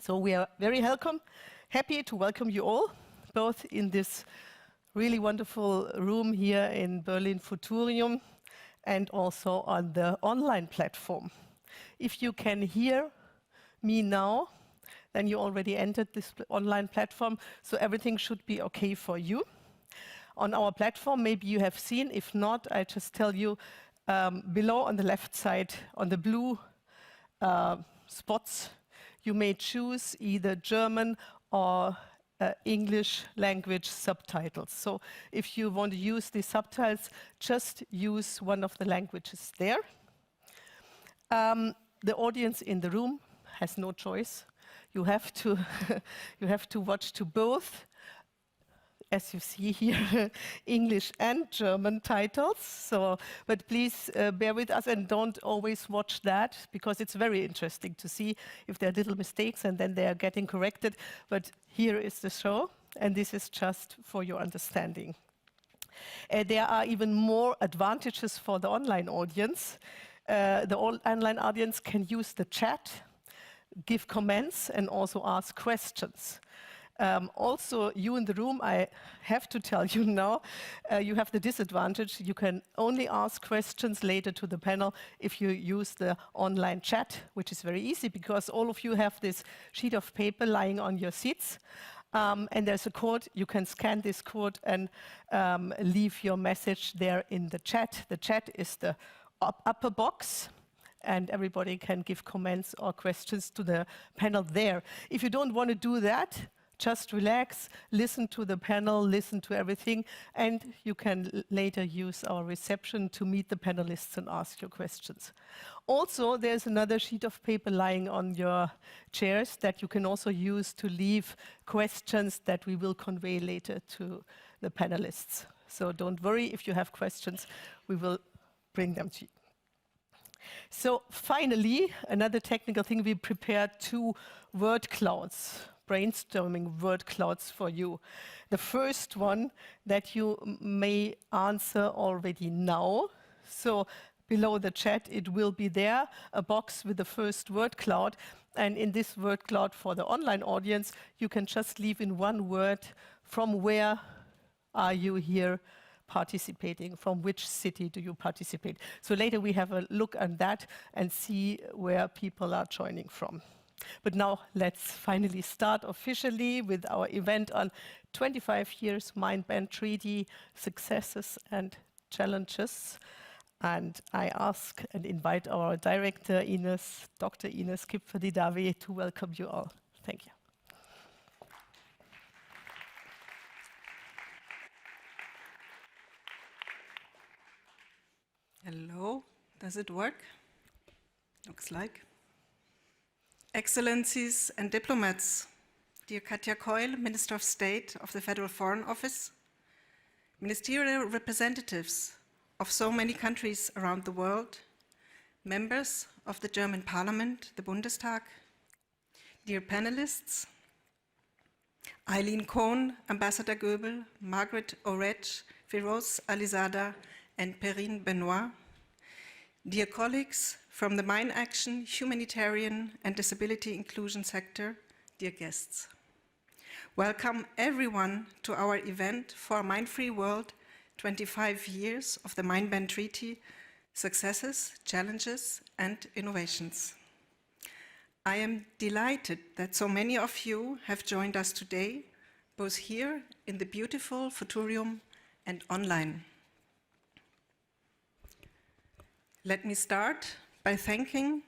So we are very happy to welcome you all, both in this really wonderful room here in Berlin Futurium and also on the online platform. If you can hear me now, then you already entered this online platform, so everything should be okay for you. On our platform, maybe you have seen, if not, I just tell you, below on the left side, on the blue spots, you may choose either German or English language subtitles. So if you want to use the subtitles, just use one of the languages there. The audience in the room has no choice. You have to, you have to watch to both, as you see here, English and German titles. So, but please bear with us and don't always watch that, because it's very interesting to see if there are little mistakes and then they are getting corrected. But here is the show, and this is just for your understanding. There are even more advantages for the online audience. The online audience can use the chat, give comments, and also ask questions. Also, you in the room, I have to tell you now, you have the disadvantage. You can only ask questions later to the panel if you use the online chat, which is very easy because all of you have this sheet of paper lying on your seats. And there's a code. You can scan this code and leave your message there in the chat. The chat is the upper box, and everybody can give comments or questions to the panel there. If you don't want to do that, just relax, listen to the panel, listen to everything, and you can later use our reception to meet the panelists and ask your questions. Also, there's another sheet of paper lying on your chairs that you can also use to leave questions that we will convey later to the panelists. So don't worry if you have questions, we will bring them to you. So finally, another technical thing, we prepared 2 word clouds, brainstorming word clouds for you. The first one that you may answer already now. So below the chat, it will be there, a box with the first word cloud. And in this word cloud for the online audience, you can just leave in one word, from where are you here participating, from which city do you participate. So later we have a look at that and see where people are joining from. But now let's finally start officially with our event on 25 years Mind-Band Treaty successes and challenges. And I ask and invite our director, Dr. Ines Kipfer-Didavi, to welcome you all. Thank you. Hello, does it work? Looks like. Excellencies and diplomats, dear Katja Keul, Minister of State of the Federal Foreign Office, ministerial representatives of so many countries around the world, members of the German Parliament, the Bundestag, dear panelists, Eileen Kohn, Ambassador Goebel, Margaret O'Redge, Firoz Alizada, and Perrine Benoit, dear colleagues from the Mine Action, Humanitarian and Disability Inclusion sector, dear guests. Welcome everyone to our event for a Mine-Free World, 25 years of the Mind-Band Treaty, successes, challenges, and innovations. I am delighted that so many of you have joined us today, both here in the beautiful Futurium and online. Let me start by thanking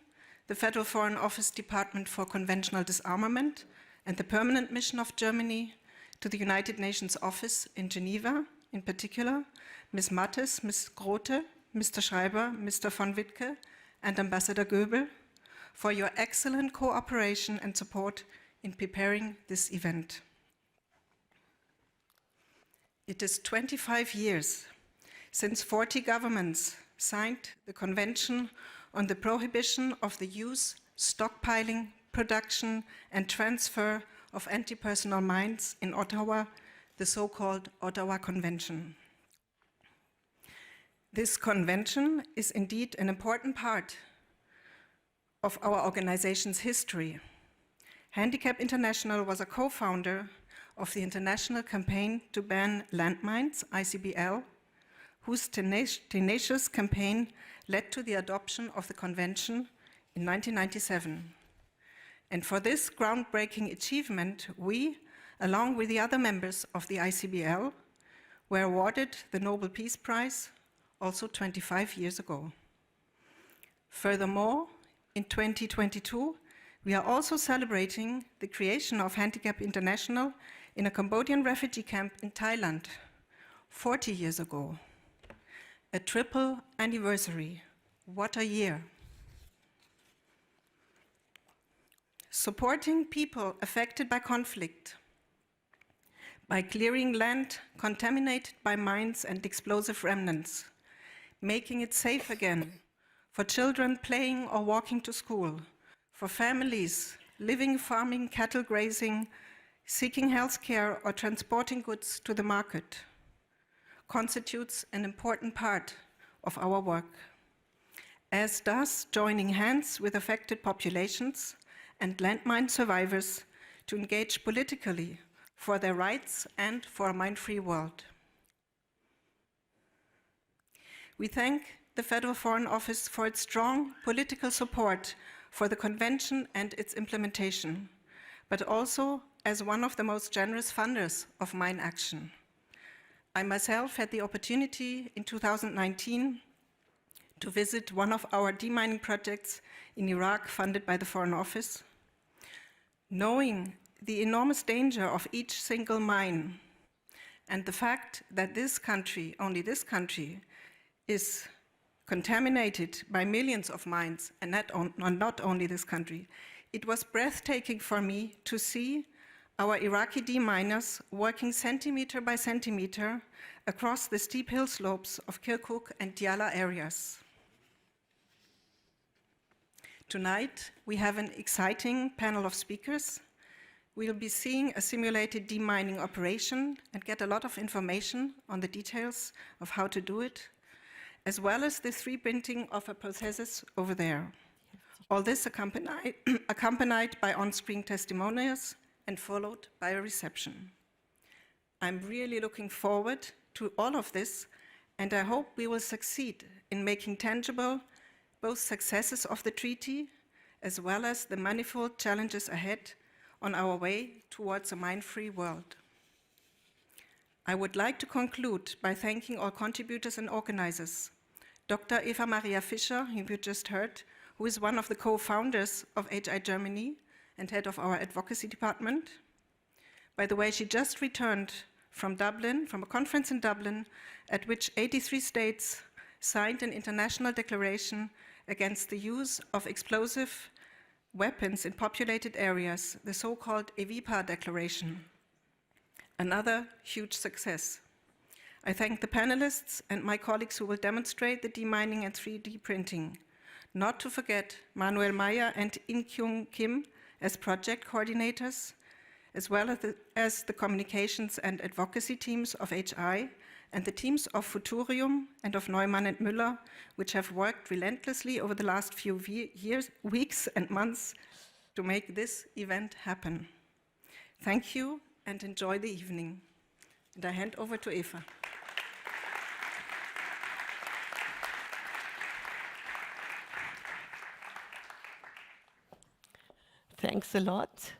the Federal Foreign Office Department for Conventional Disarmament and the Permanent Mission of Germany to the United Nations Office in Geneva, in particular, Ms. Mattes, Ms. Grote, Mr. Schreiber, Mr. von Wittke, and Ambassador Goebel, for your excellent cooperation and support in preparing this event. It is 25 years since 40 governments signed the Convention on the Prohibition of the Use, Stockpiling, Production and Transfer of Anti-Personnel Mines in Ottawa, the so-called Ottawa Convention. This convention is indeed an important part of our organization's history, Handicap International was a co-founder of the International Campaign to Ban Landmines, ICBL, whose tenacious campaign led to the adoption of the convention in 1997. And for this groundbreaking achievement, we, along with the other members of the ICBL, were awarded the Nobel Peace Prize also 25 years ago. Furthermore, in 2022, we are also celebrating the creation of Handicap International in a Cambodian refugee camp in Thailand 40 years ago. A triple anniversary. What a year. Supporting people affected by conflict, by clearing land contaminated by mines and explosive remnants, making it safe again for children playing or walking to school, for families living, farming, cattle grazing, seeking health care or transporting goods to the market, constitutes an important part of our work, as does joining hands with affected populations and landmine survivors to engage politically for their rights and for a mine-free world. We thank the Federal Foreign Office for its strong political support for the Convention and its implementation, but also as one of the most generous funders of mine action. I myself had the opportunity in 2019 to visit one of our demining projects in Iraq funded by the Foreign Office. Knowing the enormous danger of each single mine and the fact that this country, only this country, is contaminated by millions of mines, and not only this country, it was breathtaking for me to see our Iraqi deminers working centimeter by centimeter across the steep hill slopes of Kirkuk and Diyala areas. Tonight, we have an exciting panel of speakers. We'll be seeing a simulated demining operation and get a lot of information on the details of how to do it, as well as the 3D printing of a processes over there. All this accompanied by on-screen testimonials and followed by a reception. I'm really looking forward to all of this, and I hope we will succeed in making tangible both successes of the treaty as well as the manifold challenges ahead on our way towards a mine-free world. I would like to conclude by thanking all contributors and organizers. Dr. Eva Maria Fischer, whom you just heard, who is one of the co-founders of HI Germany and head of our advocacy department. By the way, she just returned from Dublin, from a conference in Dublin, at which 83 states signed an international declaration against the use of explosive weapons in populated areas, the so-called EVIPA Declaration. Another huge success. I thank the panelists and my colleagues who will demonstrate the demining and 3D printing. Not to forget Manuel Maya and In Kyung Kim as project coordinators, as well as the communications and advocacy teams of HI and the teams of Futurium and of Neumann and Müller, which have worked relentlessly over the last few weeks and months to make this event happen. Thank you and enjoy the evening. And I hand over to Eva. Thanks a lot.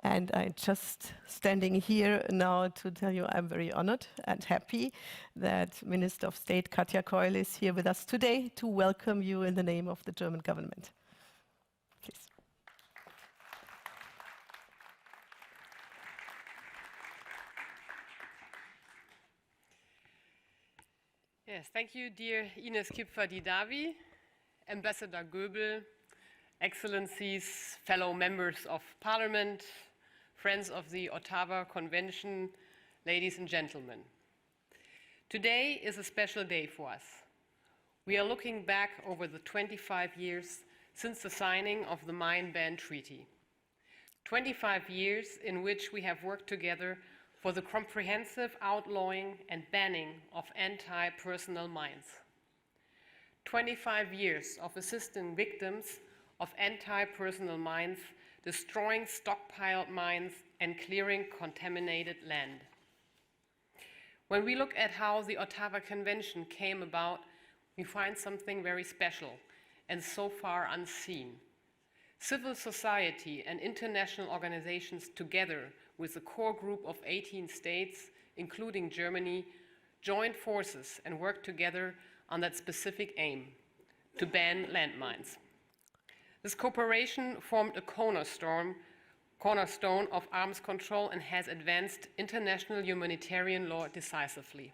And I'm just standing here now to tell you I'm very honored and happy that Minister of State Katja Keul is here with us today to welcome you in the name of the German government. Please. Yes, thank you, dear Ines Kipfer-Didavi, Ambassador Goebel, Excellencies, fellow members of Parliament, friends of the Ottawa Convention, ladies and gentlemen. Today is a special day for us. We are looking back over the 25 years since the signing of the Mine Ban Treaty. 25 years in which we have worked together for the comprehensive outlawing and banning of anti-personnel mines. 25 years of assisting victims of anti-personnel mines destroying stockpiled mines, and clearing contaminated land. When we look at how the Ottawa Convention came about, we find something very special and so far unseen. Civil society and international organizations together with a core group of 18 states, including Germany, joined forces and worked together on that specific aim, to ban landmines. This cooperation formed a cornerstone of arms control and has advanced international humanitarian law decisively.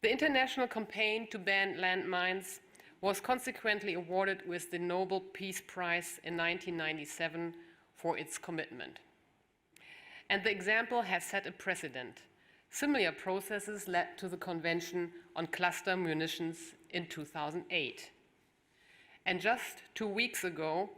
The international campaign to ban landmines was consequently awarded with the Nobel Peace Prize in 1997 for its commitment. And the example has set a precedent. Similar processes led to the Convention on Cluster Munitions in 2008. And just 2 weeks ago,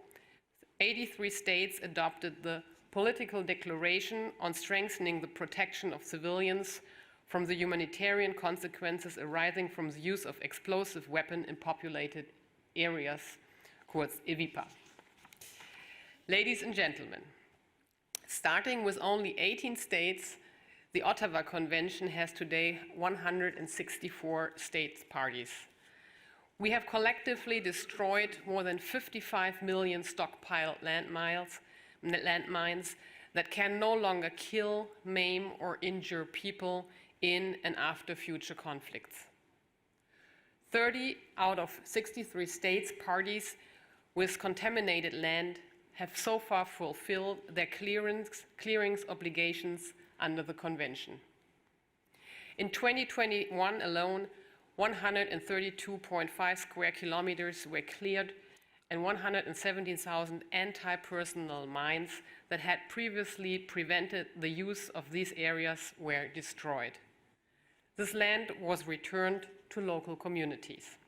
83 states adopted the Political Declaration on Strengthening the Protection of Civilians from the Humanitarian Consequences Arising from the Use of Explosive Weapons in Populated Areas, kurz EVIPA. Ladies and gentlemen, starting with only 18 states, the Ottawa Convention has today 164 state parties. We have collectively destroyed more than 55 million stockpiled landmines that can no longer kill, maim, or injure people in and after future conflicts. 30 out of 63 states parties with contaminated land have so far fulfilled their clearings obligations under the Convention. In 2021 alone, 132.5 square kilometers were cleared and 117,000 anti-personnel mines that had previously prevented the use of these areas were destroyed. This land was returned to local communities.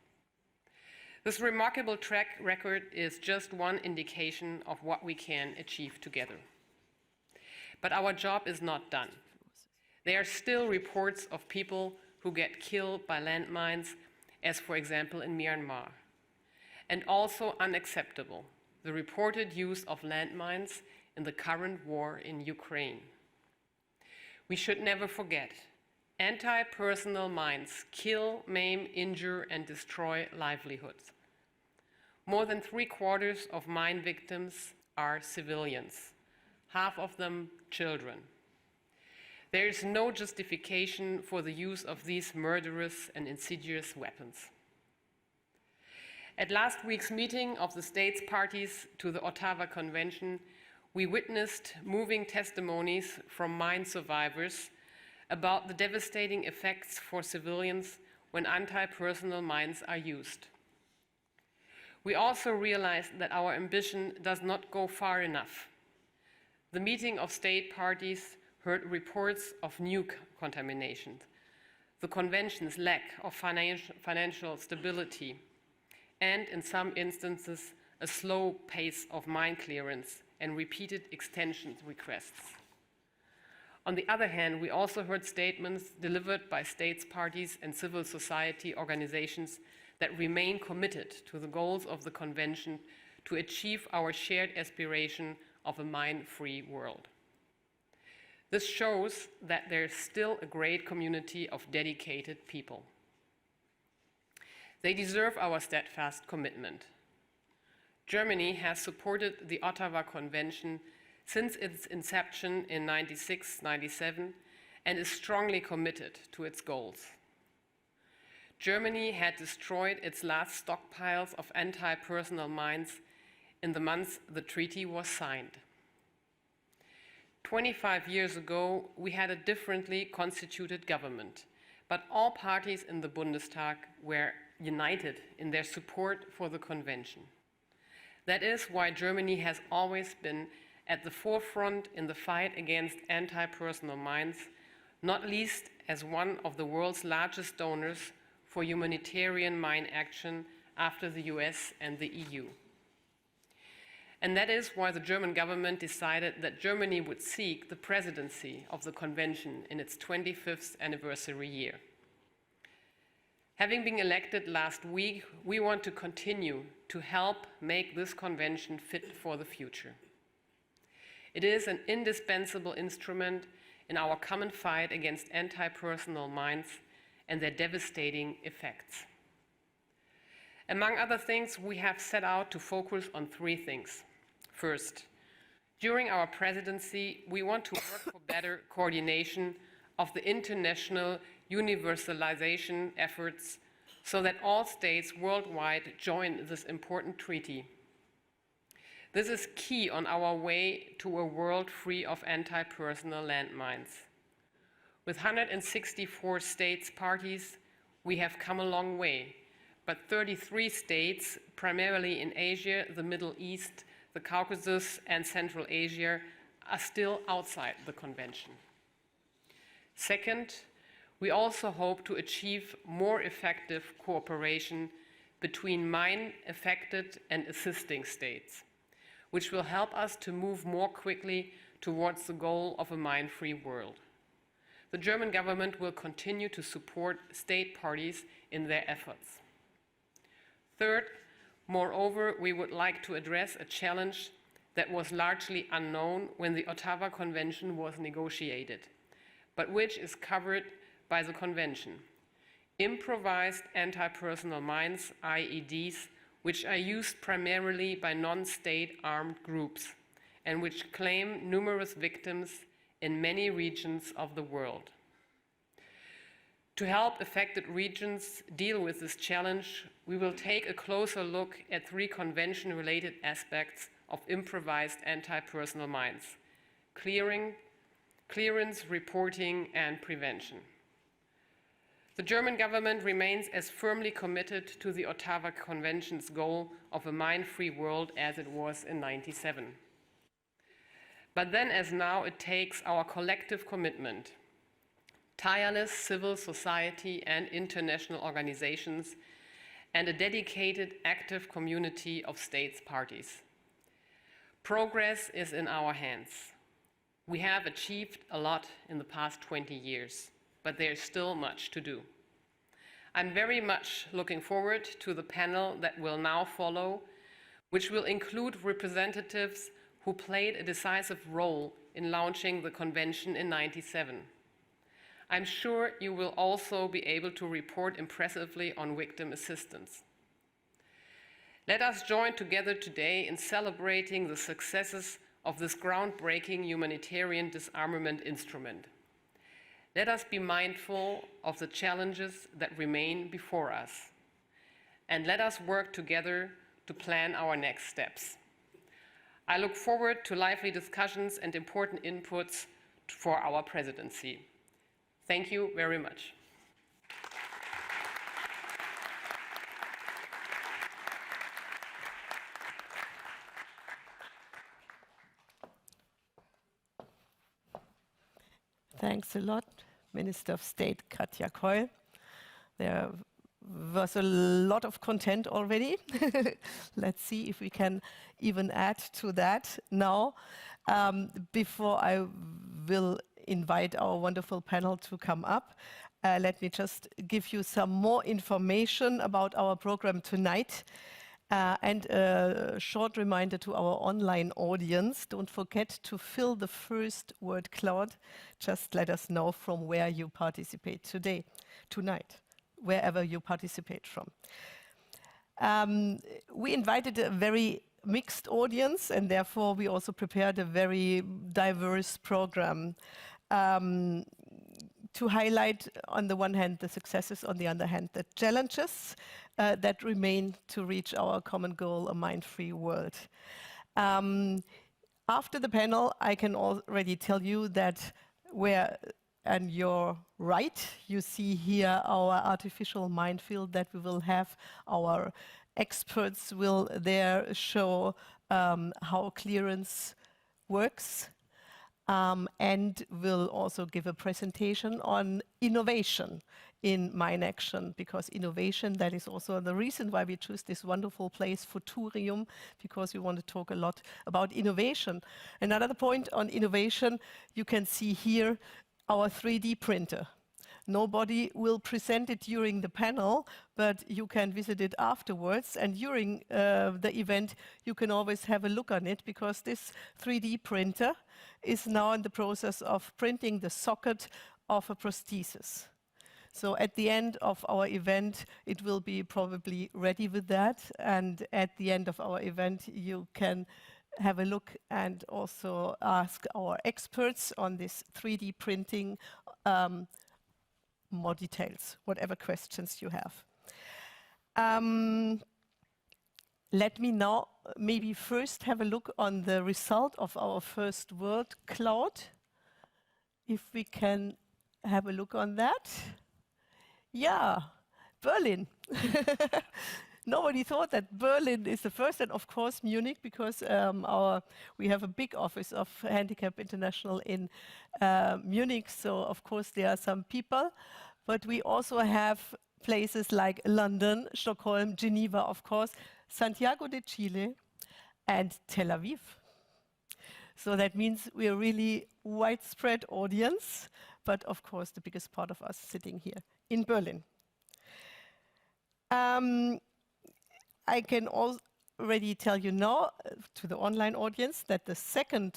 This remarkable track record is just one indication of what we can achieve together. But our job is not done. There are still reports of people who get killed by landmines, as for example in Myanmar. And also unacceptable, the reported use of landmines in the current war in Ukraine. We should never forget, anti-personnel mines kill, maim, injure, and destroy livelihoods. More than 3/4 of mine victims are civilians, half of them children. There is no justification for the use of these murderous and insidious weapons. At last week's meeting of the states parties to the Ottawa Convention, we witnessed moving testimonies from mine survivors about the devastating effects for civilians when anti-personnel mines are used. We also realized that our ambition does not go far enough. The meeting of state parties heard reports of new contaminations, the Convention's lack of financial stability, and in some instances, a slow pace of mine clearance and repeated extension requests. On the other hand, we also heard statements delivered by states parties and civil society organizations that remain committed to the goals of the Convention to achieve our shared aspiration of a mine-free world. This shows that there is still a great community of dedicated people. They deserve our steadfast commitment. Germany has supported the Ottawa Convention since its inception in 96-97 and is strongly committed to its goals. Germany had destroyed its last stockpiles of anti-personnel mines in the month the treaty was signed. 25 years ago, we had a differently constituted government, but all parties in the Bundestag were united in their support for the Convention. That is why Germany has always been at the forefront in the fight against anti-personnel mines, not least as one of the world's largest donors for humanitarian mine action after the US and the EU. And that is why the German government decided that Germany would seek the presidency of the Convention in its 25th anniversary year. Having been elected last week, we want to continue to help make this convention fit for the future. It is an indispensable instrument in our common fight against anti-personal mines and their devastating effects. Among other things, we have set out to focus on three things. First, during our presidency, we want to work for better coordination of the international universalization efforts so that all states worldwide join this important treaty. This is key on our way to a world free of anti-personal landmines. With 164 states parties, we have come a long way, but 33 states, primarily in Asia, the Middle East, the Caucasus, and Central Asia, are still outside the convention. Second, we also hope to achieve more effective cooperation between mine-affected and assisting states, which will help us to move more quickly towards the goal of a mine-free world. The German government will continue to support state parties in their efforts. Third, moreover, we would like to address a challenge that was largely unknown when the Ottawa Convention was negotiated, but which is covered by the Convention. Improvised anti-personal mines, IEDs, which are used primarily by non-state armed groups and which claim numerous victims in many regions of the world. To help affected regions deal with this challenge, we will take a closer look at three convention-related aspects of improvised anti-personal mines: clearance, reporting, and prevention. The German government remains as firmly committed to the Ottawa Convention's goal of a mine-free world as it was in '97. But then, as now, it takes our collective commitment, tireless civil society and international organizations, and a dedicated, active community of states parties. Progress is in our hands. We have achieved a lot in the past 20 years, but there is still much to do. I'm very much looking forward to the panel that will now follow, which will include representatives who played a decisive role in launching the convention in '97. I'm sure you will also be able to report impressively on victim assistance. Let us join together today in celebrating the successes of this groundbreaking humanitarian disarmament instrument. Let us be mindful of the challenges that remain before us, and let us work together to plan our next steps. I look forward to lively discussions and important inputs for our presidency. Thank you very much. Thanks a lot, Minister of State Katja Keul. There was a lot of content already. Let's see if we can even add to that now. Before I will invite our wonderful panel to come up, let me just give you some more information about our program tonight. And a short reminder to our online audience, don't forget to fill the first word cloud. Just let us know from where you participate tonight, wherever you participate from. We invited a very mixed audience, and therefore we also prepared a very diverse program to highlight, on the one hand, the successes, on the other hand, the challenges that remain to reach our common goal, a mine-free world. After the panel, I can already tell you that on your right, you see here our artificial minefield that we will have. Our experts will there show how clearance works, and will also give a presentation on innovation in mine action, because innovation, that is also the reason why we choose this wonderful place, Futurium, because we want to talk a lot about innovation. Another point on innovation, you can see here our 3D printer. Nobody will present it during the panel, but you can visit it afterwards. And during the event, you can always have a look on it, because this 3D printer is now in the process of printing the socket of a prosthesis. So at the end of our event, it will be probably ready with that. And at the end of our event, you can have a look and also ask our experts on this 3D printing more details, whatever questions you have. Let me now maybe first have a look on the result of our first word cloud. If we can have a look on that. Yeah, Berlin. Nobody thought that Berlin is the first, and of course Munich, because we have a big office of Handicap International in Munich, so of course there are some people. But we also have places like London, Stockholm, Geneva, of course, Santiago de Chile, and Tel Aviv. So that means we're really widespread audience, but of course the biggest part of us sitting here in Berlin. I can already tell you now to the online audience that the second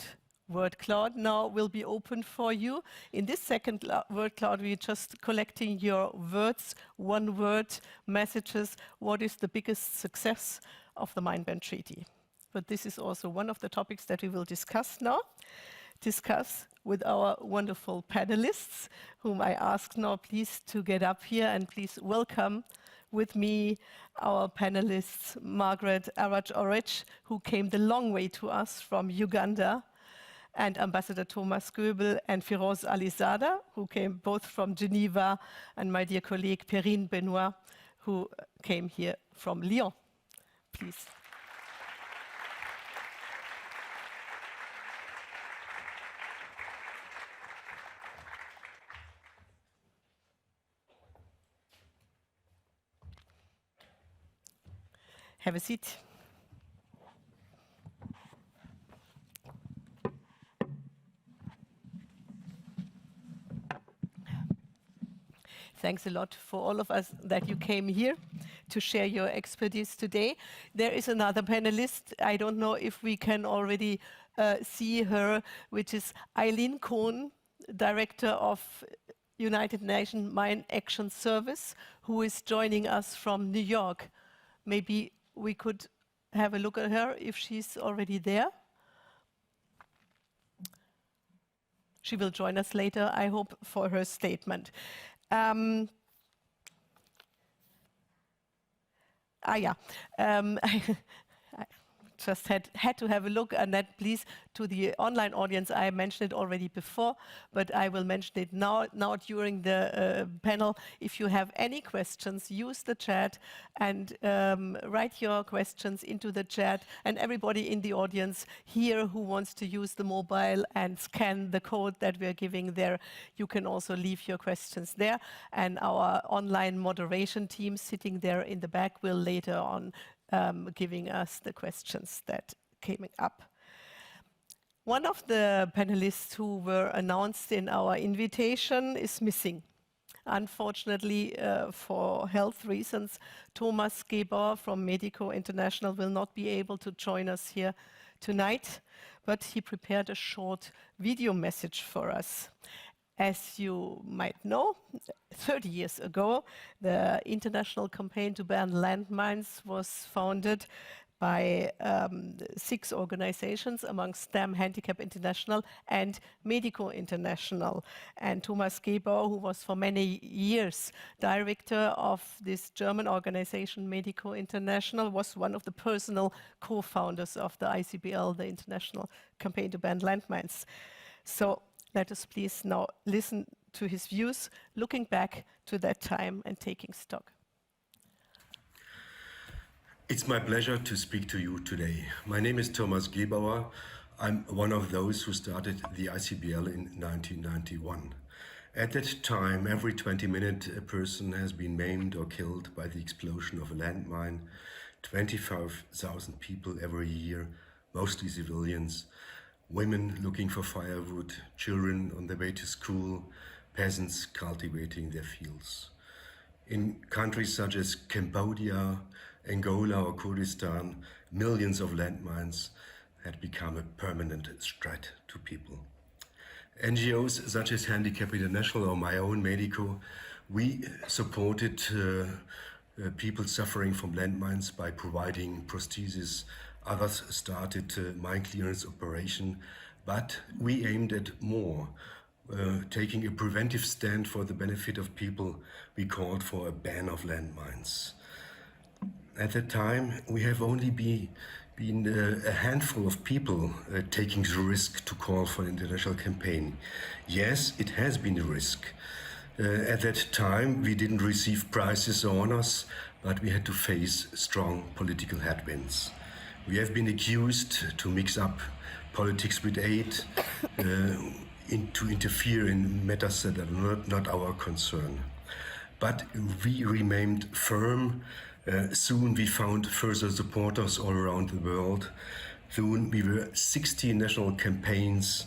word cloud now will be open for you. In this second word cloud, we're just collecting your words, one word messages. What is the biggest success of the Main-Benn Treaty? But this is also one of the topics that we will discuss now. Discuss with our wonderful panelists, whom I ask now please to get up here, and please welcome with me our panelists, Margaret Arach-Orich, who came the long way to us from Uganda, and Ambassador Thomas Goebel and Firoz Alizada, who came both from Geneva, and my dear colleague Perrine Benoit, who came here from Lyon. Please. Have a seat. Thanks a lot for all of us that you came here to share your expertise today. There is another panelist. I don't know if we can already see her, which is Eileen Cohn, Director of United Nations Mine Action Service, who is joining us from New York. Maybe we could have a look at her if she's already there. She will join us later, I hope, for her statement. I just had to have a look at that, please, to the online audience. I mentioned it already before, but I will mention it now during the panel. If you have any questions, use the chat and write your questions into the chat. And everybody in the audience here who wants to use the mobile and scan the code that we're giving there, you can also leave your questions there. And our online moderation team sitting there in the back will later on giving us the questions that came up. One of the panelists who were announced in our invitation is missing. Unfortunately, for health reasons, Thomas Gebauer from Medico International will not be able to join us here tonight, but he prepared a short video message for us. As you might know, 30 years ago, the international campaign to ban landmines was founded by 6 organizations, amongst them Handicap International and Medico International. And Thomas Gebauer, who was for many years director of this German organization, Medico International, was one of the personal co-founders of the ICBL, the International Campaign to Ban Landmines. So let us please now listen to his views, looking back to that time and taking stock. It's my pleasure to speak to you today. My name is Thomas Gebauer. I'm one of those who started the ICBL in 1991. At that time, every 20 minutes, a person has been maimed or killed by the explosion of a landmine. 25,000 people every year, mostly civilians. Women looking for firewood, children on their way to school, peasants cultivating their fields. In countries such as Cambodia, Angola or Kurdistan, millions of landmines had become a permanent threat to people. NGOs such as Handicap International or my own Medico, we supported people suffering from landmines by providing prostheses. Others started mine clearance operation, but we aimed at more. Taking a preventive stand for the benefit of people, we called for a ban of landmines. At that time, we have only been a handful of people taking the risk to call for an international campaign. Yes, it has been a risk. At that time, we didn't receive prizes or honors, but we had to face strong political headwinds. We have been accused to mix up politics with aid, to interfere in matters that are not our concern. But we remained firm. Soon we found further supporters all around the world. Soon we were 60 national campaigns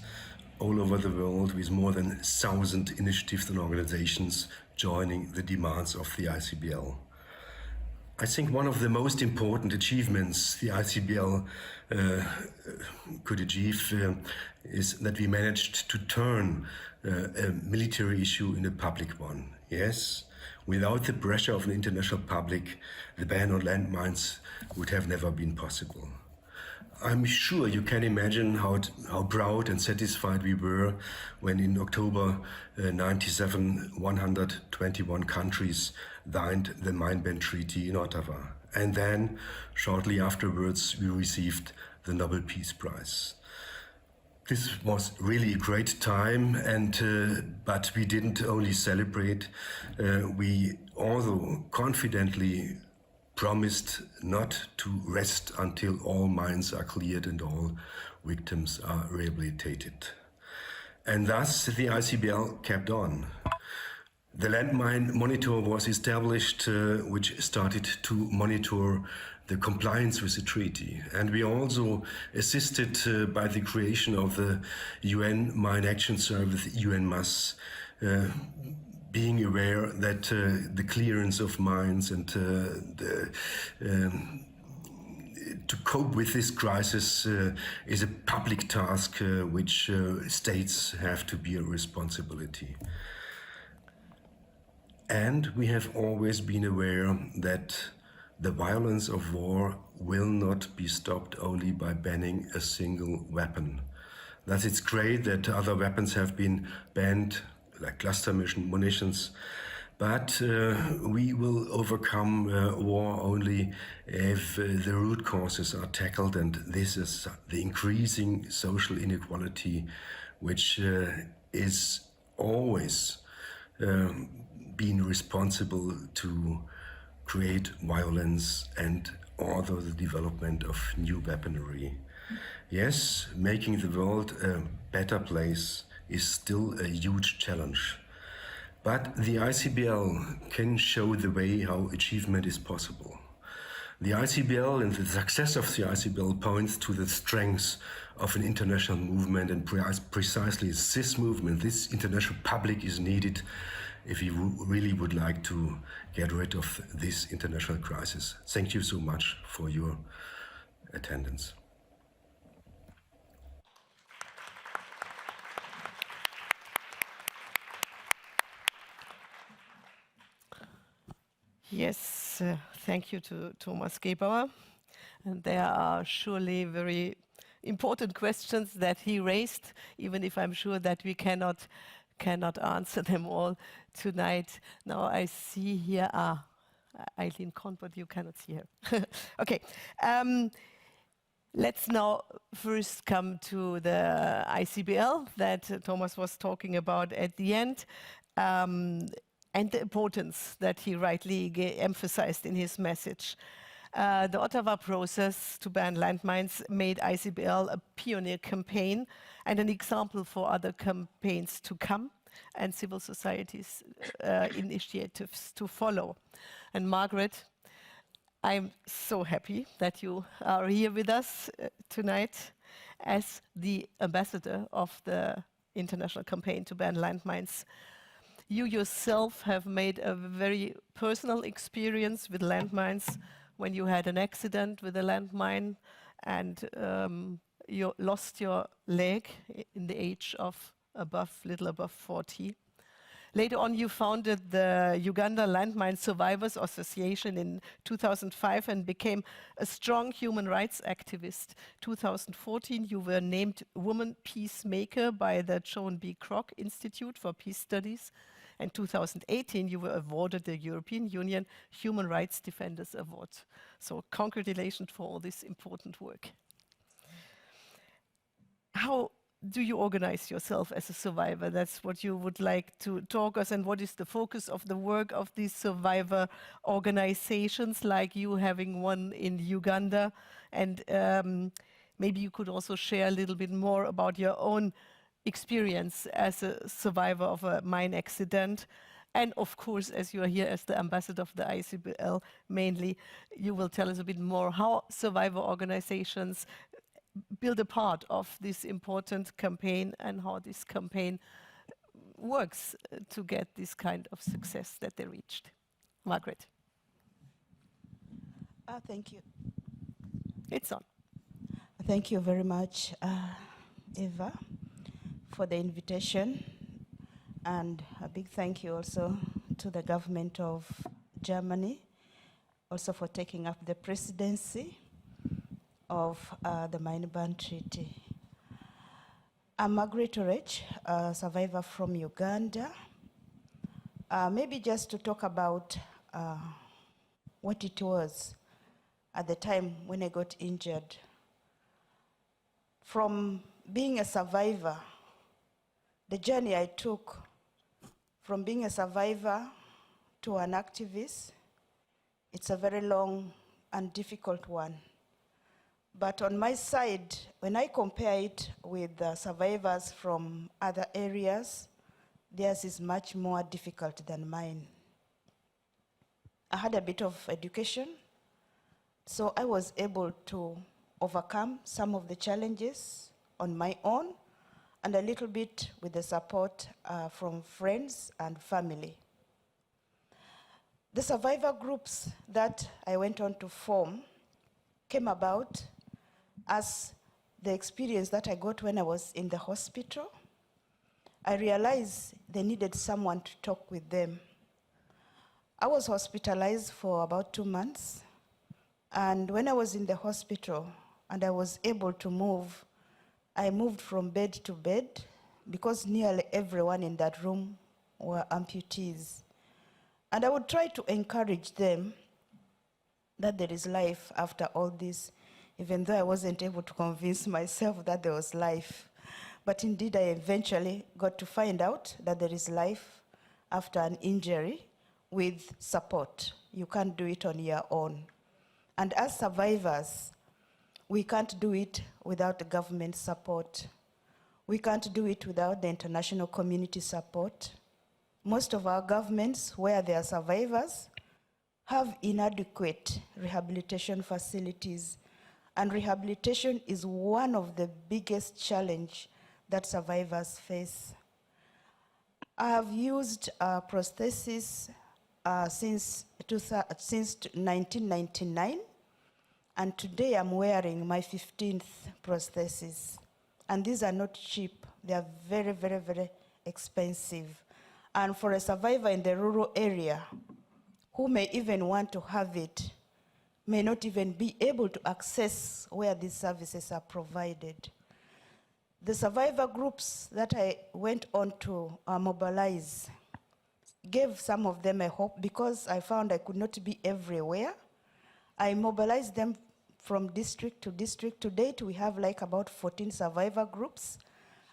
all over the world with more than 1,000 initiatives and organizations joining the demands of the ICBL. I think one of the most important achievements the ICBL could achieve is that we managed to turn a military issue into a public one. Yes, without the pressure of an international public, the ban on landmines would have never been possible. I'm sure you can imagine how proud and satisfied we were when in October 97, 121 countries signed the Mine Ban Treaty in Ottawa. And then, shortly afterwards, we received the Nobel Peace Prize. This was really a great time, but we didn't only celebrate, we also confidently promised not to rest until all mines are cleared and all victims are rehabilitated. And thus the ICBL kept on. The landmine monitor was established, which started to monitor the compliance with the treaty. And we also assisted by the creation of the UN Mine Action Service, UNMAS, being aware that the clearance of mines and to cope with this crisis is a public task which states have to be a responsibility. And we have always been aware that the violence of war will not be stopped only by banning a single weapon. Thus it's great that other weapons have been banned, like cluster munitions, but we will overcome war only if the root causes are tackled, and this is the increasing social inequality, which is always been responsible to create violence and also the development of new weaponry. Yes, making the world a better place is still a huge challenge. But the ICBL can show the way how achievement is possible. The ICBL and the success of the ICBL points to the strengths of an international movement, and precisely this movement, this international public is needed if we really would like to get rid of this international crisis. Thank you so much for your attendance. Yes, thank you to Thomas Gebauer. And there are surely very important questions that he raised, even if I'm sure that we cannot answer them all tonight. Now I see here, Eileen Kohn, but you cannot see her. Okay, let's now first come to the ICBL that Thomas was talking about at the end. And the importance that he rightly emphasized in his message. The Ottawa process to ban landmines made ICBL a pioneer campaign and an example for other campaigns to come and civil societies initiatives to follow. And Margaret, I'm so happy that you are here with us tonight as the ambassador of the international campaign to ban landmines. you yourself have made a very personal experience with landmines when you had an accident with a landmine and you lost your leg in the age of little above 40. Later on, you founded the Uganda Landmine Survivors Association in 2005 and became a strong human rights activist. 2014, you were named Woman Peacemaker by the Joan B. Kroc Institute for Peace Studies. And 2018, you were awarded the European Union Human Rights Defenders Award. So congratulations for all this important work. How do you organize yourself as a survivor? That's what you would like to talk us, and what is the focus of the work of these survivor organizations, like you having one in Uganda? And maybe you could also share a little bit more about your own experience as a survivor of a mine accident. And of course, as you are here as the ambassador of the ICBL, mainly, you will tell us a bit more how survivor organizations build a part of this important campaign and how this campaign works to get this kind of success that they reached. Margaret. Thank you. It's on. Thank you very much, Eva, for the invitation. And a big thank you also to the government of Germany, also for taking up the presidency of the Mine Ban Treaty. I'm Margaret Orech, a survivor from Uganda. Maybe just to talk about what it was at the time when I got injured. From being a survivor, the journey I took from being a survivor to an activist, it's a very long and difficult one. But on my side, when I compare it with the survivors from other areas, theirs is much more difficult than mine. I had a bit of education, so I was able to overcome some of the challenges on my own, and a little bit with the support from friends and family. The survivor groups that I went on to form came about as the experience that I got when I was in the hospital. I realized they needed someone to talk with them. I was hospitalized for about 2 months, and when I was in the hospital and I was able to move, I moved from bed to bed because nearly everyone in that room were amputees. And I would try to encourage them that there is life after all this, even though I wasn't able to convince myself that there was life. But indeed, I eventually got to find out that there is life after an injury with support. You can't do it on your own. And as survivors, we can't do it without government support. We can't do it without the international community support. Most of our governments, where they are survivors, have inadequate rehabilitation facilities. And rehabilitation is one of the biggest challenges that survivors face. I have used prosthesis since 1999, and today I'm wearing my 15th prosthesis. And these are not cheap. They are very, very, very expensive. And for a survivor in the rural area who may even want to have it, may not even be able to access where these services are provided. The survivor groups that I went on to mobilize gave some of them a hope, because I found I could not be everywhere. I mobilized them from district to district. To date, we have like about 14 survivor groups.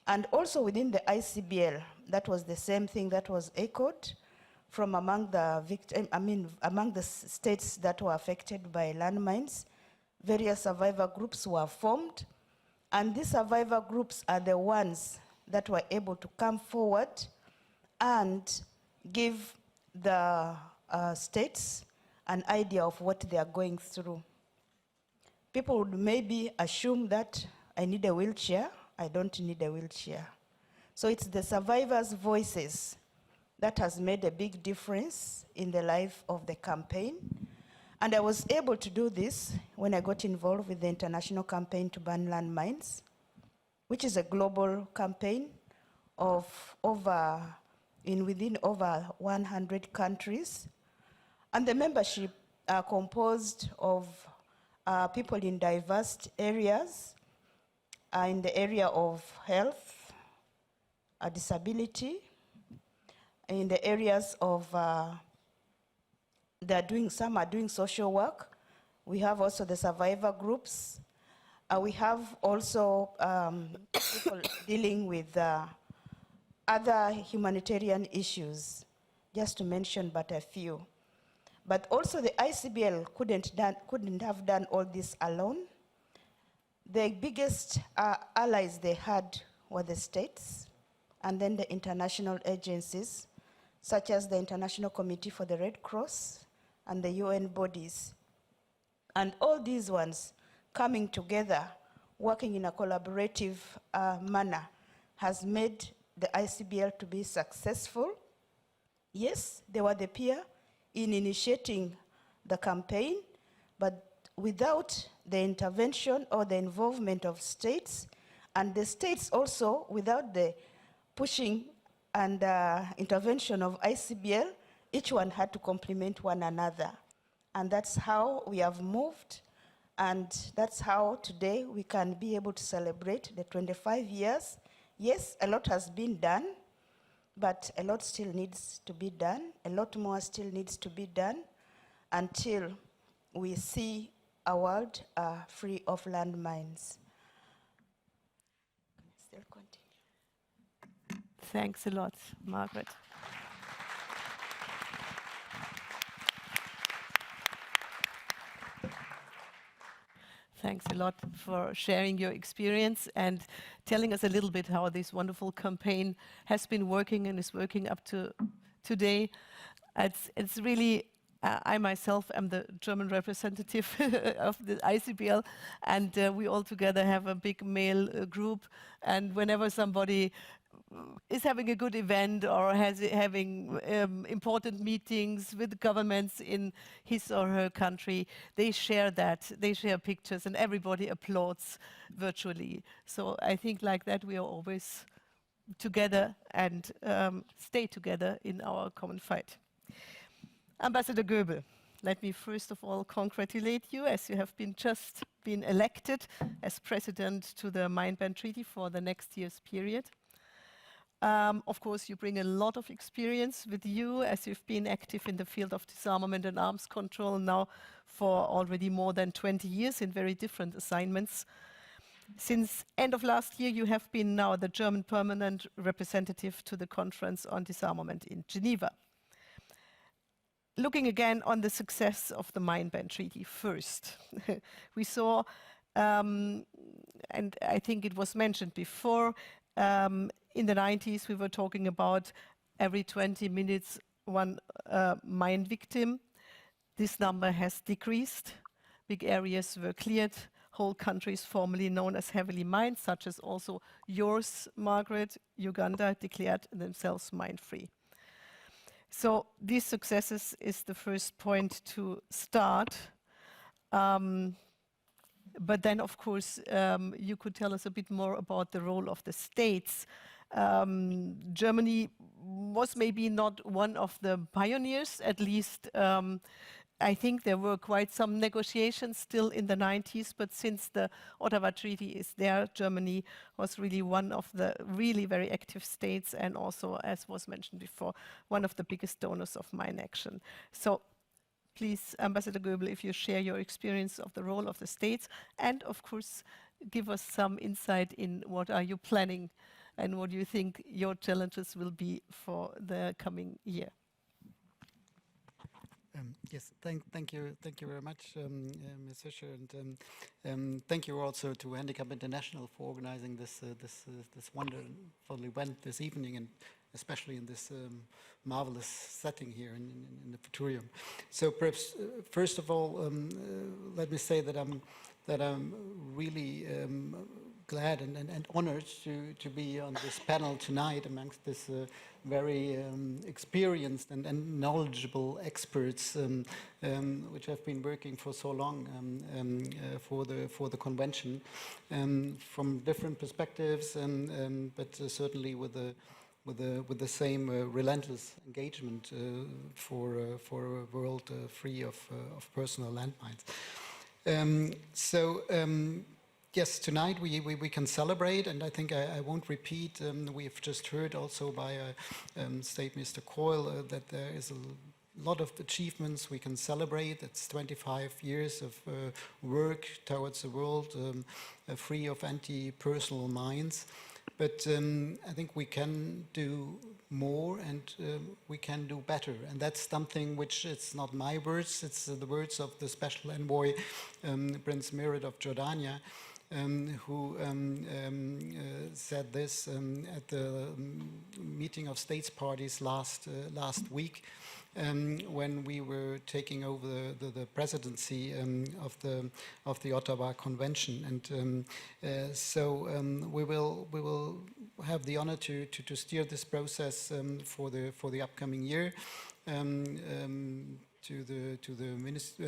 And also within the ICBL, that was the same thing that was echoed from among the among the states that were affected by landmines. Various survivor groups were formed, and these survivor groups are the ones that were able to come forward and give the states an idea of what they are going through. People would maybe assume that I need a wheelchair. I don't need a wheelchair. So it's the survivors' voices that has made a big difference in the life of the campaign. And I was able to do this when I got involved with the international campaign to ban landmines, which is a global campaign of within over 100 countries. And the membership are composed of people in diverse areas, in the area of health, disability, in the areas of, some are doing social work. We have also the survivor groups. We have also people dealing with other humanitarian issues, just to mention but a few. But also the ICBL couldn't have done all this alone. The biggest allies they had were the states, and then the international agencies, such as the International Committee for the Red Cross and the UN bodies. And all these ones coming together, working in a collaborative manner, has made the ICBL to be successful. Yes, they were the peer in initiating the campaign, but without the intervention or the involvement of states, and the states also, without the pushing and intervention of ICBL, each one had to complement one another. And that's how we have moved, and that's how today we can be able to celebrate the 25 years. Yes, a lot has been done, but a lot still needs to be done. A lot more still needs to be done until we see a world free of landmines. Still continue. Thanks a lot, Margaret. Thanks a lot for sharing your experience and telling us a little bit how this wonderful campaign has been working and is working up to today. It's really, I myself am the German representative of the ICBL, and we all together have a big male group, and whenever somebody is having a good event or having important meetings with governments in his or her country, they share that, they share pictures, and everybody applauds virtually. So I think like that we are always together and stay together in our common fight. Ambassador Goebel, let me first of all congratulate you, as you have just been elected as president to the Mine Ban Treaty for the next year's period. Of course, you bring a lot of experience with you, as you've been active in the field of disarmament and arms control now for already more than 20 years in very different assignments. Since end of last year, you have been now the German permanent representative to the Conference on Disarmament in Geneva. Looking again on the success of the Mine Ban Treaty first, we saw, and I think it was mentioned before, in the 90s, we were talking about every 20 minutes, one mine victim. This number has decreased. Big areas were cleared. Whole countries formerly known as heavily mined, such as also yours, Margaret, Uganda, declared themselves mine-free. So these successes is the first point to start. But then, of course, you could tell us a bit more about the role of the states. Germany was maybe not one of the pioneers, at least I think there were quite some negotiations still in the 90s, but since the Ottawa Treaty is there, Germany was really one of the really very active states, and also, as was mentioned before, one of the biggest donors of mine action. So please, Ambassador Goebel, if you share your experience of the role of the states, and of course, give us some insight in what are you planning and what do you think your challenges will be for the coming year. Yes, thank you very much, Ms. Fischer, and thank you also to Handicap International for organizing this wonderful event this evening, and especially in this marvelous setting here in the Futurium. So perhaps first of all, let me say that I'm really glad and honored to be on this panel tonight amongst this very experienced and knowledgeable experts which have been working for so long for the convention from different perspectives, but certainly with the same relentless engagement for a world free of personal landmines. Yes, tonight we can celebrate, and I think I won't repeat. We've just heard also by State Minister Coyle that there is a lot of achievements we can celebrate. It's 25 years of work towards a world free of anti-personal mines. But I think we can do more, and we can do better. And that's something which it's not my words, it's the words of the Special Envoy, Prince Mirat of Jordania, who said this at the meeting of states parties last week, when we were taking over the presidency of the Ottawa Convention. And we will have the honor to steer this process for the upcoming year. To the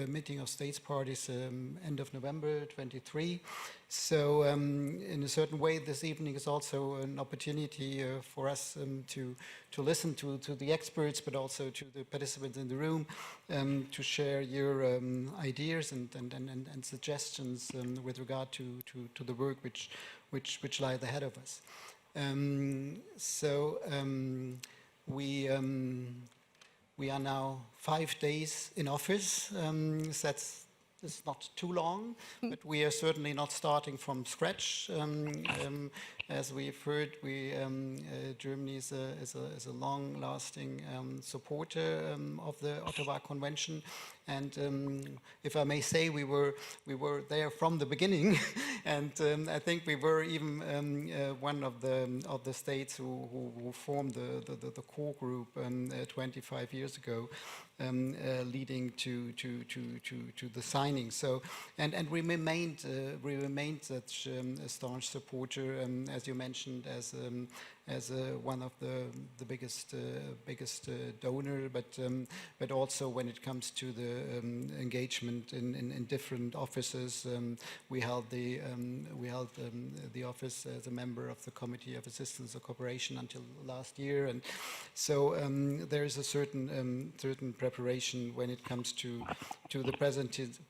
meeting of states parties end of November 23. So in a certain way, this evening is also an opportunity for us to listen to the experts, but also to the participants in the room, to share your ideas and suggestions with regard to the work which lies ahead of us. We are now 5 days in office. It's not too long, but we are certainly not starting from scratch. As we've heard, Germany is a long-lasting supporter of the Ottawa Convention, and if I may say, we were there from the beginning, and I think we were even one of the states who formed the core group 25 years ago, leading to the signing. So and we remained such a staunch supporter, as you mentioned, as one of the biggest donor, but also when it comes to the engagement in different offices. We held the office as a member of the Committee of Assistance and Cooperation until last year, and so there is a certain preparation when it comes to the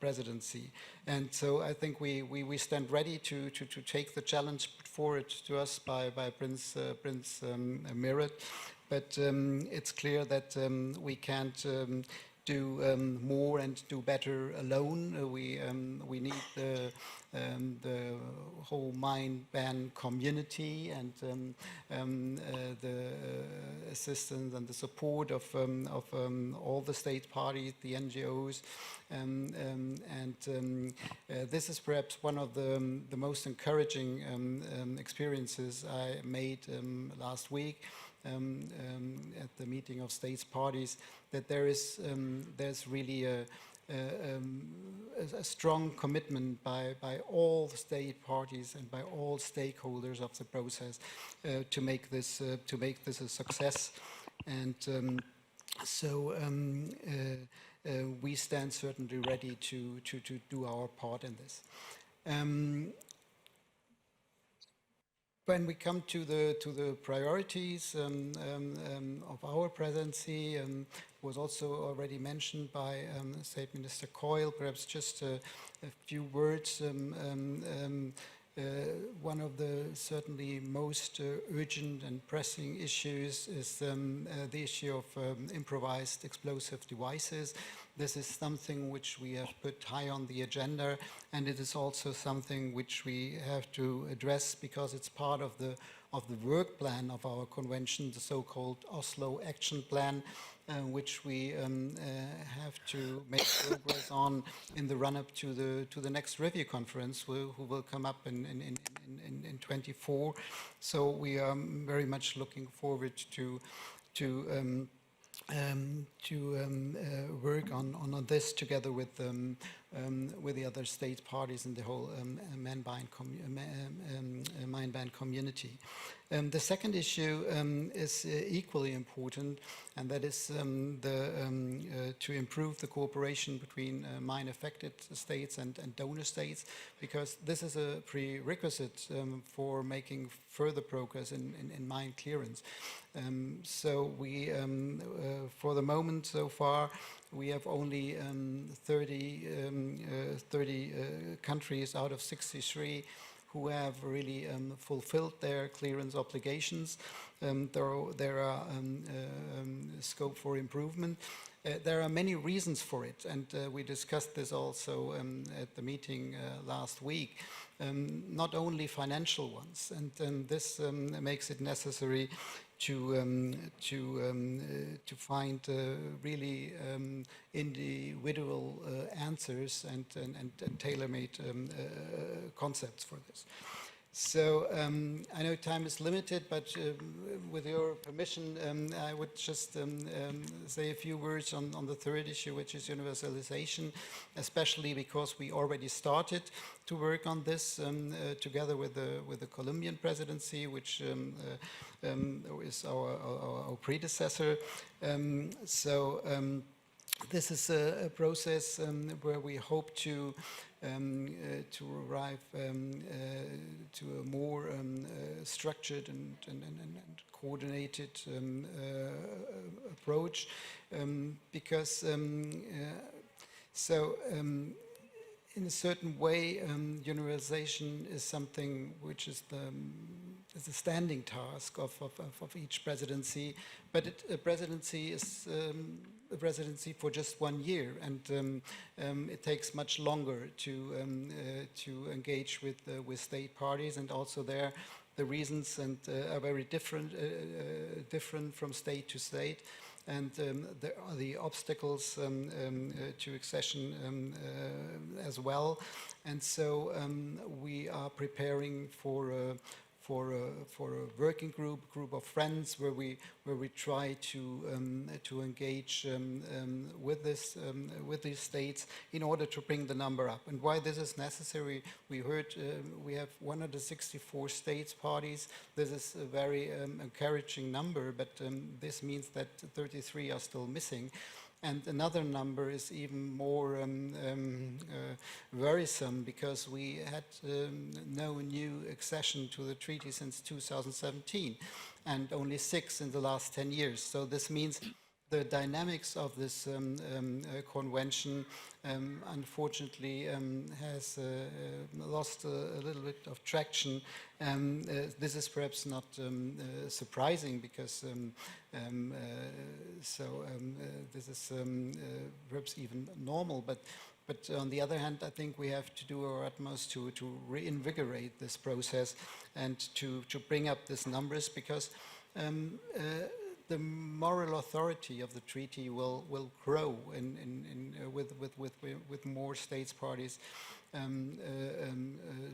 presidency, and so I think we stand ready to take the challenge put forward to us by Prince Mirat, but it's clear that we can't do more and do better alone. We need the whole mine ban community and the assistance and the support of all the state parties, the NGOs, and this is perhaps one of the most encouraging experiences I made last week at the meeting of states parties, that there's really a strong commitment by all the state parties and by all stakeholders of the process to make this a success, and we stand certainly ready to do our part in this. When we come to the priorities of our presidency, was also already mentioned by State Minister Coyle, perhaps just a few words. One of the certainly most urgent and pressing issues is the issue of improvised explosive devices. This is something which we have put high on the agenda, and it is also something which we have to address because it's part of the work plan of our convention, the so-called Oslo Action Plan, which we have to make progress on in the run-up to the next review conference, who will come up in 24. So we are very much looking forward to work on this together with state parties in the whole mine ban community. The second issue is equally important, and that is to improve the cooperation between mine-affected states and donor states, because this is a prerequisite for making further progress in mine clearance. So we, for the moment so far, we have only 30 countries out of 63 who have really fulfilled their clearance obligations. There are scope for improvement. There are many reasons for it, and we discussed this also at the meeting last week. Not only financial ones, and this makes it necessary to find really individual answers and tailor-made concepts for this. So I know time is limited, but with your permission, I would just say a few words on the third issue, which is universalization, especially because we already started to work on this together with the Colombian presidency, which is our predecessor. This is a process where we hope to arrive to a more structured and coordinated approach, because in a certain way, universalization is something which is a standing task of each presidency, but a presidency is a presidency for just 1 year, and it takes much longer to engage with state parties, and also there the reasons are very different from state to state. And there are the obstacles to accession as well. And so we are preparing for a working group of friends where we try to engage with these states in order to bring the number up. And why this is necessary, we heard we have 164 states parties. This is a very encouraging number, but this means that 33 are still missing. And another number is even more worrisome, because we had no new accession to the treaty since 2017, and only 6 in the last 10 years. So this means the dynamics of this convention unfortunately has lost a little bit of traction. This is perhaps not surprising, because this is perhaps even normal, but on the other hand, I think we have to do our utmost to reinvigorate this process and to bring up these numbers, because the moral authority of the treaty will grow with more states parties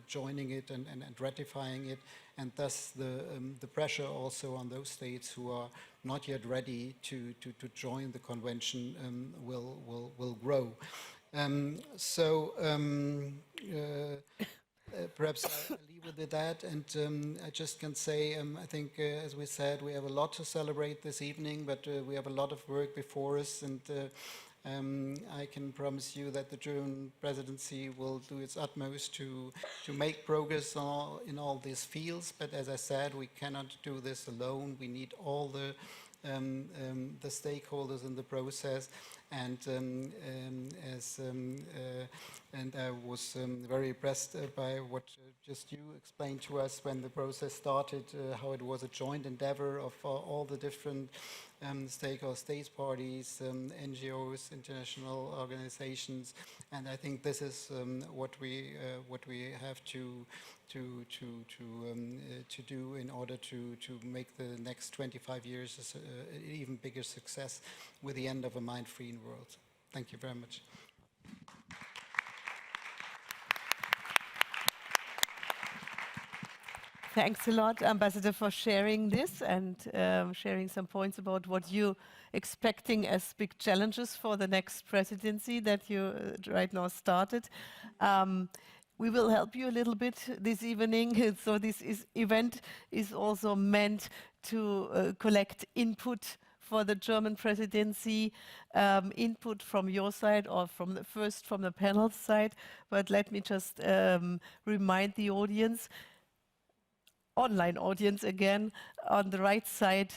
joining it and ratifying it, and thus the pressure also on those states who are not yet ready to join the convention will grow. Perhaps I'll leave with that, and I just can say, I think, as we said, we have a lot to celebrate this evening, but we have a lot of work before us, and I can promise you that the German presidency will do its utmost to make progress in all these fields. But as I said, we cannot do this alone. We need all the stakeholders in the process, and I was very impressed by what just you explained to us when the process started, how it was a joint endeavor of all the different stakeholders, state parties, NGOs, international organizations, and I think this is what we have to do in order to make the next 25 years an even bigger success with the end of a mine-free world. Thank you very much. Thanks a lot, Ambassador, for sharing this and sharing some points about what you're expecting as big challenges for the next presidency that you right now started. We will help you a little bit this evening. So event is also meant to collect input for the German presidency, input from your side or from the panel side. But let me just remind the audience, online audience again, on the right side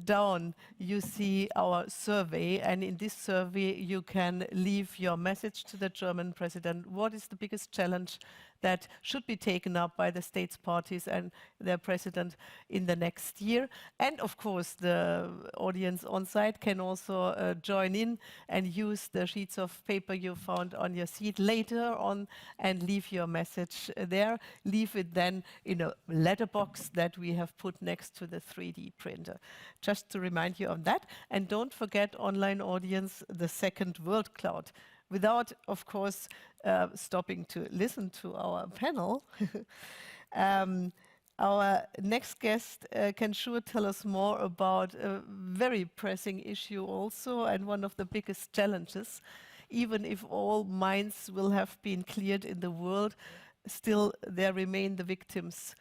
down you see our survey, and in this survey you can leave your message to the German president. What is the biggest challenge that should be taken up by the states parties and their president in the next year? And of course the audience on site can also join in and use the sheets of paper you found on your seat later on and leave your message there. Leave it then in a letterbox that we have put next to the 3D printer. Just to remind you of that. And don't forget, online audience, the second word cloud. Without, of course, stopping to listen to our panel, our next guest can sure tell us more about a very pressing issue also, and one of the biggest challenges. Even if all minds will have been cleared in the world, still there remain the victims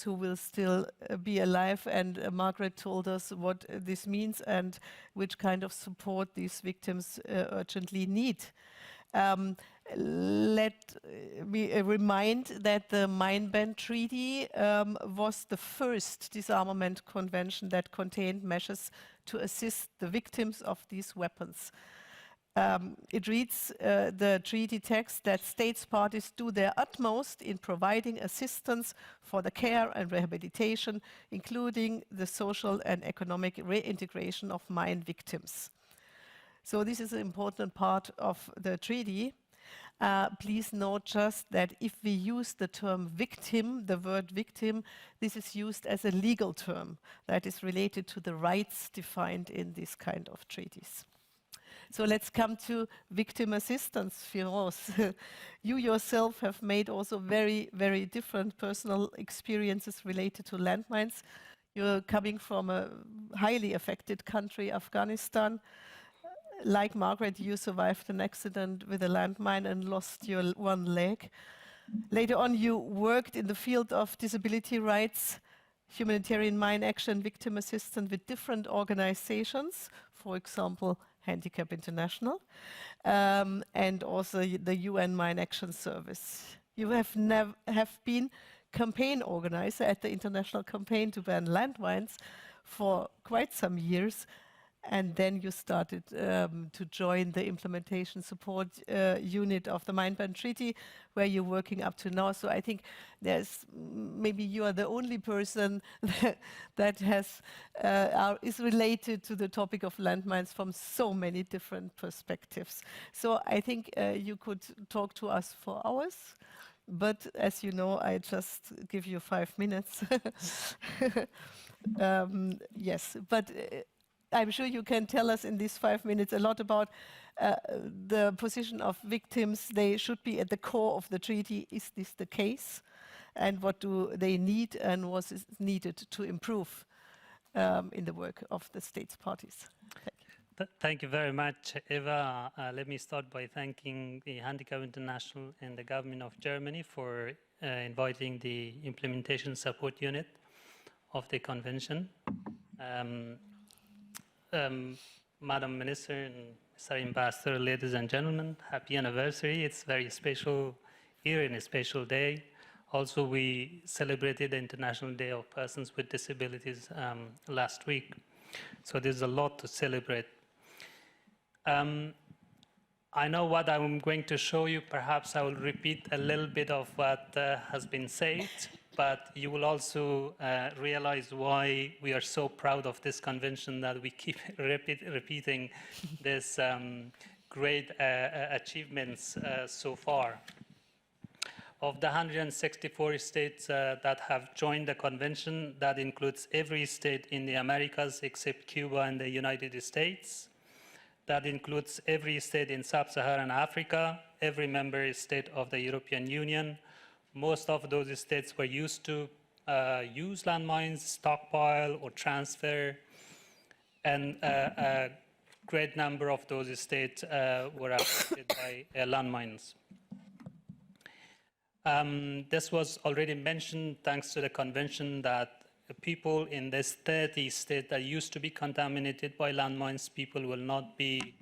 who will still be alive. And Margaret told us what this means and which kind of support these victims urgently need. Let me remind that the Mine Ban Treaty was the first disarmament convention that contained measures to assist the victims of these weapons. It reads the treaty text that states parties do their utmost in providing assistance for the care and rehabilitation, including the social and economic reintegration of mine victims. So this is an important part of the treaty. Please note just that if we use the term victim, the word victim, this is used as a legal term that is related to the rights defined in this kind of treaties. So let's come to victim assistance, Firoz. You yourself have made also very, very different personal experiences related to landmines. You're coming from a highly affected country, Afghanistan. Like Margaret, you survived an accident with a landmine and lost your one leg. Later on, you worked in the field of disability rights, humanitarian mine action, victim assistance with different organizations, for example, Handicap International, and also the UN Mine Action Service. You have been campaign organizer at the international campaign to ban landmines for quite some years, and then you started to join the implementation support unit of the Mine Ban Treaty, where you're working up to now. So I think maybe you are the only person that is related to the topic of landmines from so many different perspectives. So I think you could talk to us for hours. But as you know, I just give you 5 minutes. Yes, but I'm sure you can tell us in these 5 minutes a lot about the position of victims. They should be at the core of the treaty. Is this the case? And what do they need, and what is needed to improve in the work of the states parties? Thank you very much, Eva. Let me start by thanking the Handicap International and the government of Germany for inviting the implementation support unit of the convention. Madam Minister and Mr. Ambassador, ladies and gentlemen, happy anniversary. It's a very special year and a special day. Also, we celebrated the International Day of Persons with Disabilities last week. So there's a lot to celebrate. I know what I'm going to show you. Perhaps I will repeat a little bit of what has been said, but you will also realize why we are so proud of this convention, that we keep repeating this great achievements so far. Of the 164 states that have joined the convention, that includes every state in the Americas except Cuba and the United States. That includes every state in sub-Saharan Africa, every member state of the European Union. Most of those states were used to use landmines, stockpile, or transfer, and a great number of those estates were affected by landmines. This was already mentioned thanks to the convention that people in this 30 states that used to be contaminated by landmines, people will not be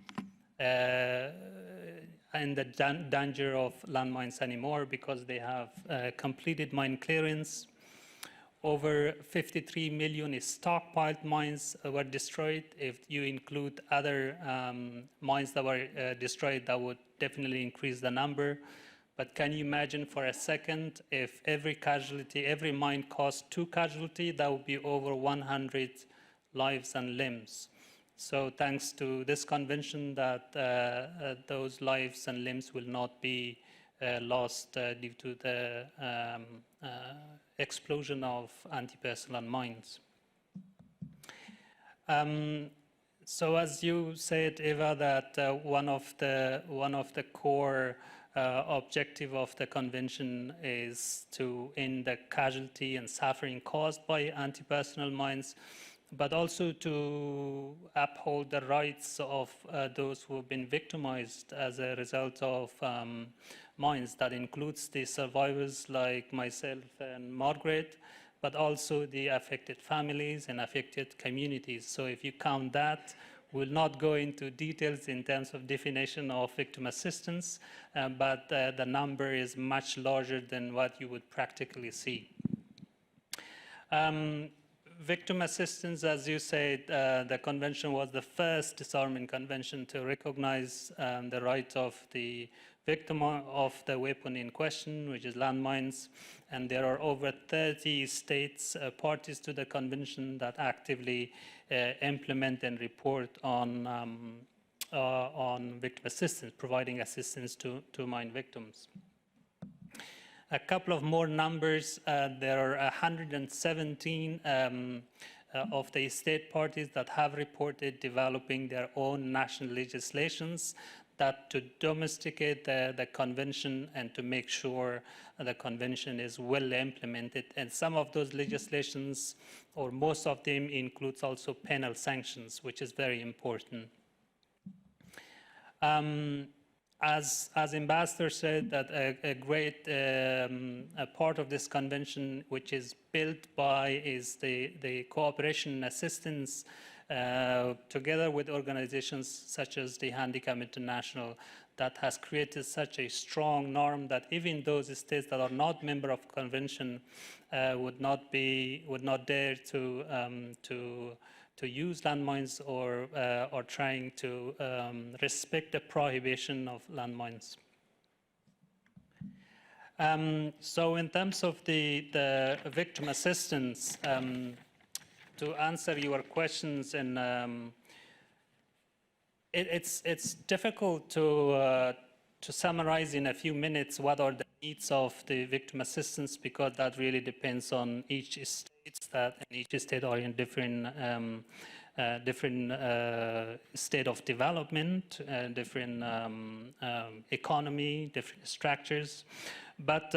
in the danger of landmines anymore because they have completed mine clearance. Over 53 million stockpiled mines were destroyed. If you include other mines that were destroyed, that would definitely increase the number. But can you imagine for a second, if every casualty, every mine cost 2 casualties, that would be over 100 lives and limbs. So thanks to this convention that those lives and limbs will not be lost due to the explosion of anti-personnel mines. So as you said, Eva, that one of the core objective of the convention is to end the casualty and suffering caused by anti-personnel mines, but also to uphold the rights of those who have been victimized as a result of mines. That includes the survivors like myself and Margaret, but also the affected families and affected communities. So if you count that, we'll not go into details in terms of definition of victim assistance, but the number is much larger than what you would practically see. Victim assistance, as you said, the convention was the first disarmament convention to recognize the right of the victim of the weapon in question, which is landmines. And there are over 30 states parties to the convention that actively implement and report on victim assistance, providing assistance to mine victims. A couple of more numbers. There are 117 of the state parties that have reported developing their own national legislations that to domesticate the convention and to make sure the convention is well implemented. And some of those legislations, or most of them, includes also penal sanctions, which is very important. As Ambassador said, that a great a part of this convention, which is built by, is the cooperation and assistance together with organizations such as the Handicap International, that has created such a strong norm that even those states that are not member of convention would not dare to use landmines or trying to respect the prohibition of landmines. So in terms of the victim assistance, to answer your questions, and it's difficult to summarize in a few minutes what are the needs of the victim assistance, because that really depends on each state. And each state are in different state of development, different economy, different structures. But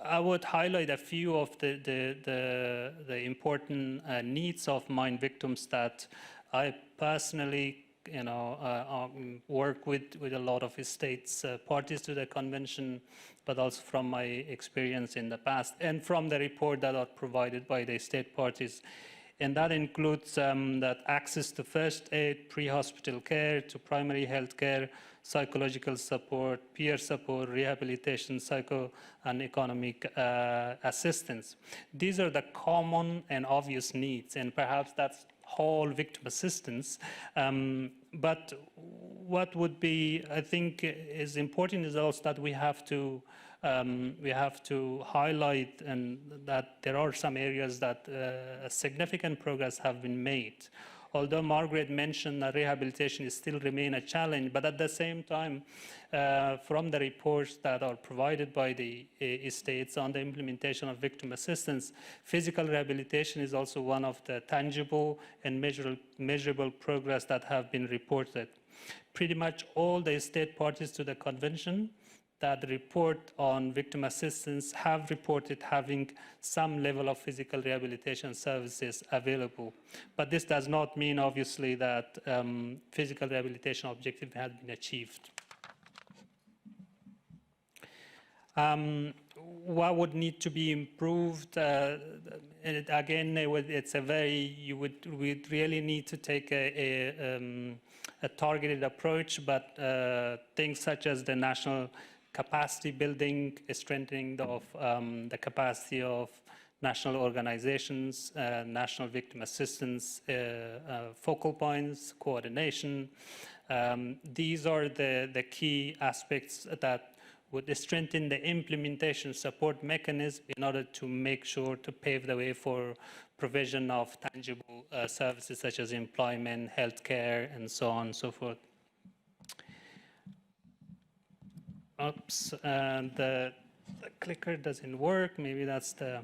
I would highlight a few of the important needs of mine victims that I personally, work with a lot of states parties to the convention, but also from my experience in the past and from the report that are provided by the state parties. And that includes that access to first aid, pre-hospital care, to primary health care, psychological support, peer support, rehabilitation, psycho and economic assistance. These are the common and obvious needs, and perhaps that's whole victim assistance. But what would be, I think, is important is also that we have to highlight and that there are some areas that significant progress have been made. Although Margaret mentioned that rehabilitation is still remain a challenge, but at the same time, from the reports that are provided by the states on the implementation of victim assistance, physical rehabilitation is also one of the tangible and measurable progress that have been reported. Pretty much all the state parties to the convention that the report on victim assistance have reported having some level of physical rehabilitation services available. But this does not mean, obviously, that physical rehabilitation objective has been achieved. What would need to be improved? Again, it's a very, we'd really need to take a targeted approach, but things such as the national capacity building, strengthening of the capacity of national organizations, national victim assistance, focal points, coordination. These are the key aspects that would strengthen the implementation support mechanism in order to make sure to pave the way for provision of tangible services such as employment, healthcare, and so on and so forth. Oops, the clicker doesn't work. Maybe that's the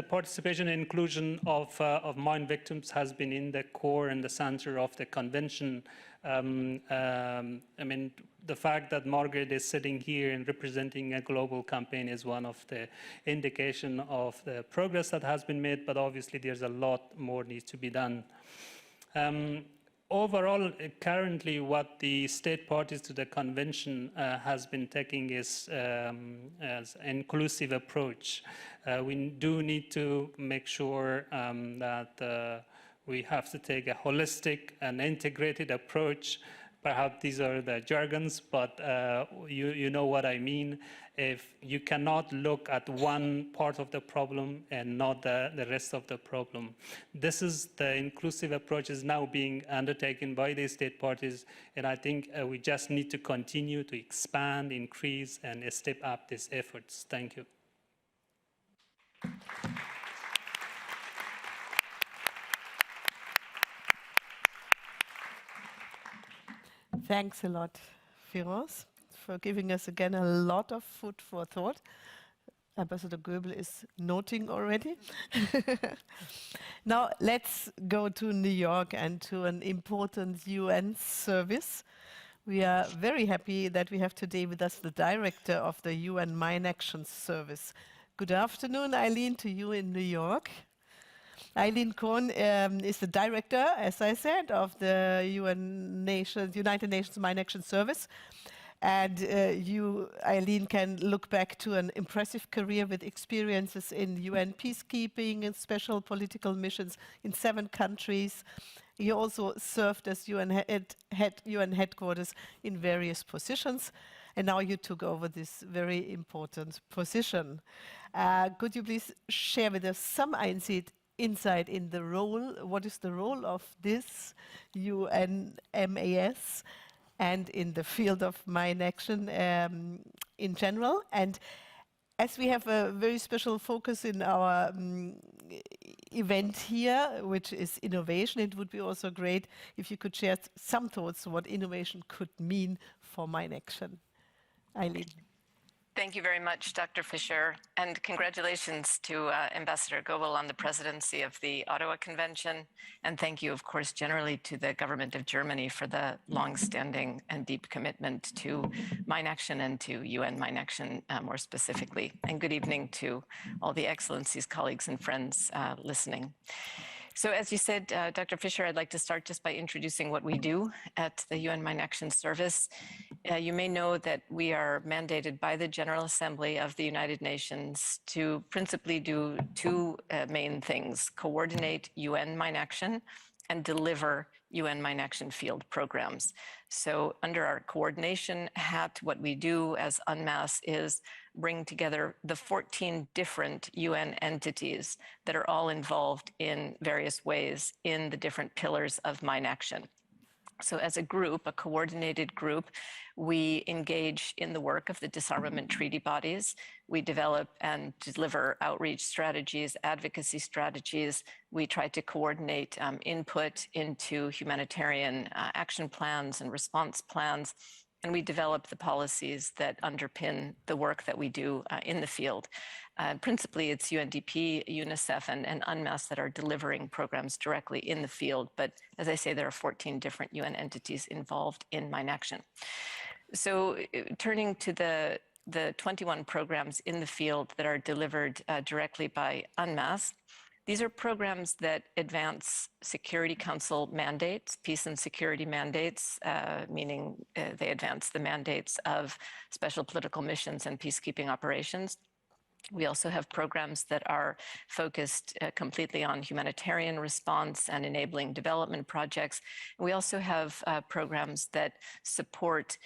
participation and inclusion of mine victims has been in the core and the center of the convention. I mean, the fact that Margaret is sitting here and representing a global campaign is one of the indication of the progress that has been made, but obviously there's a lot more needs to be done. Overall, currently what the state parties to the convention has been taking is as an inclusive approach. We do need to make sure that we have to take a holistic and integrated approach. Perhaps these are the jargons, but you know what I mean. If you cannot look at one part of the problem and not the rest of the problem. This is the inclusive approach is now being undertaken by the state parties, and I think we just need to continue to expand, increase, and step up these efforts. Thank you. Thanks a lot, Firoz, for giving us again a lot of food for thought. Ambassador Goebel is noting already. Now let's go to New York and to an important UN service. We are very happy that we have today with us the director of the UN Mine Action Service. Good afternoon, Eileen, to you in New York. Eileen Cohn is the director, as I said, of the United Nations Mine Action Service. And you, Eileen, can look back to an impressive career with experiences in UN peacekeeping and special political missions in 7 countries. You also served as UN headquarters in various positions. And now you took over this very important position. Could you please share with us some insight in the role? What is the role of this UNMAS and in the field of mine action in general? And as we have a very special focus in our event here, which is innovation, it would be also great if you could share some thoughts what innovation could mean for mine action. Eileen. Thank you very much, Dr. Fischer, and congratulations to Ambassador Goebel on the presidency of the Ottawa Convention. And thank you, of course, generally to the government of Germany for the long-standing and deep commitment to mine action and to UN mine action more specifically. And good evening to all the Excellencies, colleagues, and friends listening. So as you said, Dr. Fischer, I'd like to start just by introducing what we do at the UN Mine Action Service. You may know that we are mandated by the General Assembly of the United Nations to principally do 2 main things: coordinate UN mine action and deliver UN mine action field programs. So under our coordination hat, what we do as UNMAS is bring together the 14 different UN entities that are all involved in various ways in the different pillars of mine action. So as a group, a coordinated group, we engage in the work of the disarmament treaty bodies. We develop and deliver outreach strategies, advocacy strategies. We try to coordinate input into humanitarian action plans and response plans. And we develop the policies that underpin the work that we do in the field. Principally, it's UNDP, UNICEF, and UNMAS that are delivering programs directly in the field. But as I say, there are 14 different UN entities involved in mine action. So turning to the 21 programs in the field that are delivered directly by UNMAS, these are programs that advance Security Council mandates, peace and security mandates, meaning they advance the mandates of special political missions and peacekeeping operations. We also have programs that are focused completely on humanitarian response and enabling development projects. We also have programs that support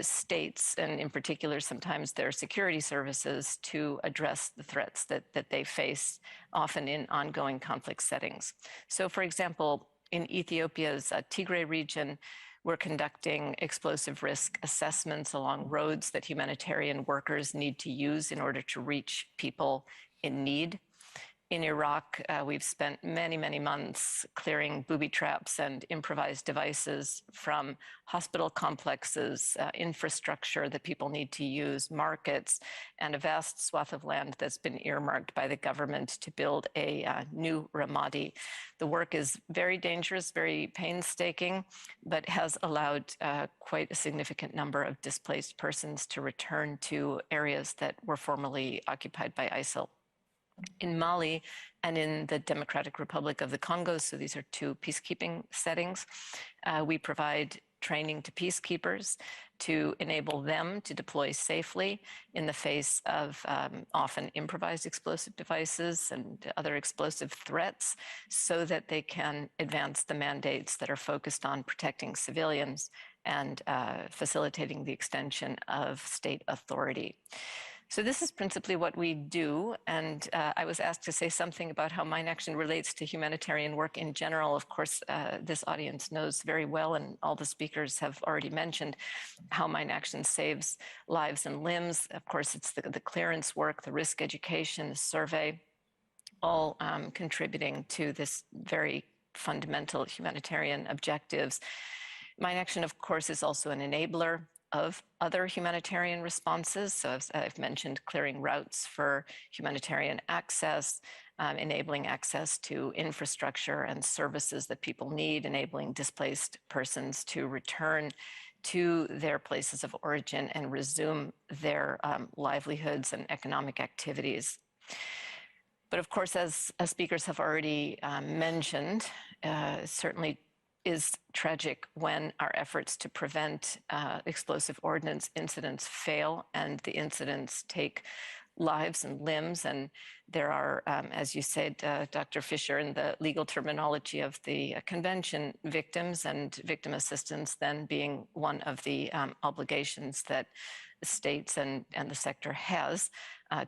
states, and in particular, sometimes their security services, to address the threats that they face, often in ongoing conflict settings. So, for example, in Ethiopia's Tigray region, we're conducting explosive risk assessments along roads that humanitarian workers need to use in order to reach people in need. In Iraq, we've spent many, many months clearing booby traps and improvised devices from hospital complexes, infrastructure that people need to use, markets, and a vast swath of land that's been earmarked by the government to build a new Ramadi. The work is very dangerous, very painstaking, but has allowed quite a significant number of displaced persons to return to areas that were formerly occupied by ISIL. In Mali and in the Democratic Republic of the Congo, so these are two peacekeeping settings, we provide training to peacekeepers to enable them to deploy safely in the face of often improvised explosive devices and other explosive threats, so that they can advance the mandates that are focused on protecting civilians and facilitating the extension of state authority. So this is principally what we do, and I was asked to say something about how Mine Action relates to humanitarian work in general. Of course, this audience knows very well, and all the speakers have already mentioned how Mine Action saves lives and limbs. Of course, it's the clearance work, the risk education, the survey, all contributing to this very fundamental humanitarian objectives. Mine Action, of course, is also an enabler of other humanitarian responses. So as I've mentioned, clearing routes for humanitarian access, enabling access to infrastructure and services that people need, enabling displaced persons to return to their places of origin and resume their livelihoods and economic activities. But of course, as speakers have already mentioned, certainly is tragic when our efforts to prevent explosive ordnance incidents fail and the incidents take lives and limbs. And there are, as you said, Dr. Fisher, in the legal terminology of the convention, victims, and victim assistance then being one of the obligations that states and the sector has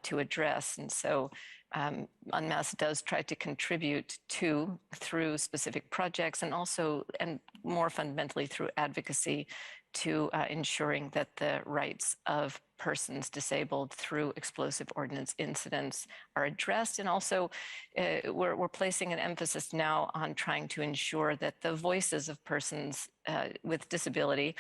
to address. And so UNMAS does try to contribute to, through specific projects, and also, and more fundamentally, through advocacy, to ensuring that the rights of persons disabled through explosive ordnance incidents are addressed. And also, we're placing an emphasis now on trying to ensure that the voices of persons with disability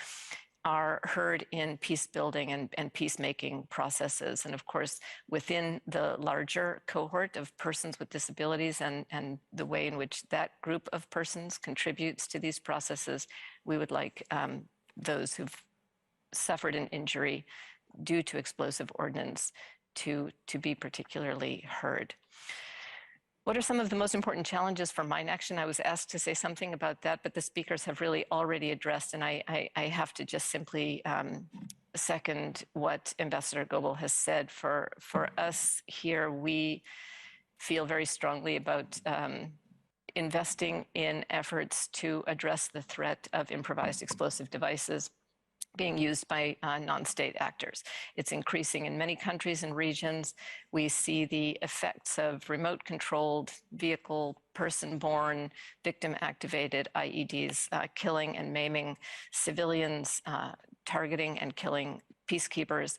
are heard in peace building and peacemaking processes. And of course, within the larger cohort of persons with disabilities and the way in which that group of persons contributes to these processes, we would like those who've suffered an injury due to explosive ordnance to be particularly heard. What are some of the most important challenges for Mine Action? I was asked to say something about that, but the speakers have really already addressed, and I have to just simply second what Ambassador Goebel has said. For us here, we feel very strongly about investing in efforts to address the threat of improvised explosive devices being used by non-state actors. It's increasing in many countries and regions. We see the effects of remote-controlled, vehicle, person-borne, victim-activated IEDs killing and maiming civilians, targeting and killing peacekeepers,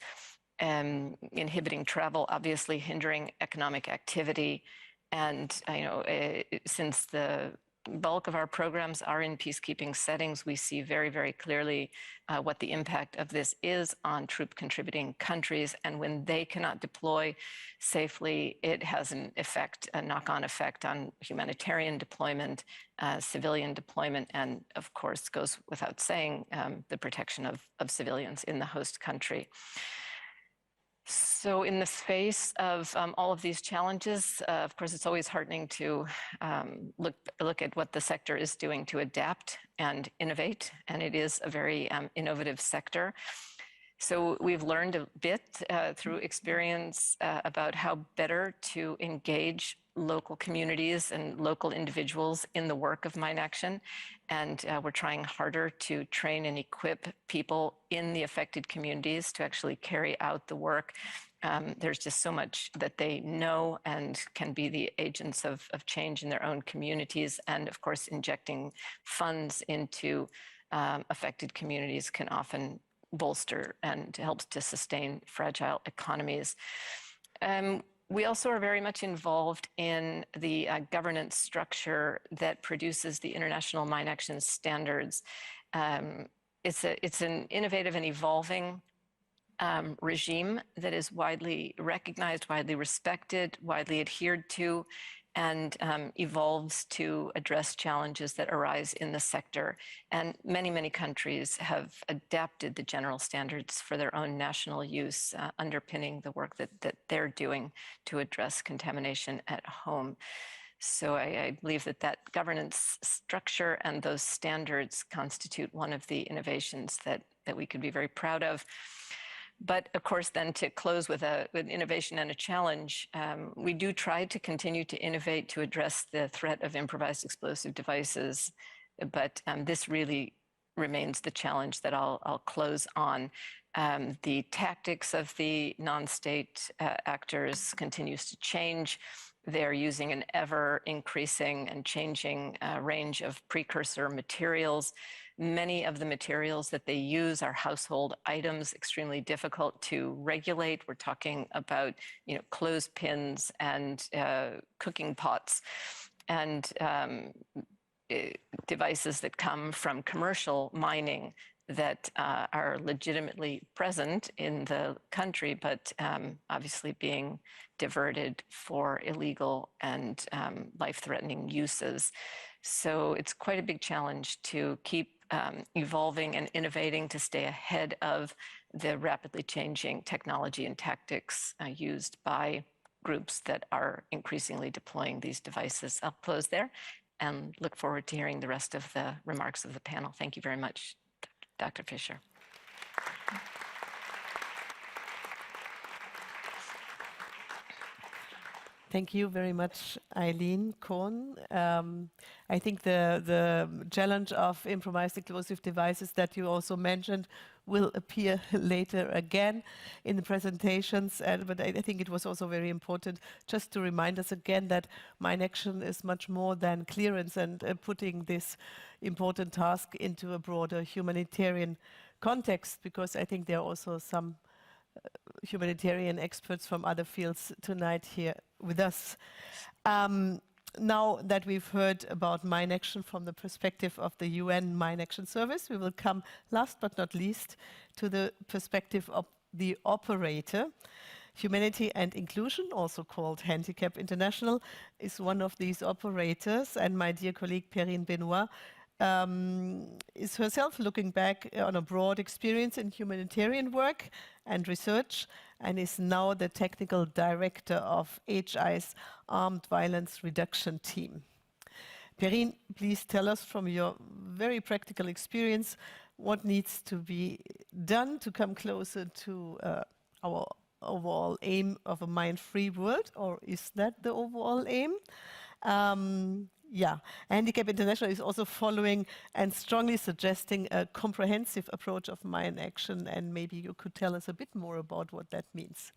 inhibiting travel, obviously hindering economic activity. And since the bulk of our programs are in peacekeeping settings, we see very, very clearly what the impact of this is on troop contributing countries. And when they cannot deploy safely, it has an effect, a knock-on effect on humanitarian deployment, civilian deployment, and of course, goes without saying, the protection of civilians in the host country. So in the face of all of these challenges, of course, it's always heartening to look at what the sector is doing to adapt and innovate, and it is a very innovative sector. So we've learned a bit through experience about how better to engage local communities and local individuals in the work of mine action. And we're trying harder to train and equip people in the affected communities to actually carry out the work. There's just so much that they know and can be the agents of change in their own communities. And of course, injecting funds into affected communities can often bolster and helps to sustain fragile economies. We also are very much involved in the governance structure that produces the international mine action standards. It's an innovative and evolving regime that is widely recognized, widely respected, widely adhered to, and evolves to address challenges that arise in the sector. And many, many countries have adapted the general standards for their own national use, underpinning the work that they're doing to address contamination at home. So I believe that governance structure and those standards constitute one of the innovations that we could be very proud of. But of course, then to close with innovation and a challenge, we do try to continue to innovate to address the threat of improvised explosive devices. But this really remains the challenge that I'll close on. The tactics of the non-state actors continues to change. They're using an ever increasing and changing range of precursor materials. Many of the materials that they use are household items, extremely difficult to regulate. We're talking about, clothespins and cooking pots and devices that come from commercial mining that are legitimately present in the country, but obviously being diverted for illegal and life-threatening uses. So it's quite a big challenge to keep evolving and innovating to stay ahead of the rapidly changing technology and tactics used by groups that are increasingly deploying these devices. I'll close there and look forward to hearing the rest of the remarks of the panel. Thank you very much, Dr. Fisher. Thank you very much, Eileen Kohn. I think the challenge of improvised explosive devices that you also mentioned will appear later again in the presentations. But I think it was also very important just to remind us again that mine action is much more than clearance and putting this important task into a broader humanitarian context, because I think there are also some humanitarian experts from other fields tonight here with us. Now that we've heard about mine action from the perspective of the UN Mine Action Service, we will come last but not least to the perspective of the operator. Humanity and Inclusion, also called Handicap International, is one of these operators, and my dear colleague Perrine Benoit is herself looking back on a broad experience in humanitarian work and research, and is now the technical director of HI's Armed Violence Reduction Team. Perrine, please tell us from your very practical experience what needs to be done to come closer to our overall aim of a mine-free world, or is that the overall aim? Handicap International is also following and strongly suggesting a comprehensive approach of mine action, and maybe you could tell us a bit more about what that means.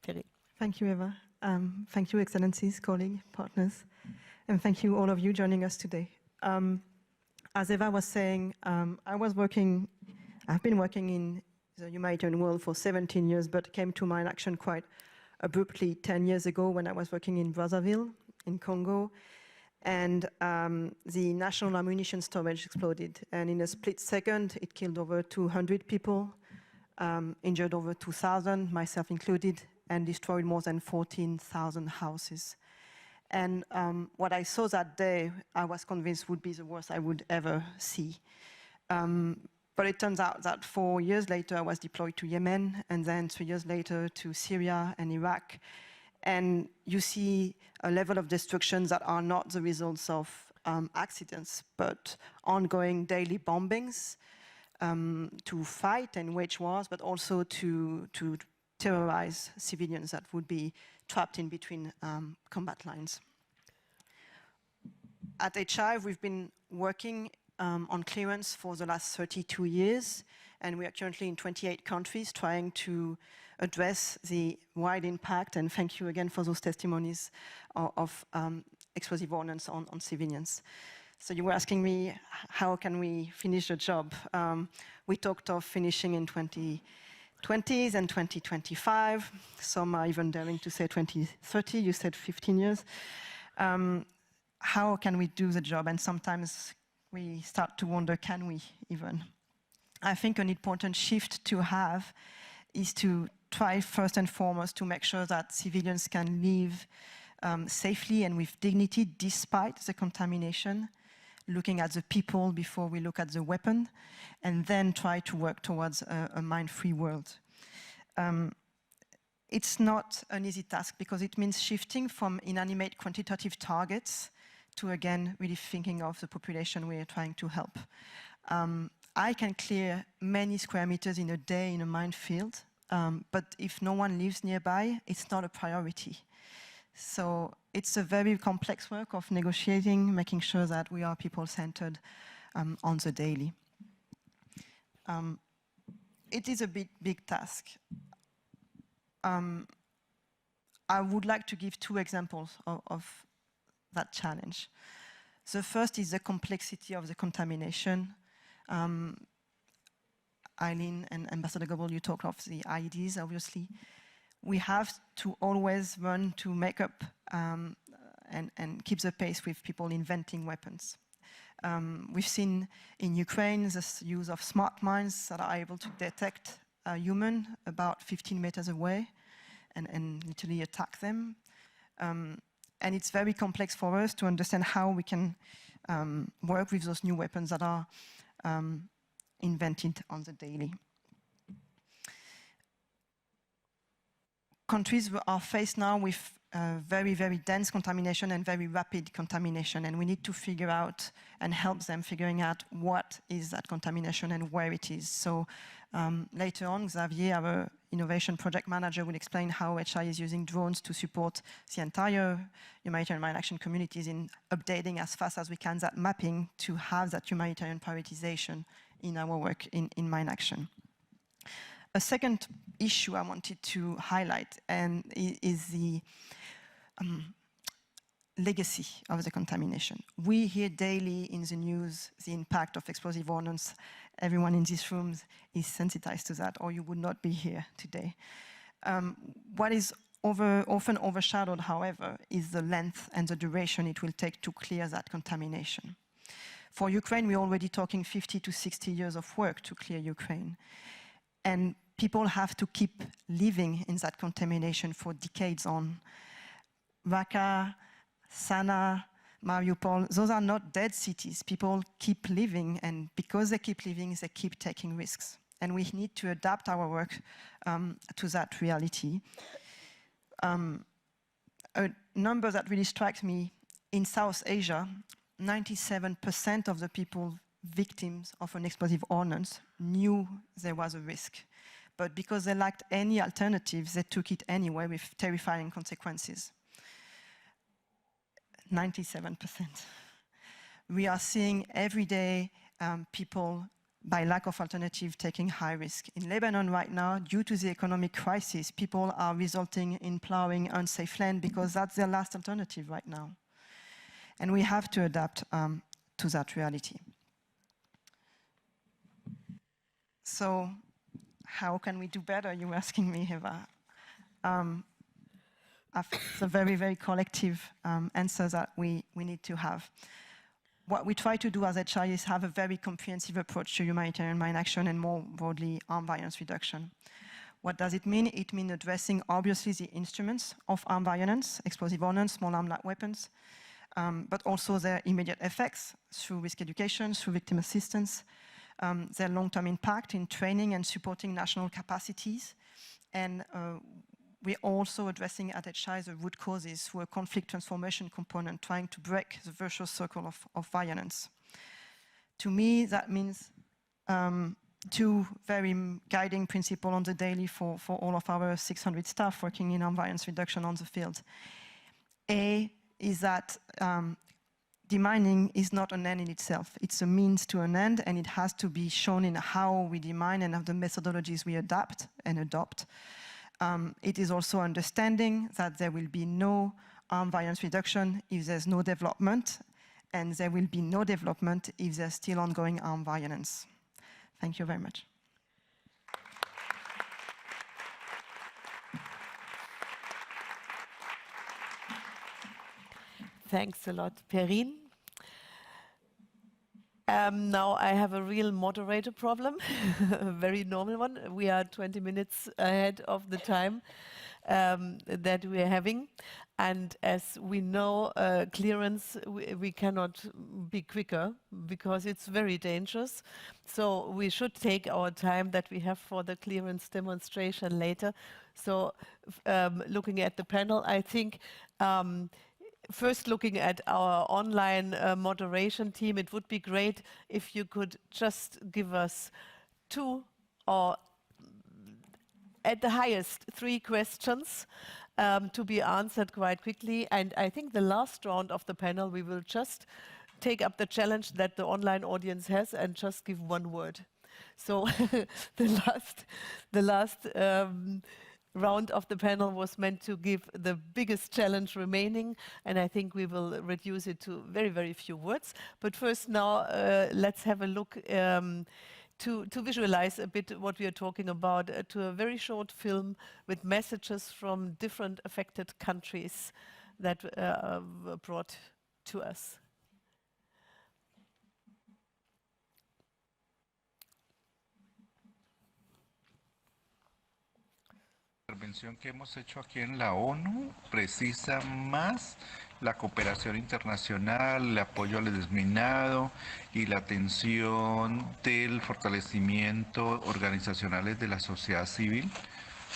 Perrine. Thank you, Eva. Thank you, Excellencies, colleagues, partners, and thank you all of you joining us today. As Eva was saying, I've been working in the humanitarian world for 17 years, but came to mine action quite abruptly 10 years ago when I was working in Brazzaville, in Congo. and the national ammunition storage exploded. And in a split second, it killed over 200 people, injured over 2,000, myself included, and destroyed more than 14,000 houses. And what I saw that day, I was convinced would be the worst I would ever see. But it turns out that 4 years later, I was deployed to Yemen, and then 3 years later to Syria and Iraq. And you see a level of destruction that are not the results of accidents, but ongoing daily bombings to fight and wage wars, but also to terrorize civilians that would be trapped in between combat lines. At HI, we've been working on clearance for the last 32 years, and we are currently in 28 countries trying to address the wide impact, and thank you again for those testimonies of explosive ordnance on civilians. So you were asking me, how can we finish the job? We talked of finishing in 2020s and 2025. Some are even daring to say 2030. You said 15 years. How can we do the job? And sometimes we start to wonder, can we even? I think an important shift to have is to try first and foremost to make sure that civilians can live safely and with dignity despite the contamination, looking at the people before we look at the weapon, and then try to work towards a mine-free world. It's not an easy task because it means shifting from inanimate quantitative targets to, again, really thinking of the population we are trying to help. I can clear many square meters in a day in a minefield, but if no one lives nearby, it's not a priority. So it's a very complex work of negotiating, making sure that we are people-centered on the daily. It is a big task. I would like to give 2 examples of that challenge. The first is the complexity of the contamination. Eileen and Ambassador Goebel, you talked of the IEDs, obviously. We have to always run to make up and keep the pace with people inventing weapons. We've seen in Ukraine the use of smart mines that are able to detect a human about 15 meters away and literally attack them. And it's very complex for us to understand how we can work with those new weapons that are invented on the daily. Countries are faced now with very, very dense contamination and very rapid contamination, and we need to figure out and help them figuring out what is that contamination and where it is. So later on, Xavier, our innovation project manager, will explain how HI is using drones to support the entire humanitarian mine action communities in updating as fast as we can that mapping to have that humanitarian prioritization in our work in mine action. A second issue I wanted to highlight and is the legacy of the contamination. We hear daily in the news the impact of explosive ordnance. Everyone in this room is sensitized to that, or you would not be here today. What is often overshadowed, however, is the length and the duration it will take to clear that contamination. For Ukraine, we're already talking 50 to 60 years of work to clear Ukraine. And people have to keep living in that contamination for decades on. Raqqa, Sana, Mariupol, those are not dead cities. People keep living, and because they keep living, they keep taking risks. And we need to adapt our work to that reality. A number that really strikes me, in South Asia, 97% of the people victims of an explosive ordnance knew there was a risk. But because they lacked any alternatives, they took it anyway with terrifying consequences. 97%. We are seeing every day people, by lack of alternative, taking high risk. In Lebanon right now, due to the economic crisis, people are resulting in plowing unsafe land because that's their last alternative right now. And we have to adapt to that reality. So how can we do better, you were asking me, Eva? It's a very, very collective answer that we need to have. What we try to do as HI is have a very comprehensive approach to humanitarian mine action and more broadly armed violence reduction. What does it mean? It means addressing obviously the instruments of armed violence, explosive ordnance, small arms like weapons, but also their immediate effects through risk education, through victim assistance, their long-term impact in training and supporting national capacities. And we're also addressing at HI the root causes through a conflict transformation component, trying to break the vicious circle of violence. To me, that means two very guiding principles on the daily for all of our 600 staff working in armed violence reduction on the field. A is that demining is not an end in itself. It's a means to an end, and it has to be shown in how we demine and of the methodologies we adapt and adopt. It is also understanding that there will be no armed violence reduction if there's no development, and there will be no development if there's still ongoing armed violence. Thank you very much. Thanks a lot, Perrine. Now I have a real moderator problem, a very normal one. We are 20 minutes ahead of the time that we are having. And as we know, clearance, we cannot be quicker because it's very dangerous. So we should take our time that we have for the clearance demonstration later. So looking at the panel, I think first looking at our online moderation team, it would be great if you could just give us 2 or at the highest 3 questions to be answered quite quickly. And I think the last round of the panel, we will just take up the challenge that the online audience has and just give 1 word. So the last round of the panel was meant to give the biggest challenge remaining, and I think we will reduce it to very, very few words. But first now, let's have a look to visualize a bit what we are talking about, to a very short film with messages from different affected countries that were brought to us. La intervención que hemos hecho aquí en la ONU precisa más la cooperación internacional, el apoyo al desminado y la atención del fortalecimiento organizacionales de la sociedad civil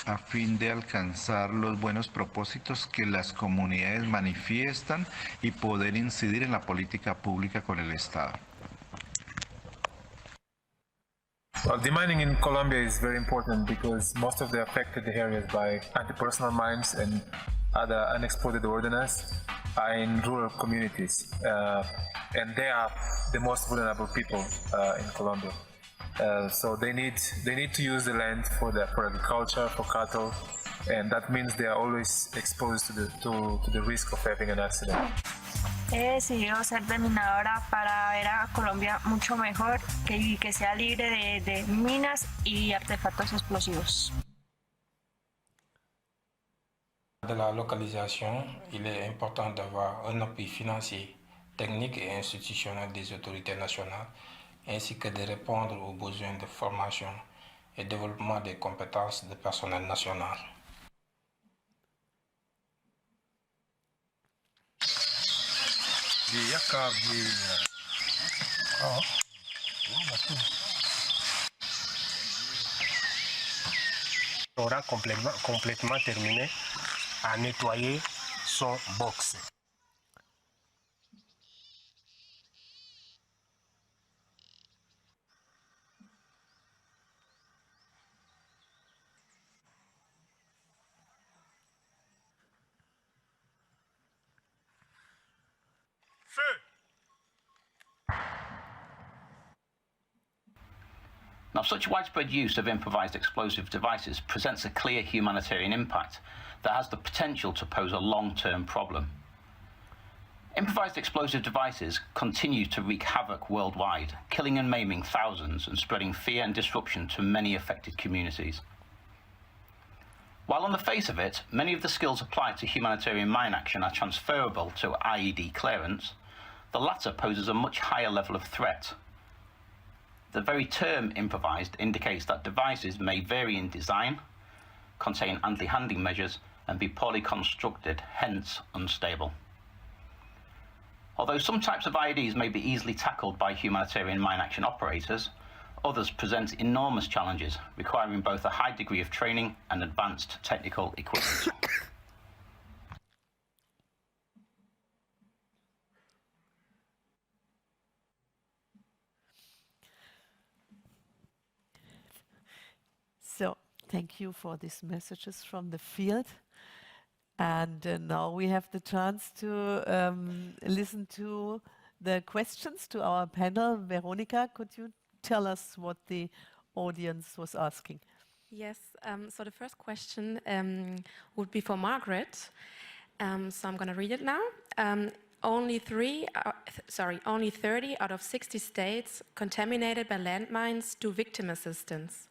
a fin de alcanzar los buenos propósitos que las comunidades manifiestan y poder incidir en la política pública con el Estado. Well, demining in Colombia is very important because most of the affected areas by anti-personnel mines and other unexploded ordnance are in rural communities, and they are the most vulnerable people in Colombia. So they need to use the land for agriculture, for cattle, and that means they are always exposed to the risk of having an accident. He decidido ser deminadora para ver a Colombia mucho mejor y que sea libre de minas y artefactos explosivos. De la localisation, il est important d'avoir un appui financier, technique et institutionnel des autorités nationales, ainsi que de répondre aux besoins de formation et développement des compétences du personnel national. Aura complètement terminé à nettoyer son box. Now, such widespread use of improvised explosive devices presents a clear humanitarian impact that has the potential to pose a long-term problem. Improvised explosive devices continue to wreak havoc worldwide, killing and maiming thousands and spreading fear and disruption to many affected communities. While on the face of it, many of the skills applied to humanitarian mine action are transferable to IED clearance, the latter poses a much higher level of threat. The very term improvised indicates that devices may vary in design, contain anti-handing measures, and be poorly constructed, hence unstable. Although some types of IEDs may be easily tackled by humanitarian mine action operators, others present enormous challenges, requiring both a high degree of training and advanced technical equipment. So, thank you for these messages from the field. And now we have the chance to listen to the questions to our panel. Veronica, could you tell us what the audience was asking? Yes, so the first question would be for Margaret. So I'm going to read it now. Only 30 out of 60 states contaminated by landmines do victim assistance.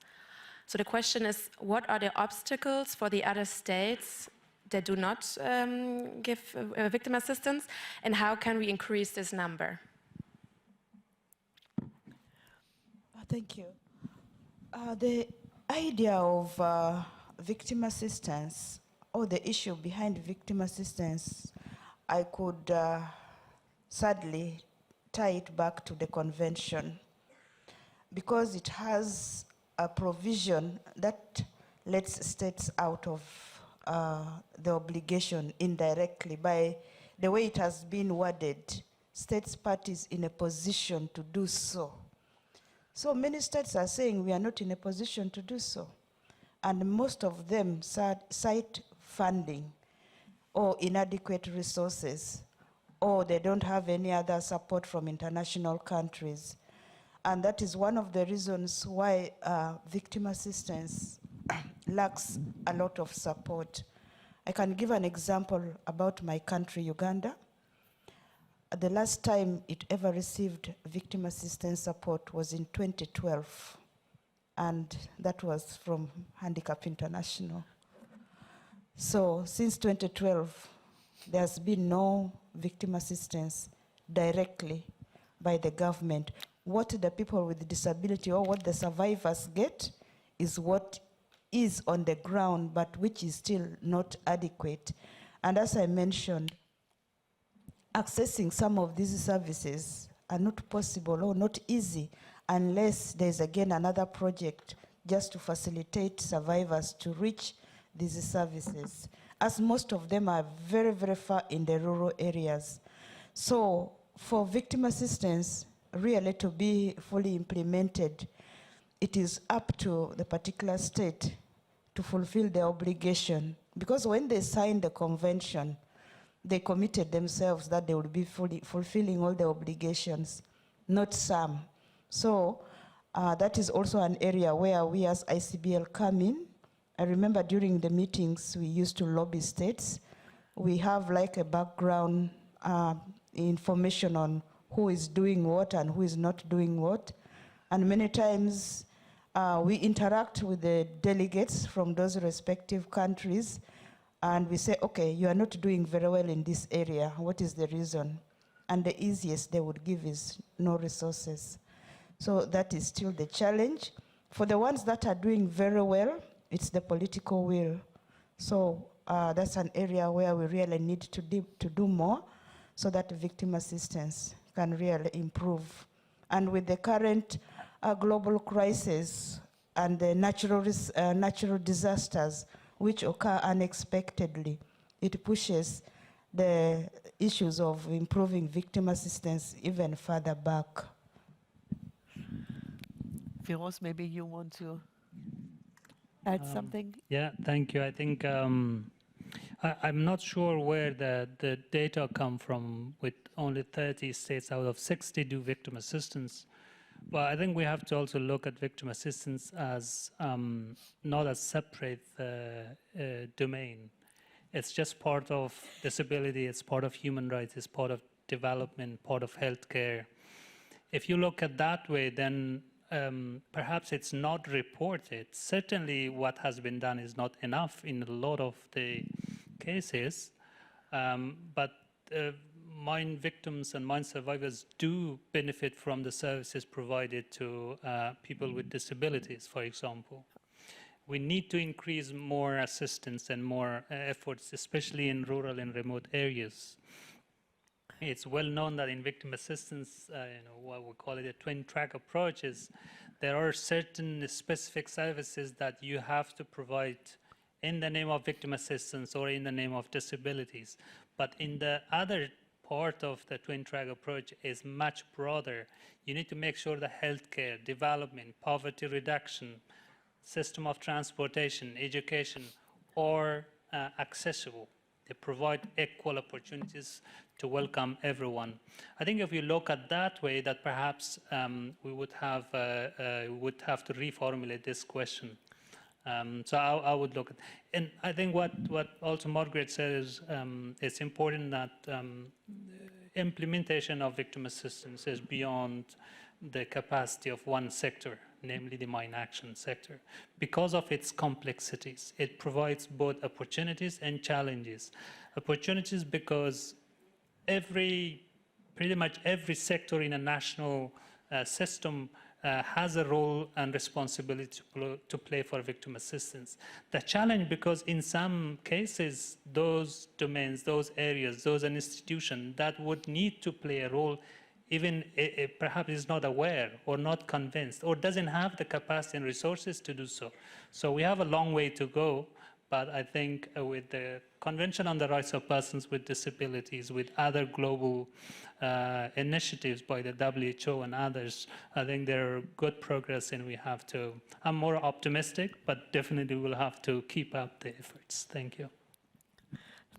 So the question is, what are the obstacles for the other states that do not give victim assistance, and how can we increase this number? Thank you. The idea of victim assistance, or the issue behind victim assistance, I could sadly tie it back to the convention, because it has a provision that lets states out of the obligation indirectly by the way it has been worded, states parties in a position to do so. So many states are saying we are not in a position to do so. And most of them cite funding or inadequate resources, or they don't have any other support from international countries. And that is one of the reasons why victim assistance lacks a lot of support. I can give an example about my country, Uganda. The last time it ever received victim assistance support was in 2012, and that was from Handicap International. So since 2012, there's been no victim assistance directly by the government. What the people with disability or what the survivors get is what is on the ground, but which is still not adequate. And as I mentioned, accessing some of these services are not possible or not easy unless there's again another project just to facilitate survivors to reach these services, as most of them are very, very far in the rural areas. So for victim assistance really to be fully implemented, it is up to the particular state to fulfill their obligation, because when they signed the convention, they committed themselves that they would be fully fulfilling all the obligations, not some. So that is also an area where we as ICBL come in. I remember during the meetings we used to lobby states. We have like a background information on who is doing what and who is not doing what. And many times we interact with the delegates from those respective countries, and we say, okay, you are not doing very well in this area. What is the reason? And the easiest they would give is no resources. So that is still the challenge. For the ones that are doing very well, it's the political will. So that's an area where we really need to do more so that victim assistance can really improve. And with the current global crisis and the natural disasters which occur unexpectedly, it pushes the issues of improving victim assistance even further back. Firoz, maybe you want to add something? Yeah, thank you. I think I'm not sure where the data come from with only 30 states out of 60 do victim assistance. But I think we have to also look at victim assistance as not a separate domain. It's just part of disability, it's part of human rights, it's part of development, part of healthcare. If you look at that way, then perhaps it's not reported. Certainly what has been done is not enough in a lot of the cases, but mine victims and mine survivors do benefit from the services provided to people with disabilities, for example. We need to increase more assistance and more efforts, especially in rural and remote areas. It's well known that in victim assistance, what we call it a twin-track approach is there are certain specific services that you have to provide in the name of victim assistance or in the name of disabilities. But in the other part of the twin-track approach is much broader. You need to make sure the healthcare, development, poverty reduction, system of transportation, education are accessible. They provide equal opportunities to welcome everyone. I think if you look at that way, that perhaps we would have to reformulate this question. So I would look at, and I think what also Margaret said is it's important that implementation of victim assistance is beyond the capacity of one sector, namely the mine action sector. Because of its complexities, it provides both opportunities and challenges. Opportunities because pretty much every sector in a national system has a role and responsibility to play for victim assistance. The challenge, because in some cases, those domains, those areas, those institutions that would need to play a role, even perhaps is not aware or not convinced or doesn't have the capacity and resources to do so. So we have a long way to go, but I think with the Convention on the Rights of Persons with Disabilities, with other global initiatives by the WHO and others, I think there are good progress, and we have to, I'm more optimistic, but definitely we'll have to keep up the efforts. Thank you.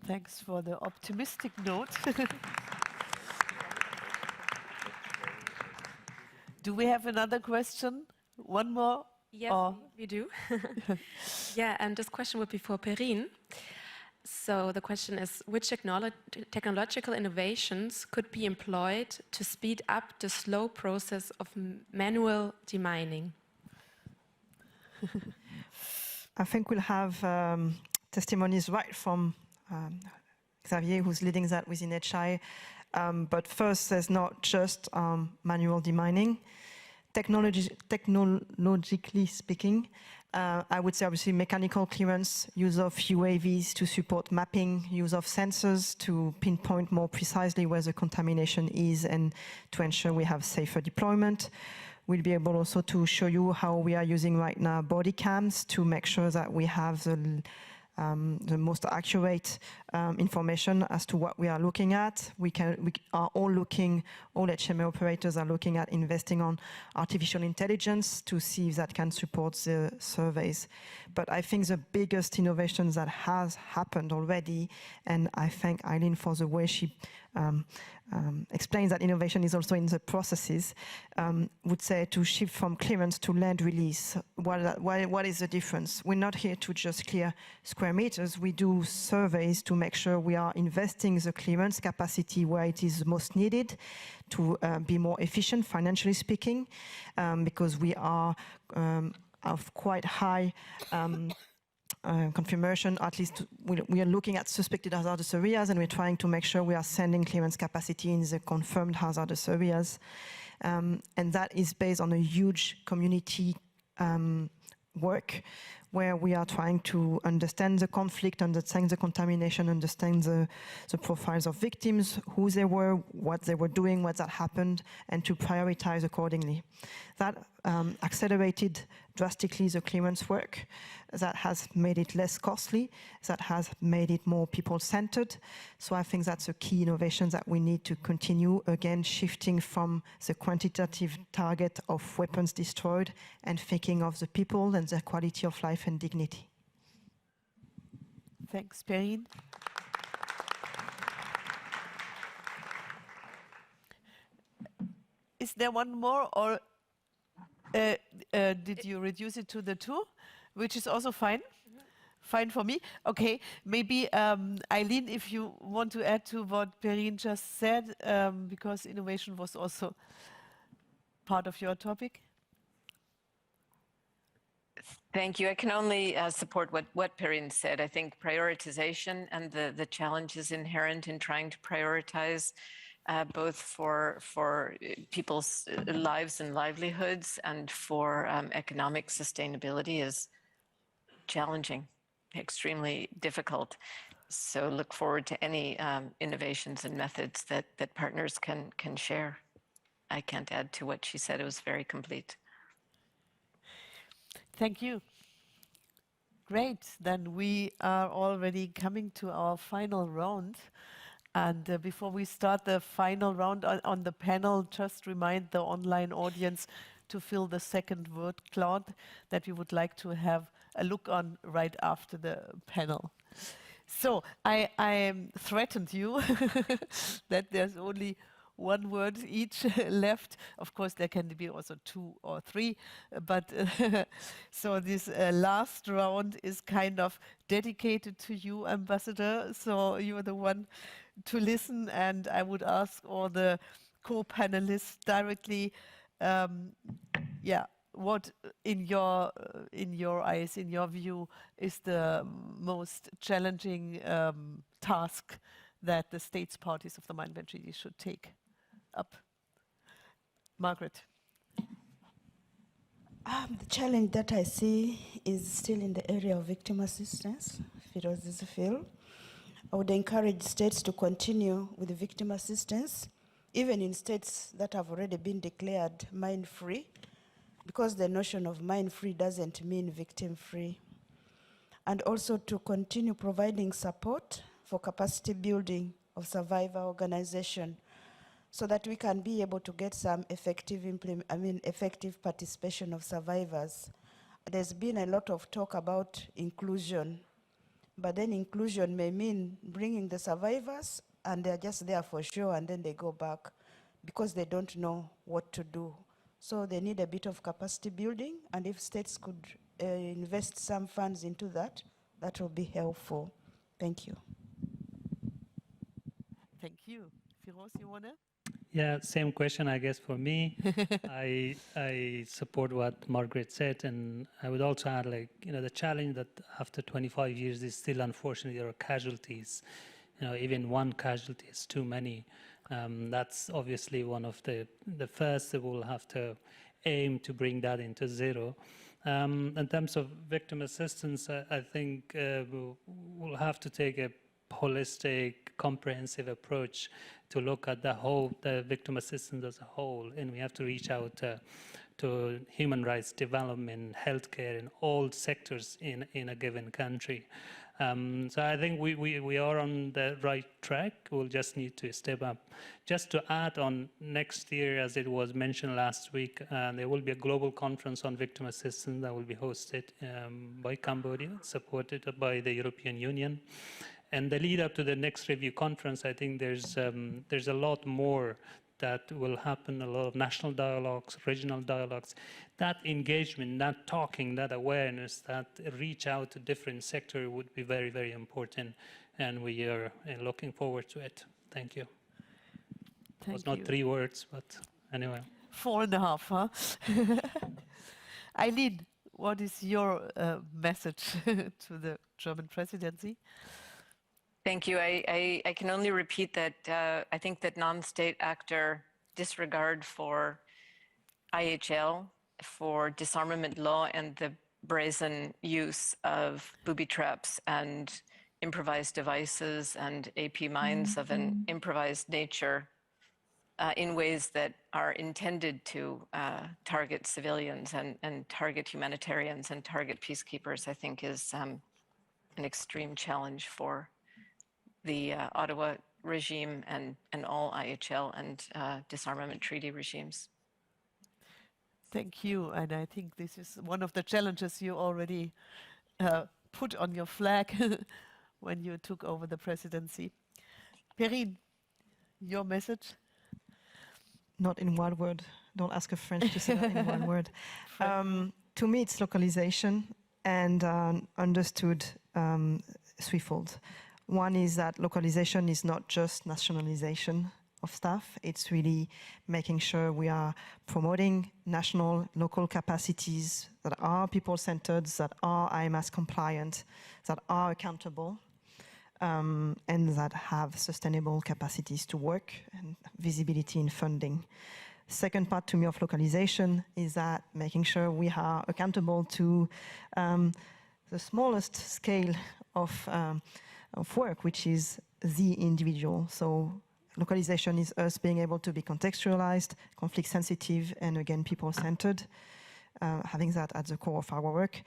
Thanks for the optimistic note. Do we have another question? One more? Yes, we do. Yeah, and this question would be for Perrine. So the question is, which technological innovations could be employed to speed up the slow process of manual demining? I think we'll have testimonies right from Xavier, who's leading that within HI. But first, there's not just manual demining. Technologically speaking, I would say obviously mechanical clearance, use of UAVs to support mapping, use of sensors to pinpoint more precisely where the contamination is and to ensure we have safer deployment. We'll be able also to show you how we are using right now body cams to make sure that we have the most accurate information as to what we are looking at. We are all looking, all HMA operators are looking at investing on artificial intelligence to see if that can support the surveys. But I think the biggest innovation that has happened already, and I thank Eileen for the way she explains that innovation is also in the processes, would say to shift from clearance to land release. What is the difference? We're not here to just clear square meters. We do surveys to make sure we are investing the clearance capacity where it is most needed to be more efficient, financially speaking, because we are of quite high confirmation. At least we are looking at suspected hazardous areas, and we're trying to make sure we are sending clearance capacity in the confirmed hazardous areas. And that is based on a huge community work where we are trying to understand the conflict, understand the contamination, understand the profiles of victims, who they were, what they were doing, what that happened, and to prioritize accordingly. That accelerated drastically the clearance work. That has made it less costly. That has made it more people-centered. So I think that's a key innovation that we need to continue, again, shifting from the quantitative target of weapons destroyed and thinking of the people and their quality of life and dignity. Thanks, Perrine. Is there one more, or did you reduce it to the two, which is also fine? Fine for me. Okay, maybe Eileen, if you want to add to what Perrine just said, because innovation was also part of your topic. Thank you. I can only support what Perrine said. I think prioritization and the challenges inherent in trying to prioritize both for people's lives and livelihoods and for economic sustainability is challenging, extremely difficult. So look forward to any innovations and methods that partners can share. I can't add to what she said. It was very complete. Thank you. Great. Then we are already coming to our final round. And before we start the final round on the panel, just remind the online audience to fill the second word cloud that we would like to have a look on right after the panel. So I threatened you that there's only one word each left. Of course, there can be also 2 or 3, but so this last round is kind of dedicated to you, Ambassador. So you're the one to listen, and I would ask all the co-panelists directly, what in your eyes, in your view, is the most challenging task that the states parties of the Main Bench Treaty should take up? Margaret. The challenge that I see is still in the area of victim assistance, Firoz's field. I would encourage states to continue with the victim assistance, even in states that have already been declared mine-free, because the notion of mine-free doesn't mean victim-free. And also to continue providing support for capacity building of survivor organization, so that we can be able to get some effective participation of survivors. There's been a lot of talk about inclusion, but then inclusion may mean bringing the survivors and they're just there for show and then they go back because they don't know what to do. So they need a bit of capacity building, and if states could invest some funds into that, that will be helpful. Thank you. Thank you. Firoz, you want to? Yeah, same question, I guess, for me. I support what Margaret said, and I would also add, the challenge that after 25 years is still, unfortunately, there are casualties. Even one casualty is too many. That's obviously one of the first that we'll have to aim to bring that into zero. In terms of victim assistance, I think we'll have to take a holistic, comprehensive approach to look at the victim assistance as a whole, and we have to reach out to human rights development, healthcare, in all sectors in a given country. So I think we are on the right track. We'll just need to step up. Just to add on, next year, as it was mentioned last week, there will be a global conference on victim assistance that will be hosted by Cambodia, supported by the European Union. And the lead up to the next review conference, I think there's a lot more that will happen, a lot of national dialogues, regional dialogues. That engagement, that talking, that awareness, that reach out to different sectors would be very, very important. And we are looking forward to it. Thank you. It was not 3 words, but anyway. 4.5, huh? Eileen, what is your message to the German presidency? Thank you. I can only repeat that I think that non-state actor disregard for IHL, for disarmament law, and the brazen use of booby traps and improvised devices and AP mines of an improvised nature in ways that are intended to target civilians and target humanitarians and target peacekeepers, I think is an extreme challenge for the Ottawa regime and all IHL and disarmament treaty regimes. Thank you, and I think this is one of the challenges you already put on your flag when you took over the presidency. Perrine, your message? Not in one word. Don't ask a French to say that in one word. To me, it's localization and understood threefold. One is that localization is not just nationalization of staff. It's really making sure we are promoting national, local capacities that are people-centered, that are IMAS compliant, that are accountable, and that have sustainable capacities to work and visibility in funding. Second part to me of localization is that making sure we are accountable to the smallest scale of work, which is the individual. So localization is us being able to be contextualized, conflict sensitive, and again, people-centered, having that at the core of our work.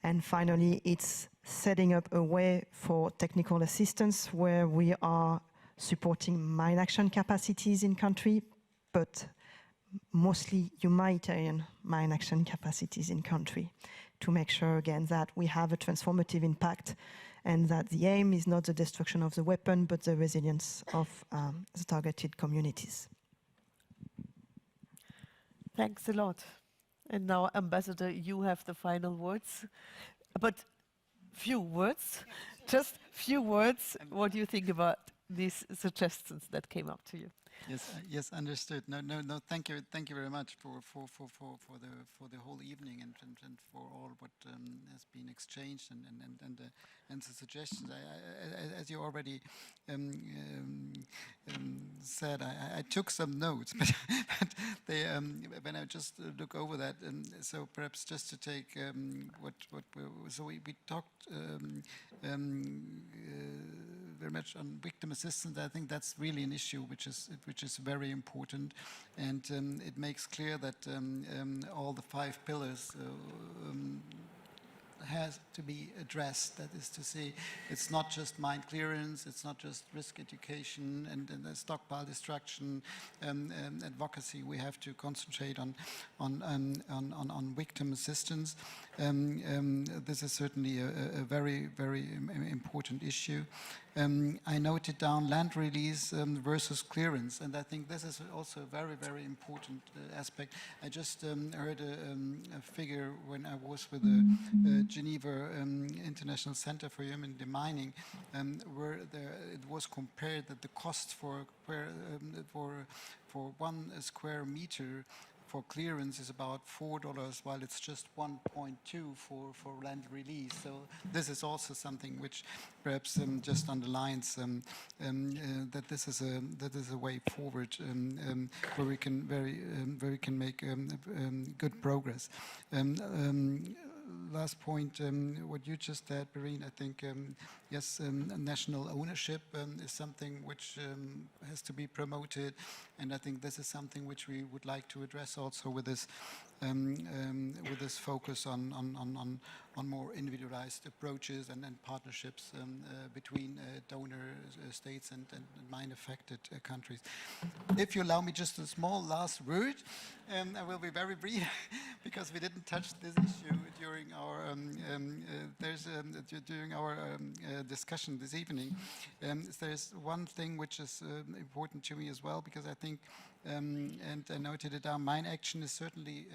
And finally, it's setting up a way for technical assistance where we are supporting mine action capacities in country, but mostly humanitarian mine action capacities in country, to make sure again that we have a transformative impact and that the aim is not the destruction of the weapon, but the resilience of the targeted communities. Thanks a lot. And now, Ambassador, you have the final words. But few words, just few words. What do you think about these suggestions that came up to you? Yes, yes, understood. No, thank you very much for the whole evening and for all what has been exchanged and the suggestions. As you already said, I took some notes, but they, when I just look over that, so perhaps just to take so we talked very much on victim assistance. I think that's really an issue which is very important, and it makes clear that all the 5 pillars has to be addressed. That is to say, it's not just mine clearance, it's not just risk education and stockpile destruction, advocacy. We have to concentrate on victim assistance. This is certainly a very, very important issue. I noted down land release versus clearance, and I think this is also a very, very important aspect. I just heard a figure when I was with the Geneva International Center for Human Demining, where it was compared that the cost for 1 square meter for clearance is about $4, while it's just 1.2 for land release. So this is also something which perhaps just underlines that this is a way forward where we can make good progress. Last point, what you just said, Perrine, I think, yes, national ownership is something which has to be promoted, and I think this is something which we would like to address also with this focus on more individualized approaches and partnerships between donor states and mine-affected countries. If you allow me just a small last word, I will be very brief because we didn't touch this issue during our discussion this evening. There's one thing which is important to me as well, because I think, and I noted it down, mine action is certainly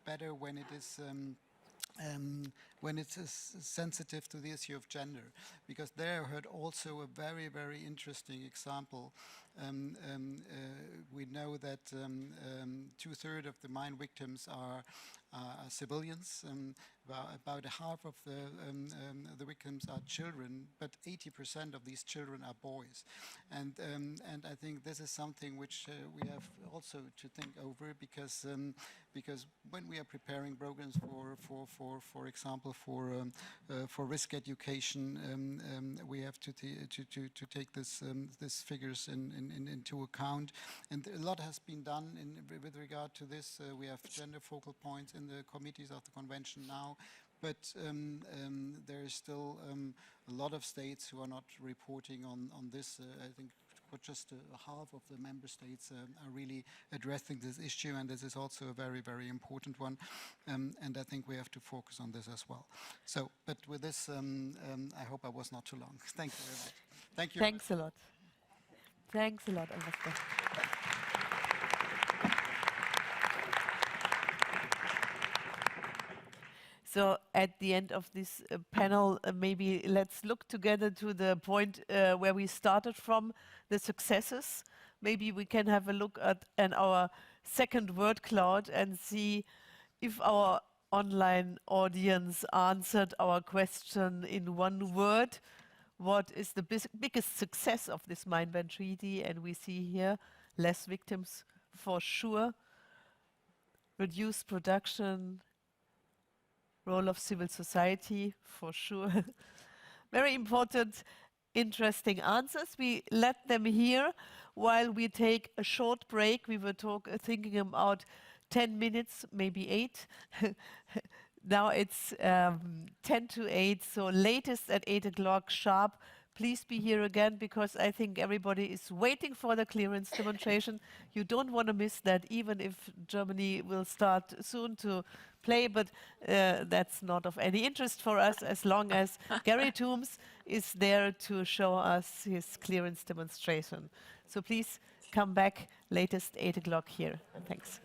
better when it is sensitive to the issue of gender, because there I heard also a very, very interesting example. We know that 2/3 of the mine victims are civilians. About half of the victims are children, but 80% of these children are boys. And I think this is something which we have also to think over, because when we are preparing programs for example, for risk education, we have to take this figures into account. And a lot has been done with regard to this. We have gender focal points in the committees of the convention now, but there is still a lot of states who are not reporting on this. I think just half of the member states are really addressing this issue, and this is also a very, very important one. And I think we have to focus on this as well. So, but with this, I hope I was not too long. Thank you very much. Thank you. Thanks a lot. Thanks a lot, Ambassador. So at the end of this panel, maybe let's look together to the point where we started from, the successes, maybe we can have a look at our second word cloud and see if our online audience answered our question in one word. What is the biggest success of this mine ban treaty? And we see here less victims for sure, reduced production, role of civil society for sure. Very important, interesting answers. We let them here while we take a short break. We were thinking about 10 minutes, maybe 8. Now it's 10 to 8, so latest at 8 o'clock sharp. Please be here again, because I think everybody is waiting for the clearance demonstration. You don't want to miss that, even if Germany will start soon to play, but that's not of any interest for us as long as Gary Toombs is there to show us his clearance demonstration. So please come back latest 8 o'clock here. Thanks.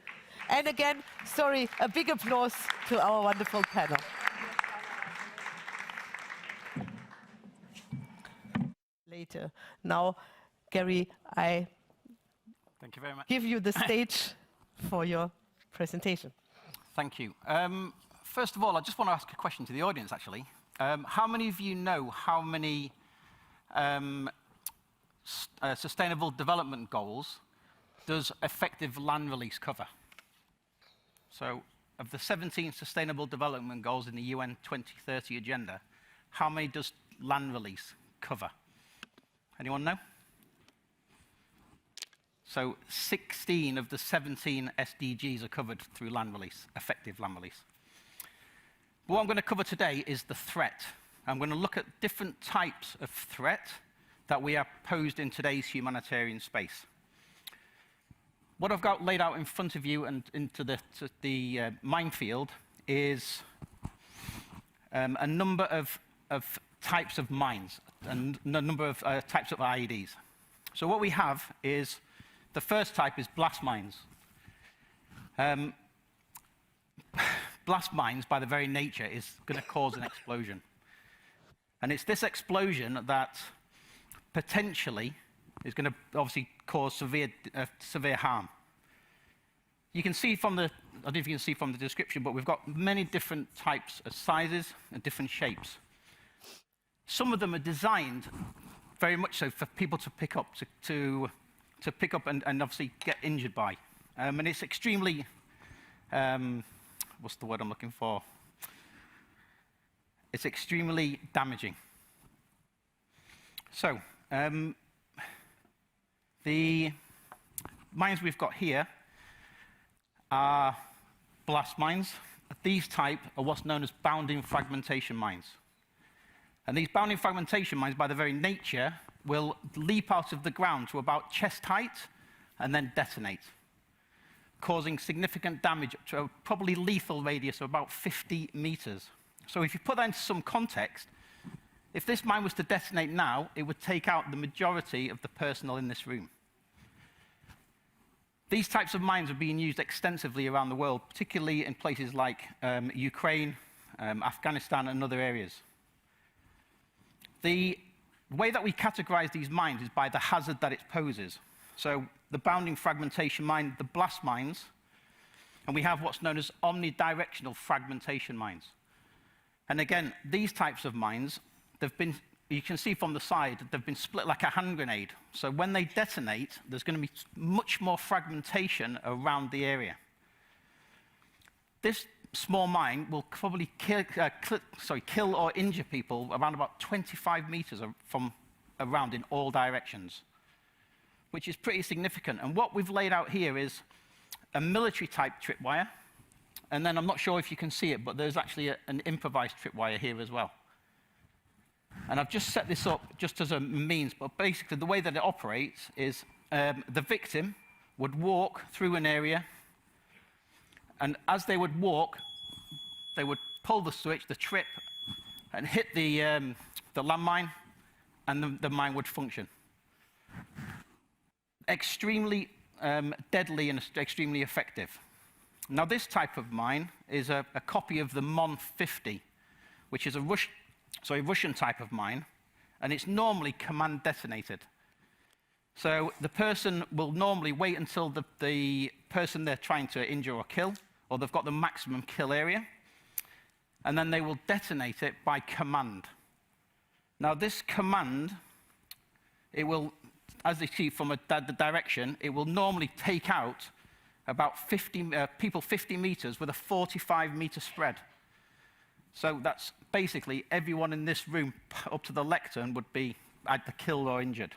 And again, sorry, a big applause to our wonderful panel. Later. Now, Gary, I Thank you very much. give you the stage for your presentation. Thank you. First of all, I just want to ask a question to the audience, actually. How many of you know how many Sustainable Development Goals does effective land release cover? So, of the 17 Sustainable Development Goals in the UN 2030 agenda, how many does land release cover? Anyone know? So 16 of the 17 SDGs are covered through land release, effective land release. What I'm going to cover today is the threat. I'm going to look at different types of threat that we are posed in today's humanitarian space. What I've got laid out in front of you and into the minefield is a number of types of mines and a number of types of IEDs. So what we have is, the first type is blast mines. Blast mines, by their very nature, is going to cause an explosion. And it's this explosion that potentially is going to obviously cause severe harm. You can see from the, I don't know if you can see from the description, but we've got many different types of sizes and different shapes. Some of them are designed very much so for people to pick up, to pick up and obviously get injured by. And it's extremely, what's the word I'm looking for? It's extremely damaging. So, the mines we've got here are blast mines. These type are what's known as bounding fragmentation mines. And these bounding fragmentation mines, by their very nature, will leap out of the ground to about chest height and then detonate, causing significant damage to a probably lethal radius of about 50 meters. So if you put that into some context, if this mine was to detonate now, it would take out the majority of the personnel in this room. These types of mines are being used extensively around the world, particularly in places like Ukraine, Afghanistan, and other areas. The way that we categorize these mines is by the hazard that it poses. So the bounding fragmentation mine, the blast mines, and we have what's known as omnidirectional fragmentation mines. And again, these types of mines, they've been, you can see from the side, they've been split like a hand grenade. So when they detonate, there's going to be much more fragmentation around the area. This small mine will probably kill or injure people around about 25 meters from around in all directions, which is pretty significant. And what we've laid out here is a military-type tripwire, and then I'm not sure if you can see it, but there's actually an improvised tripwire here as well. And I've just set this up just as a means, but basically the way that it operates is the victim would walk through an area, and as they would walk, they would pull the switch, the trip, and hit the landmine, and the mine would function. Extremely deadly and extremely effective. Now, this type of mine is a copy of the MON-50, which is a Russian type of mine, and it's normally command detonated. So the person will normally wait until the person they're trying to injure or kill, or they've got the maximum kill area, and then they will detonate it by command. Now this command, it will, as they see from the direction, it will normally take out about 50 people 50 meters with a 45-meter spread. So that's basically everyone in this room up to the lectern would be either killed or injured.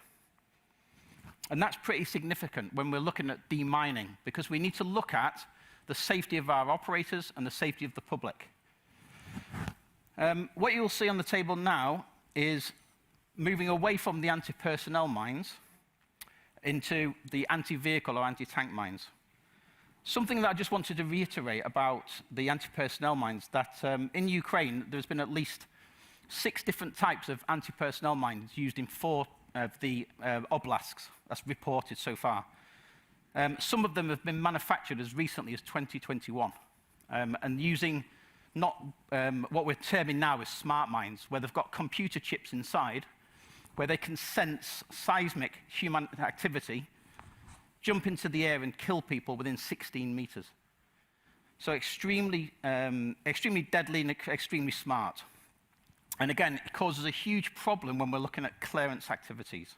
And that's pretty significant when we're looking at demining, because we need to look at the safety of our operators and the safety of the public. What you'll see on the table now is moving away from the anti-personnel mines into the anti-vehicle or anti-tank mines. Something that I just wanted to reiterate about the anti-personnel mines, that in Ukraine, there's been at least 6 different types of anti-personnel mines used in 4 of the oblasts that's reported so far. Some of them have been manufactured as recently as 2021, and using not what we're terming now as smart mines, where they've got computer chips inside, where they can sense seismic human activity, jump into the air and kill people within 16 meters. So extremely deadly and extremely smart. And again, it causes a huge problem when we're looking at clearance activities.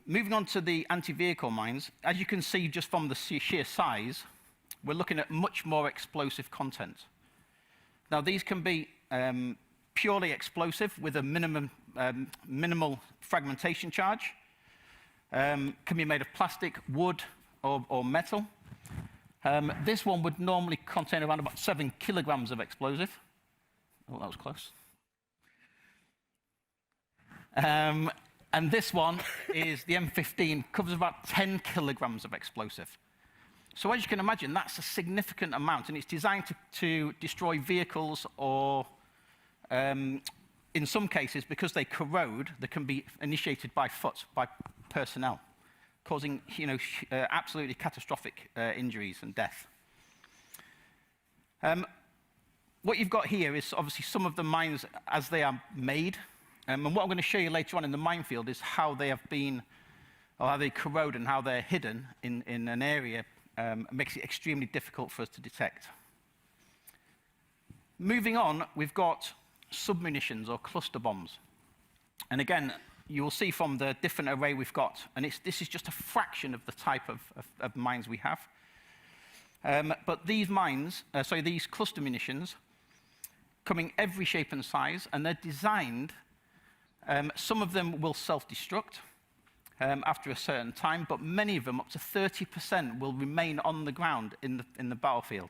Moving on to the anti-vehicle mines, as you can see just from the sheer size, we're looking at much more explosive content. Now, these can be purely explosive with a minimal fragmentation charge. Can be made of plastic, wood, or metal. This one would normally contain around about 7 kilograms of explosive. Oh, that was close. And this one is the M15, covers about 10 kilograms of explosive. So as you can imagine, that's a significant amount, and it's designed to destroy vehicles or, in some cases, because they corrode, they can be initiated by foot, by personnel, causing absolutely catastrophic injuries and death. What you've got here is obviously some of the mines as they are made. And what I'm going to show you later on in the minefield is how they have been, or how they corrode and how they're hidden in an area. Makes it extremely difficult for us to detect. Moving on, we've got submunitions or cluster bombs. And again, you will see from the different array we've got, and this is just a fraction of the type of mines we have. But these mines, these cluster munitions, come in every shape and size, and they're designed, some of them will self-destruct after a certain time, but many of them, up to 30%, will remain on the ground in the battlefield.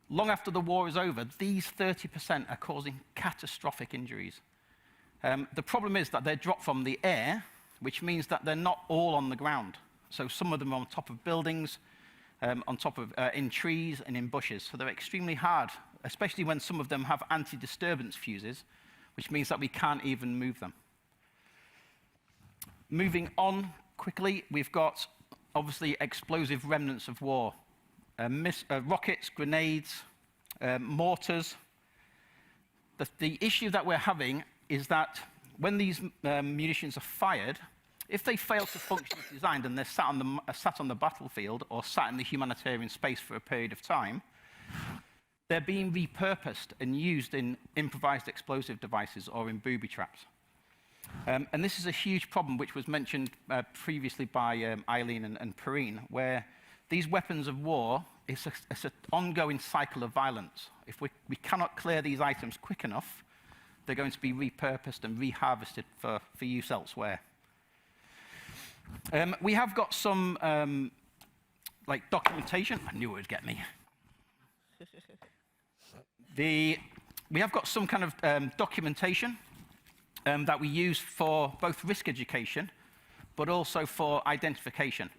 Long after the war is over, these 30% are causing catastrophic injuries. The problem is that they're dropped from the air, which means that they're not all on the ground. So some of them are on top of buildings, on top of in trees and in bushes. So they're extremely hard, especially when some of them have anti-disturbance fuses, which means that we can't even move them. Moving on quickly, we've got obviously explosive remnants of war. Rockets, grenades, mortars. The issue that we're having is that when these munitions are fired, if they fail to function as designed and they're sat on the battlefield or sat in the humanitarian space for a period of time, they're being repurposed and used in improvised explosive devices or in booby traps. And this is a huge problem which was mentioned previously by Eileen and Perrine, where these weapons of war, it's an ongoing cycle of violence. If we cannot clear these items quick enough, they're going to be repurposed and reharvested for use elsewhere. We have got some documentation. I knew it would get me. We have got some kind of documentation that we use for both risk education, but also for identification.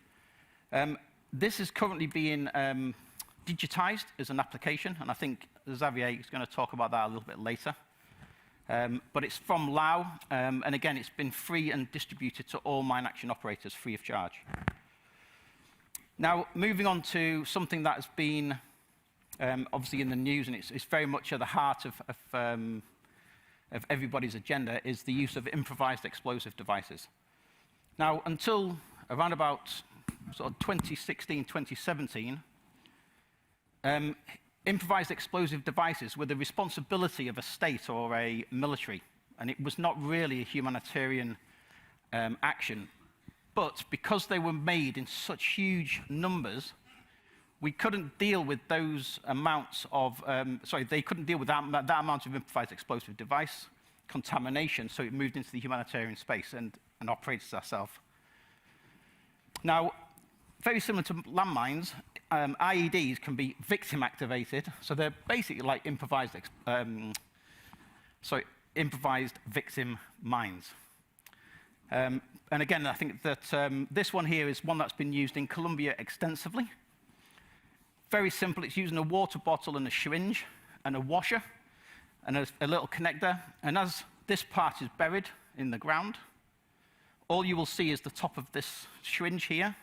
This is currently being digitized as an application, and I think Xavier is going to talk about that a little bit later. But it's from Lao, and again, it's been free and distributed to all mine action operators free of charge. Now, moving on to something that has been obviously in the news, and it's very much at the heart of everybody's agenda is the use of improvised explosive devices. Now, until around about sort of 2016, 2017, improvised explosive devices were the responsibility of a state or a military, and it was not really a humanitarian action. But because they were made in such huge numbers, we couldn't deal with those amounts of, they couldn't deal with that amount of improvised explosive device contamination, so it moved into the humanitarian space and operated ourselves. Now, very similar to landmines, IEDs can be victim activated, so they're basically like improvised victim mines. And again, I think that this one here is one that's been used in Colombia extensively. Very simple. It's using a water bottle and a syringe and a washer and a little connector. And as this part is buried in the ground, all you will see is the top of this syringe here.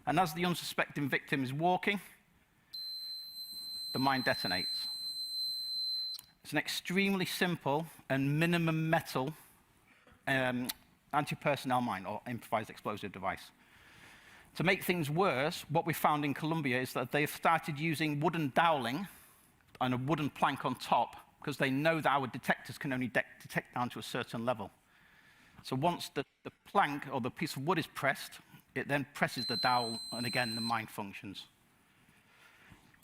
And as the unsuspecting victim is walking, the mine detonates. It's an extremely simple and minimum metal anti-personnel mine or improvised explosive device. To make things worse, what we found in Colombia is that they've started using wooden doweling and a wooden plank on top because they know that our detectors can only detect down to a certain level. So once the plank or the piece of wood is pressed, it then presses the dowel, and again, the mine functions.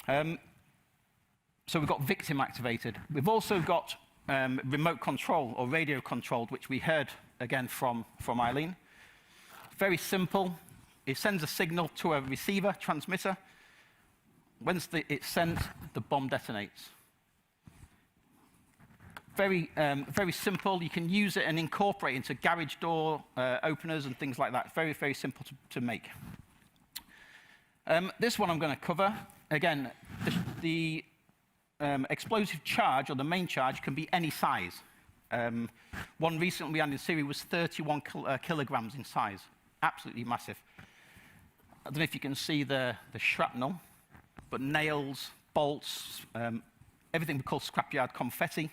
So we've got victim activated. We've also got remote control or radio controlled, which we heard again from Eileen. Very simple. It sends a signal to a receiver, transmitter. Once it's sent, the bomb detonates. Very simple. You can use it and incorporate into garage door openers and things like that. Very, very simple to make. This one I'm going to cover. Again, the explosive charge, or the main charge, can be any size. One recently we had in Syria was 31 kilograms in size. Absolutely massive. I don't know if you can see the shrapnel, but nails, bolts, everything we call scrapyard confetti.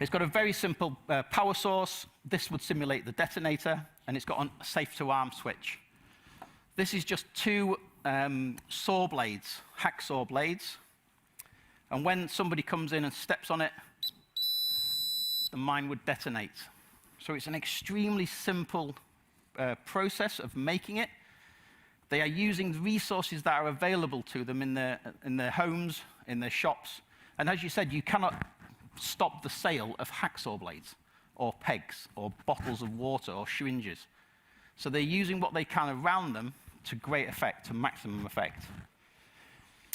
It's got a very simple power source. This would simulate the detonator, and it's got a safe-to-arm switch. This is just two saw blades, hacksaw blades. And when somebody comes in and steps on it, the mine would detonate. So it's an extremely simple process of making it. They are using the resources that are available to them in their homes, in their shops. And as you said, you cannot stop the sale of hacksaw blades or pegs or bottles of water or syringes. So they're using what they can around them to great effect, to maximum effect.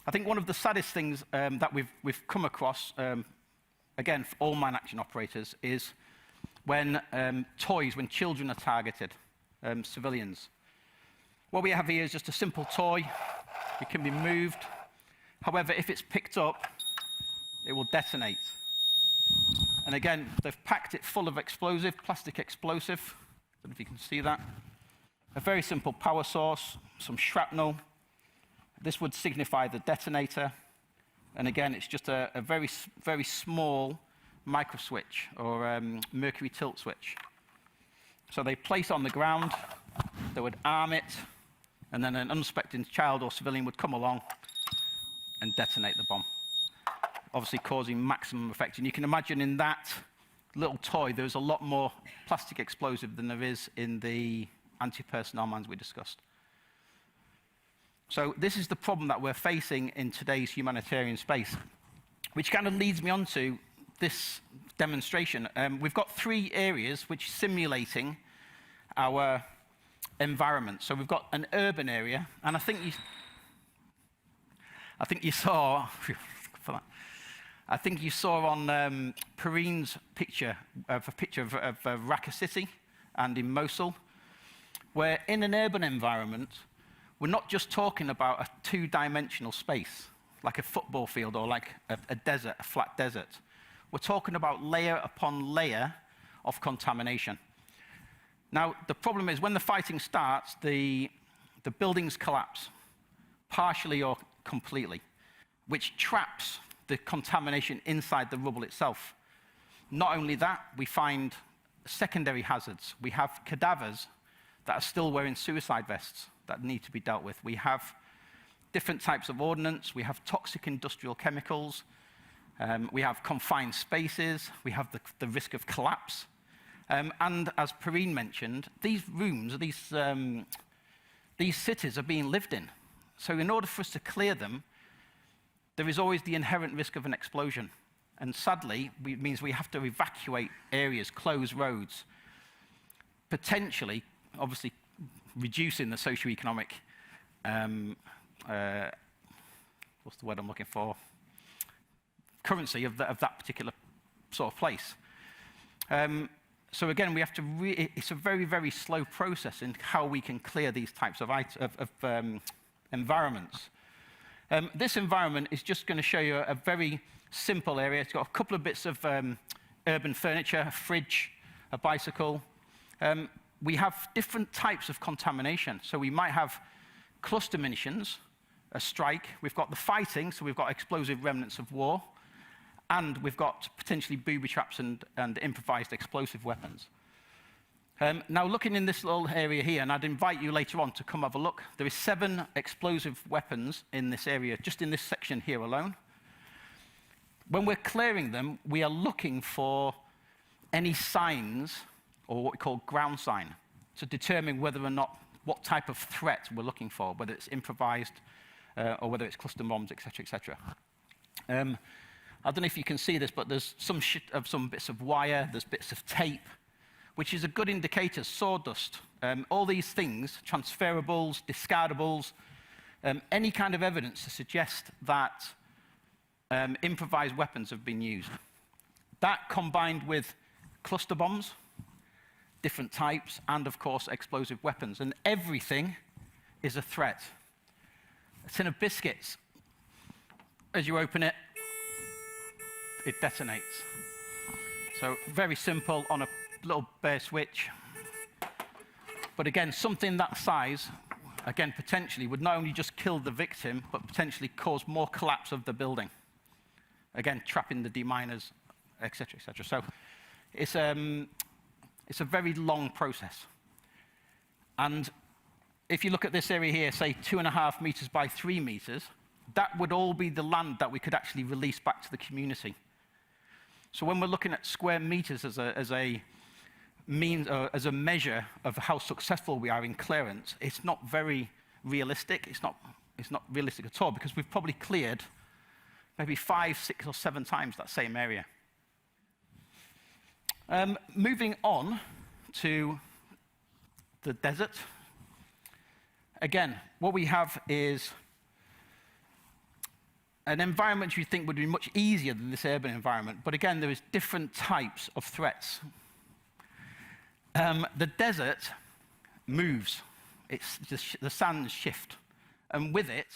I think one of the saddest things that we've come across, again, for all mine action operators, is when when children are targeted, civilians. What we have here is just a simple toy. It can be moved. However, if it's picked up, it will detonate. And again, they've packed it full of explosive, plastic explosive. I don't know if you can see that. A very simple power source, some shrapnel. This would signify the detonator. And again, it's just a very, very small micro switch or mercury tilt switch. So they place on the ground, they would arm it, and then an unsuspecting child or civilian would come along and detonate the bomb, obviously causing maximum effect. And you can imagine in that little toy, there's a lot more plastic explosive than there is in the anti-personnel mines we discussed. So this is the problem that we're facing in today's humanitarian space, which kind of leads me on to this demonstration. We've got three areas which are simulating our environment. So we've got an urban area, and I think you saw on Perrine's picture of Raqqa City and in Mosul, where in an urban environment, we're not just talking about a two-dimensional space, like a football field or like a desert, a flat desert. We're talking about layer upon layer of contamination. Now, the problem is when the fighting starts, the buildings collapse, partially or completely, which traps the contamination inside the rubble itself. Not only that, we find secondary hazards. We have cadavers that are still wearing suicide vests that need to be dealt with. We have different types of ordnance. We have toxic industrial chemicals. We have confined spaces. We have the risk of collapse. And as Perrine mentioned, these rooms, these cities are being lived in. So in order for us to clear them, there is always the inherent risk of an explosion. And sadly, it means we have to evacuate areas, close roads, potentially, obviously, reducing the socioeconomic, what's the word I'm looking for? Currency of that particular sort of place. So again, we have to it's a very, very slow process in how we can clear these types of environments. This environment is just going to show you a very simple area. It's got a couple of bits of urban furniture, a fridge, a bicycle. We have different types of contamination. So we might have cluster munitions, a strike. We've got the fighting, so we've got explosive remnants of war. And we've got potentially booby traps and improvised explosive weapons. Now, looking in this little area here, and I'd invite you later on to come have a look, there is 7 explosive weapons in this area, just in this section here alone. When we're clearing them, we are looking for any signs, or what we call ground sign, to determine whether or not, what type of threat we're looking for, whether it's improvised, or whether it's cluster bombs, et cetera, et cetera. I don't know if you can see this, but there's some bits of wire, there's bits of tape, which is a good indicator, sawdust. All these things, transferables, discardables, any kind of evidence to suggest that improvised weapons have been used. That combined with cluster bombs, different types, and of course explosive weapons. And everything is a threat. A tin of biscuits, as you open it, it detonates. So very simple on a little bare switch. But again, something that size, again, potentially would not only just kill the victim, but potentially cause more collapse of the building. Again, trapping the deminers, et cetera, et cetera. So it's a very long process. And if you look at this area here, say 2.5 meters by 3 meters, that would all be the land that we could actually release back to the community. So when we're looking at square meters as a measure of how successful we are in clearance, it's not very realistic. It's not realistic at all, because we've probably cleared maybe 5, 6, or 7 times that same area. Moving on to the desert. Again, what we have is an environment you think would be much easier than this urban environment, but again, there is different types of threats. The desert moves. The sands shift. And with it,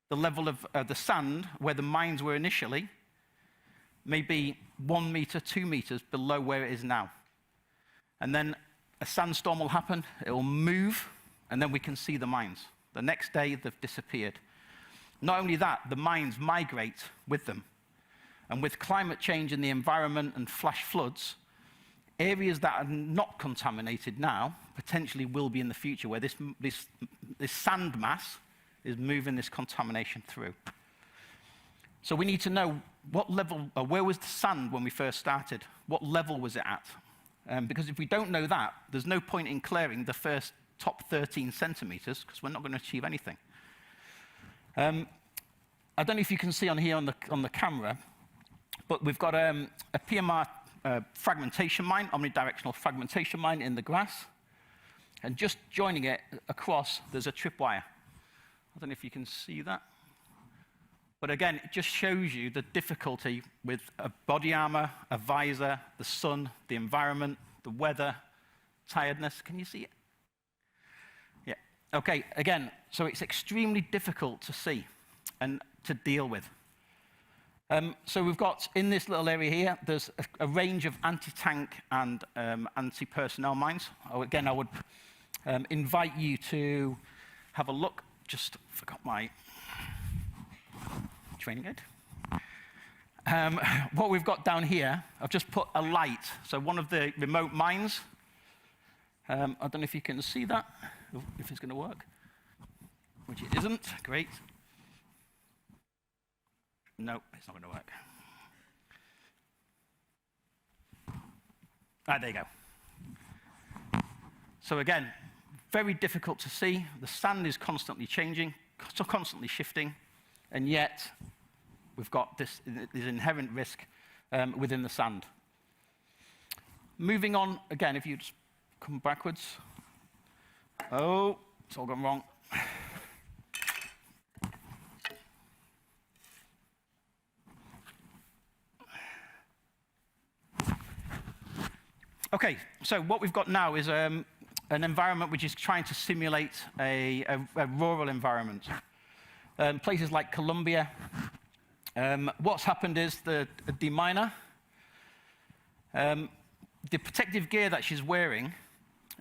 the level of the sand, where the mines were initially, may be 1 meter, 2 meters below where it is now. And then a sandstorm will happen, it will move, and then we can see the mines. The next day, they've disappeared. Not only that, the mines migrate with them. And with climate change in the environment and flash floods, areas that are not contaminated now potentially will be in the future, where this sand mass is moving this contamination through. So we need to know what level, or where was the sand when we first started? What level was it at? Because if we don't know that, there's no point in clearing the first top 13 centimeters, because we're not going to achieve anything. I don't know if you can see on here on the camera, but we've got a PMR fragmentation mine, omnidirectional fragmentation mine in the grass. And just joining it across, there's a tripwire. I don't know if you can see that. But again, it just shows you the difficulty with a body armor, a visor, the sun, the environment, the weather, tiredness. Can you see it? Yeah. Okay, again, so it's extremely difficult to see and to deal with. So we've got, in this little area here, there's a range of anti-tank and anti-personnel mines. Again, I would invite you to have a look. Just forgot my training aid. what we've got down here, I've just put a light. So one of the remote mines, I don't know if you can see that, if it's going to work, which it isn't. Great. No, it's not going to work. Ah, there you go. So again, very difficult to see. The sand is constantly changing, so constantly shifting, and yet we've got this inherent risk within the sand. Moving on, again, if you just come backwards. Oh, it's all gone wrong. Okay, so what we've got now is an environment which is trying to simulate a rural environment. Places like Colombia. What's happened is the deminer, the protective gear that she's wearing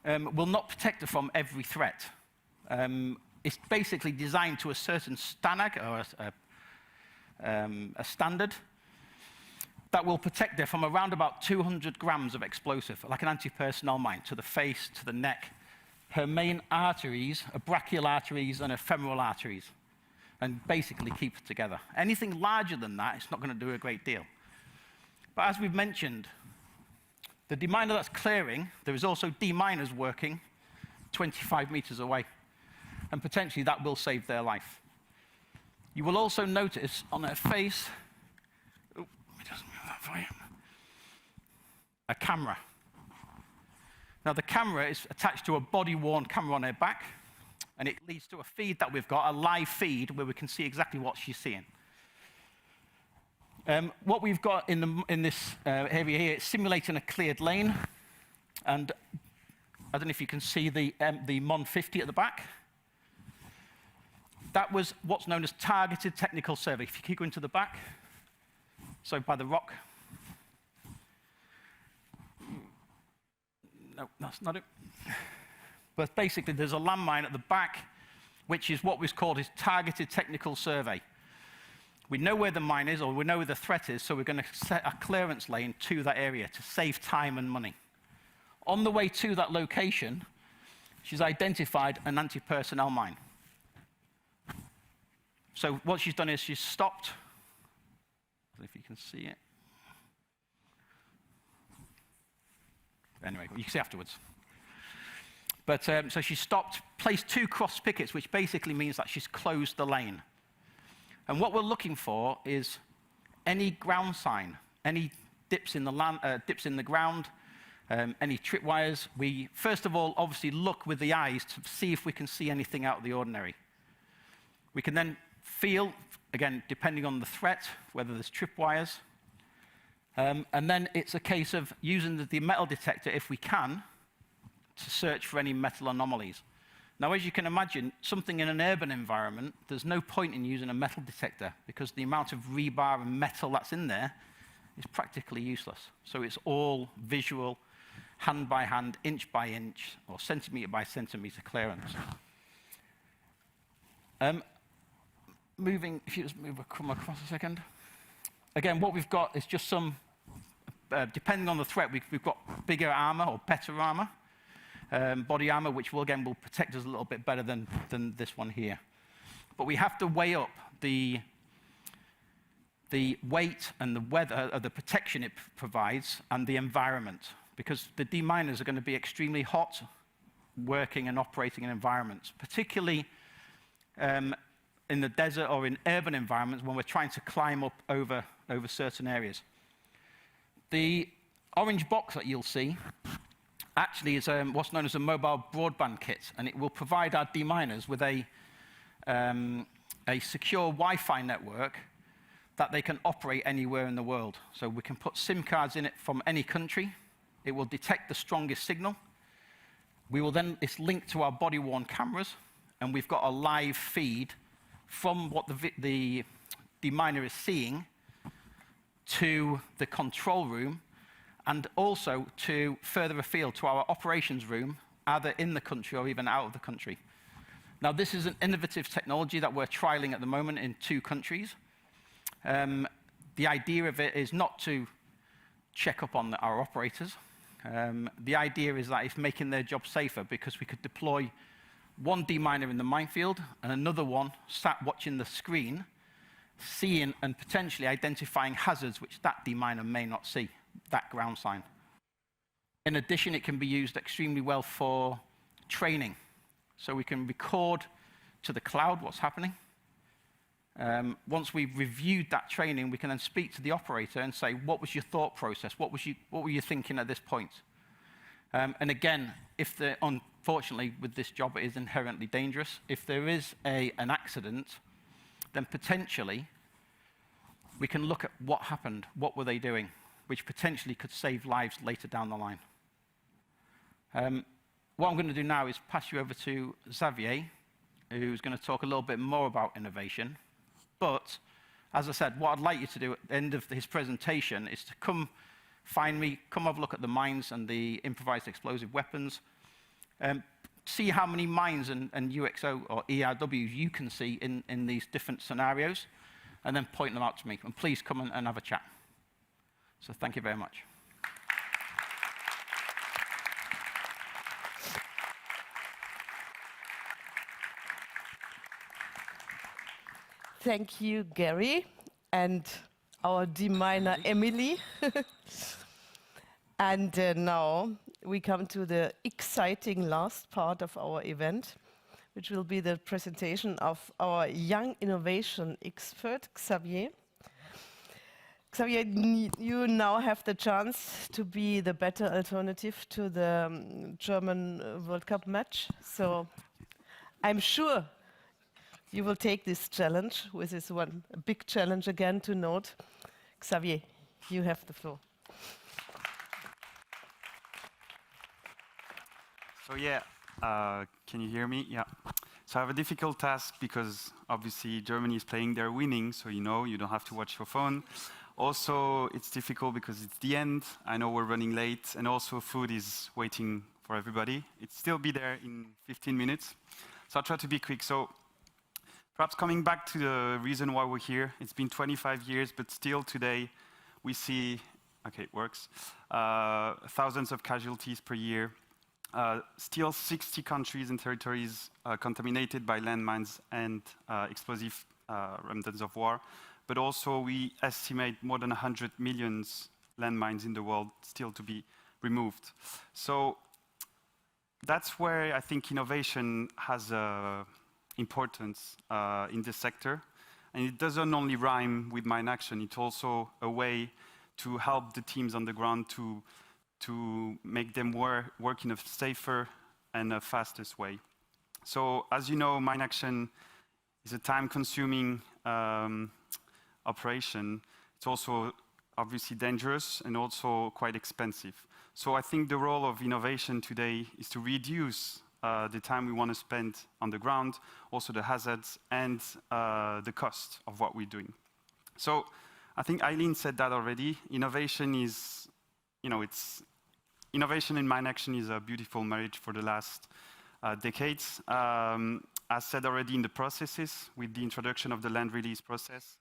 will not protect her from every threat. It's basically designed to a certain standard, or a standard, that will protect her from around about 200 grams of explosive, like an anti-personnel mine, to the face, to the neck. Her main arteries are brachial arteries and her femoral arteries, and basically keep it together. Anything larger than that, it's not going to do a great deal. But as we've mentioned, the deminer that's clearing, there is also deminers working 25 meters away, and potentially that will save their life. You will also notice on her face, a camera. Now the camera is attached to a body-worn camera on her back, and it leads to a feed that we've got, a live feed, where we can see exactly what she's seeing. What we've got in this area here, it's simulating a cleared lane, and I don't know if you can see the MON 50 at the back. That was what's known as targeted technical survey. If you keep going to the back, so by the rock. No, that's not it. But basically, there's a landmine at the back, which is what was called his targeted technical survey. We know where the mine is, or we know where the threat is, so we're going to set a clearance lane to that area to save time and money. On the way to that location, she's identified an anti-personnel mine. So what she's done is she's stopped. I don't know if you can see it. Anyway, you can see afterwards. But so she stopped, placed 2 cross pickets, which basically means that she's closed the lane. And what we're looking for is any ground sign, any dips in the ground, any tripwires. We first of all obviously look with the eyes to see if we can see anything out of the ordinary. We can then feel, again, depending on the threat, whether there's tripwires. And then it's a case of using the metal detector, if we can, to search for any metal anomalies. Now, as you can imagine, something in an urban environment, there's no point in using a metal detector because the amount of rebar and metal that's in there is practically useless. So it's all visual, hand by hand, inch by inch, or centimeter by centimeter clearance. If you just come across a second. Again, what we've got is just some, depending on the threat, we've got bigger armor or better armor, body armor, which will protect us a little bit better than this one here. But we have to weigh up the weight and the weather, the protection it provides, and the environment, because the deminers are going to be extremely hot, working and operating in environments, particularly in the desert or in urban environments when we're trying to climb up over certain areas. The orange box that you'll see actually is what's known as a mobile broadband kit, and it will provide our deminers with a secure Wi-Fi network that they can operate anywhere in the world. So we can put SIM cards in it from any country. It will detect the strongest signal. It's linked to our body-worn cameras, and we've got a live feed from what the deminer is seeing to the control room, and also to further afield to our operations room, either in the country or even out of the country. Now, this is an innovative technology that we're trialing at the moment in 2 countries. The idea of it is not to check up on our operators. The idea is that it's making their job safer, because we could deploy one deminer in the minefield and another one sat watching the screen, seeing and potentially identifying hazards which that deminer may not see, that ground sign. In addition, it can be used extremely well for training. So we can record to the cloud what's happening. Once we've reviewed that training, we can then speak to the operator and say, what was your thought process? What were you thinking at this point? And again, unfortunately, with this job, it is inherently dangerous. If there is an accident, then potentially we can look at what happened, what were they doing, which potentially could save lives later down the line. What I'm going to do now is pass you over to Xavier, who's going to talk a little bit more about innovation. But, as I said, what I'd like you to do at the end of his presentation is to come find me, come have a look at the mines and the improvised explosive weapons, see how many mines and UXO or ERWs you can see in these different scenarios, and then point them out to me. And please come and have a chat. So thank you very much. Thank you, Gary, and our deminer, Emily. And now we come to the exciting last part of our event, which will be the presentation of our young innovation expert, Xavier. Xavier, you now have the chance to be the better alternative to the German World Cup match. So I'm sure you will take this challenge, with this one big challenge again to note. Xavier, you have the floor. So yeah, can you hear me? Yeah. So I have a difficult task because obviously Germany is playing, they're winning, so you know, you don't have to watch your phone. Also, it's difficult because it's the end. I know we're running late, and also food is waiting for everybody. It'll still be there in 15 minutes. So I'll try to be quick. So perhaps coming back to the reason why we're here, it's been 25 years, but still today we see, okay, it works, thousands of casualties per year. Still 60 countries and territories contaminated by landmines and explosive remnants of war. But also we estimate more than 100 million landmines in the world still to be removed. So that's where I think innovation has importance in this sector. And it doesn't only rhyme with mine action, it's also a way to help the teams on the ground to make them work in a safer and a fastest way. So as you know, mine action is a time-consuming operation. It's also obviously dangerous and also quite expensive. So I think the role of innovation today is to reduce the time we want to spend on the ground, also the hazards and the cost of what we're doing. So I think Eileen said that already. Innovation is, innovation in mine action is a beautiful marriage for the last decades. As said already in the processes, with the introduction of the land release process,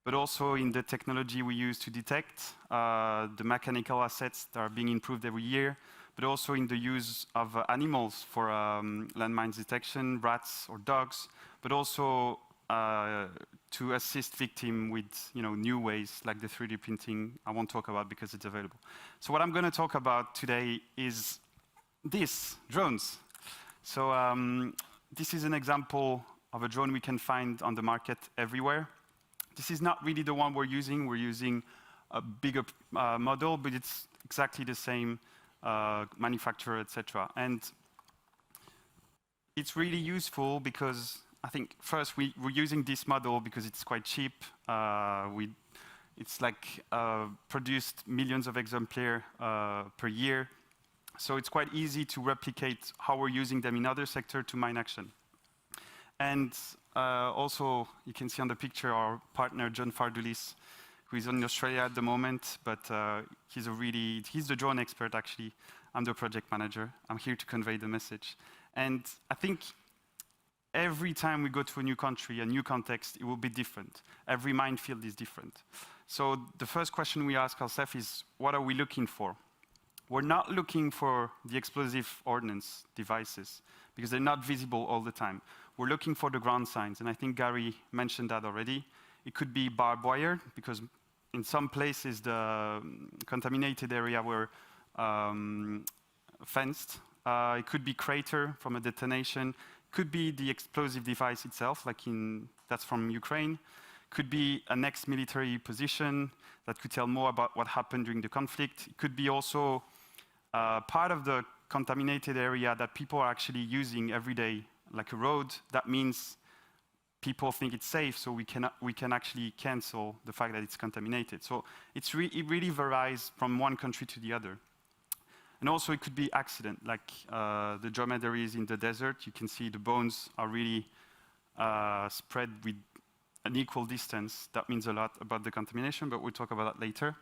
but also in the technology we use to detect the mechanical assets that are being improved every year, but also in the use of animals for landmines detection, rats or dogs, but also to assist victims with new ways like the 3D printing I won't talk about because it's available. So what I'm going to talk about today is this, drones. So this is an example of a drone we can find on the market everywhere. This is not really the one we're using a bigger model, but it's exactly the same manufacturer, etc. And it's really useful because I think first we're using this model because it's quite cheap. It's like produced millions of exemplars per year. So it's quite easy to replicate how we're using them in other sectors to mine action. And also, you can see on the picture our partner, John Fardulis, who is in Australia at the moment, but he's the drone expert, actually. I'm the project manager. I'm here to convey the message. And I think every time we go to a new country, a new context, it will be different. Every minefield is different. So the first question we ask ourselves is, what are we looking for? We're not looking for the explosive ordnance devices because they're not visible all the time. We're looking for the ground signs, and I think Gary mentioned that already. It could be barbed wire, because in some places the contaminated area were fenced. It could be crater from a detonation. Could be the explosive device itself, that's from Ukraine. Could be an ex-military position that could tell more about what happened during the conflict. It could be also part of the contaminated area that people are actually using every day, like a road. That means people think it's safe, so we can actually cancel the fact that it's contaminated. So it really varies from one country to the other. And also it could be accident, like the dromedaries in the desert. You can see the bones are really spread with an equal distance. That means a lot about the contamination, but we'll talk about that later.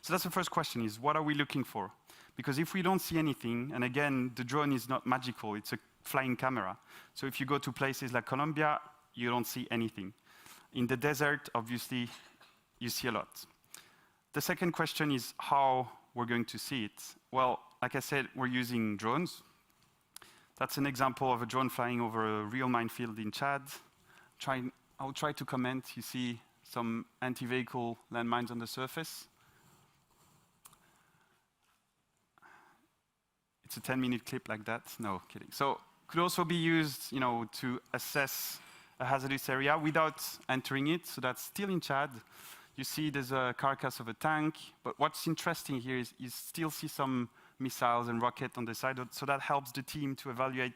So that's the first question, is what are we looking for? Because if we don't see anything, and again, the drone is not magical, it's a flying camera. So if you go to places like Colombia, you don't see anything. In the desert, obviously, you see a lot. The second question is how we're going to see it. Well, like I said, we're using drones. That's an example of a drone flying over a real minefield in Chad. I'll try to comment. You see some anti-vehicle landmines on the surface. It's a 10-minute clip like that. No, kidding. So could also be used, to assess a hazardous area without entering it. So that's still in Chad. You see there's a carcass of a tank. But what's interesting here is you still see some missiles and rockets on the side. So that helps the team to evaluate,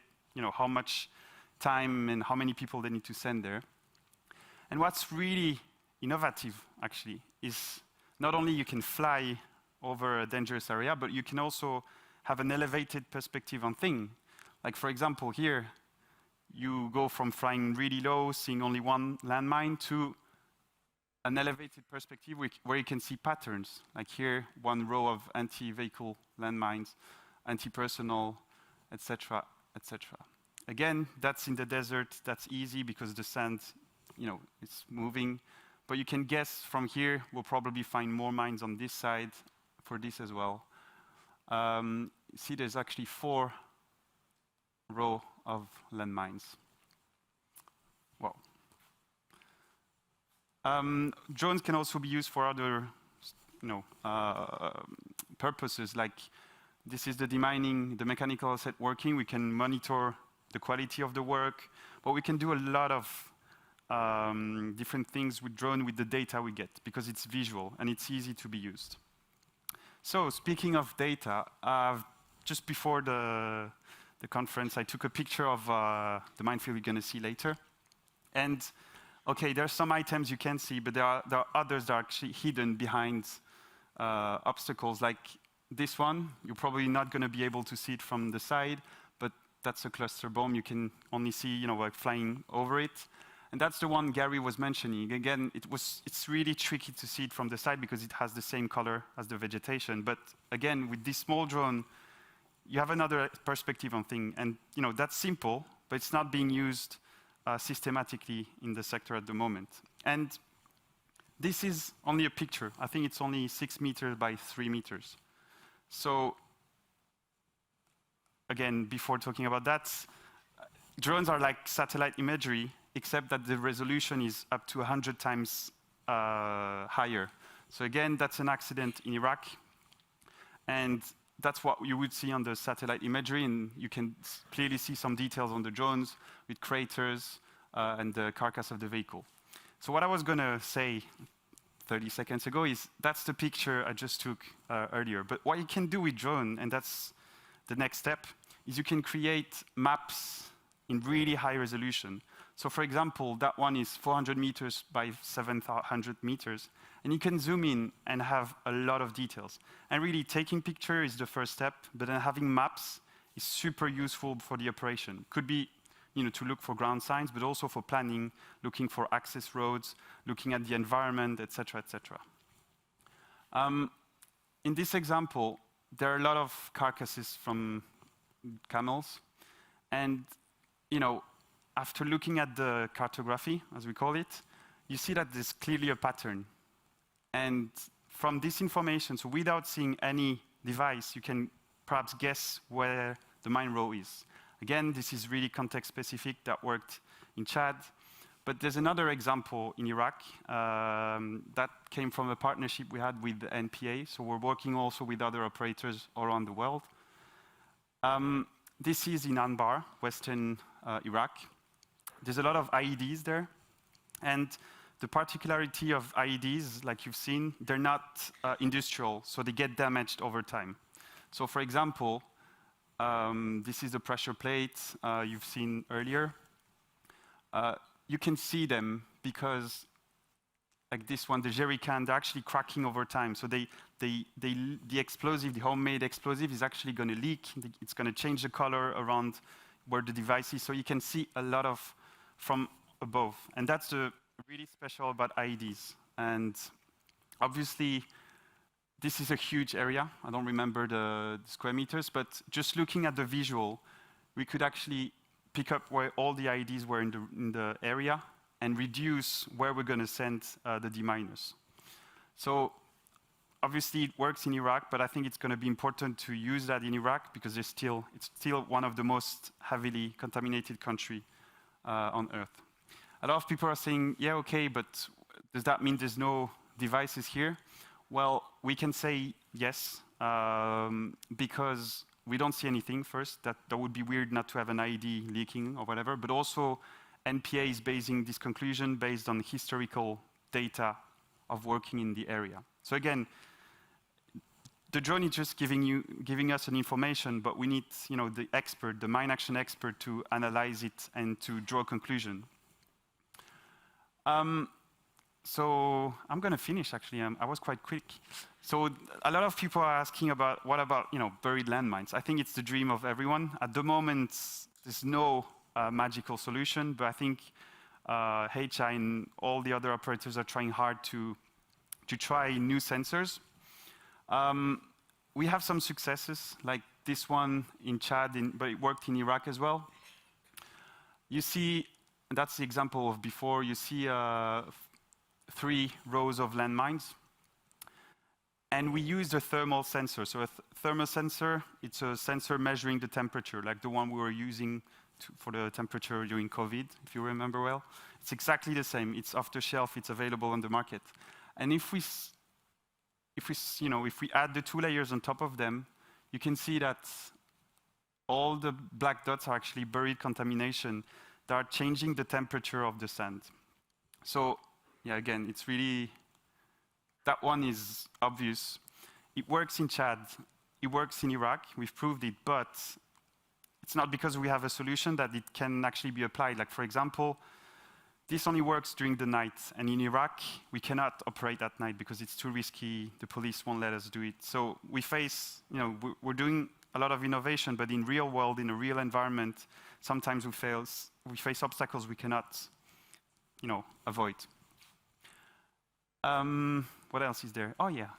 how much time and how many people they need to send there. And what's really innovative, actually, is not only you can fly over a dangerous area, but you can also have an elevated perspective on things. Like, for example, here, you go from flying really low, seeing only one landmine, to an elevated perspective where you can see patterns. Like here, one row of anti-vehicle landmines, anti-personnel, etc., etc. Again, that's in the desert. That's easy because the sand, it's moving. But you can guess from here, we'll probably find more mines on this side for this as well. See, there's actually 4 rows of landmines. Wow. Drones can also be used for other, purposes. Like this is the demining, the mechanical asset working. We can monitor the quality of the work, but we can do a lot of different things with drone with the data we get because it's visual and it's easy to be used. So speaking of data, just before the conference, I took a picture of the minefield you're going to see later. And okay, there are some items you can see, but there are others that are actually hidden behind obstacles. Like this one, you're probably not going to be able to see it from the side, but that's a cluster bomb. You can only see, like flying over it. And that's the one Gary was mentioning. Again, it's really tricky to see it from the side because it has the same color as the vegetation. But again, with this small drone, you have another perspective on things. And that's simple, but it's not being used systematically in the sector at the moment. And this is only a picture. I think it's only 6 meters by 3 meters. So again, before talking about that, drones are like satellite imagery, except that the resolution is up to 100 times higher. So again, that's an accident in Iraq. And that's what you would see on the satellite imagery. And you can clearly see some details on the drones with craters and the carcass of the vehicle. So what I was going to say 30 seconds ago is that's the picture I just took earlier. But what you can do with drone, and that's the next step, is you can create maps in really high resolution. So for example, that one is 400 meters by 700 meters. And you can zoom in and have a lot of details. And really, taking picture is the first step, but then having maps is super useful for the operation. Could be to look for ground signs, but also for planning, looking for access roads, looking at the environment, etc., etc. In this example, there are a lot of carcasses from camels. And, after looking at the cartography, as we call it, you see that there's clearly a pattern. And from this information, so without seeing any device, you can perhaps guess where the mine row is. Again, this is really context specific. That worked in Chad. But there's another example in Iraq that came from a partnership we had with the NPA. So we're working also with other operators around the world. This is in Anbar, western Iraq. There's a lot of IEDs there. And the particularity of IEDs, like you've seen, they're not industrial, so they get damaged over time. So for example, this is the pressure plate you've seen earlier. You can see them because, like this one, the jerry can, they're actually cracking over time. So the explosive, the homemade explosive, is actually going to leak. It's going to change the color around where the device is. So you can see a lot of from above. And that's the really special about IEDs. And obviously, this is a huge area. I don't remember the square meters, but just looking at the visual, we could actually pick up where all the IEDs were in the area and reduce where we're going to send the deminers. So obviously, it works in Iraq, but I think it's going to be important to use that in Iraq because it's still one of the most heavily contaminated countries on Earth. A lot of people are saying, yeah, okay, but does that mean there's no devices here? Well, we can say yes, because we don't see anything first. That would be weird not to have an IED leaking or whatever, but also NPA is basing this conclusion based on historical data of working in the area. So again, the drone is just giving us an information, but we need the expert, the mine action expert, to analyze it and to draw a conclusion. So I'm going to finish, actually. I was quite quick. So a lot of people are asking about, what about buried landmines? I think it's the dream of everyone. At the moment, there's no magical solution, but I think HI and all the other operators are trying hard to try new sensors. We have some successes, like this one in Chad, but it worked in Iraq as well. You see, that's the example of before. You see 3 rows of landmines. And we used a thermal sensor. So a thermal sensor, it's a sensor measuring the temperature, like the one we were using for the temperature during COVID, if you remember well. It's exactly the same. It's off the shelf. It's available on the market. And if we add the 2 layers on top of them, you can see that all the black dots are actually buried contamination that are changing the temperature of the sand. So yeah, again, it's really, that one is obvious. It works in Chad. It works in Iraq. We've proved it, but it's not because we have a solution that it can actually be applied. Like, for example, this only works during the night. And in Iraq, we cannot operate at night because it's too risky. The police won't let us do it. So we face, we're doing a lot of innovation, but in real world, in a real environment, sometimes we face obstacles we cannot, avoid. What else is there? Oh, yeah.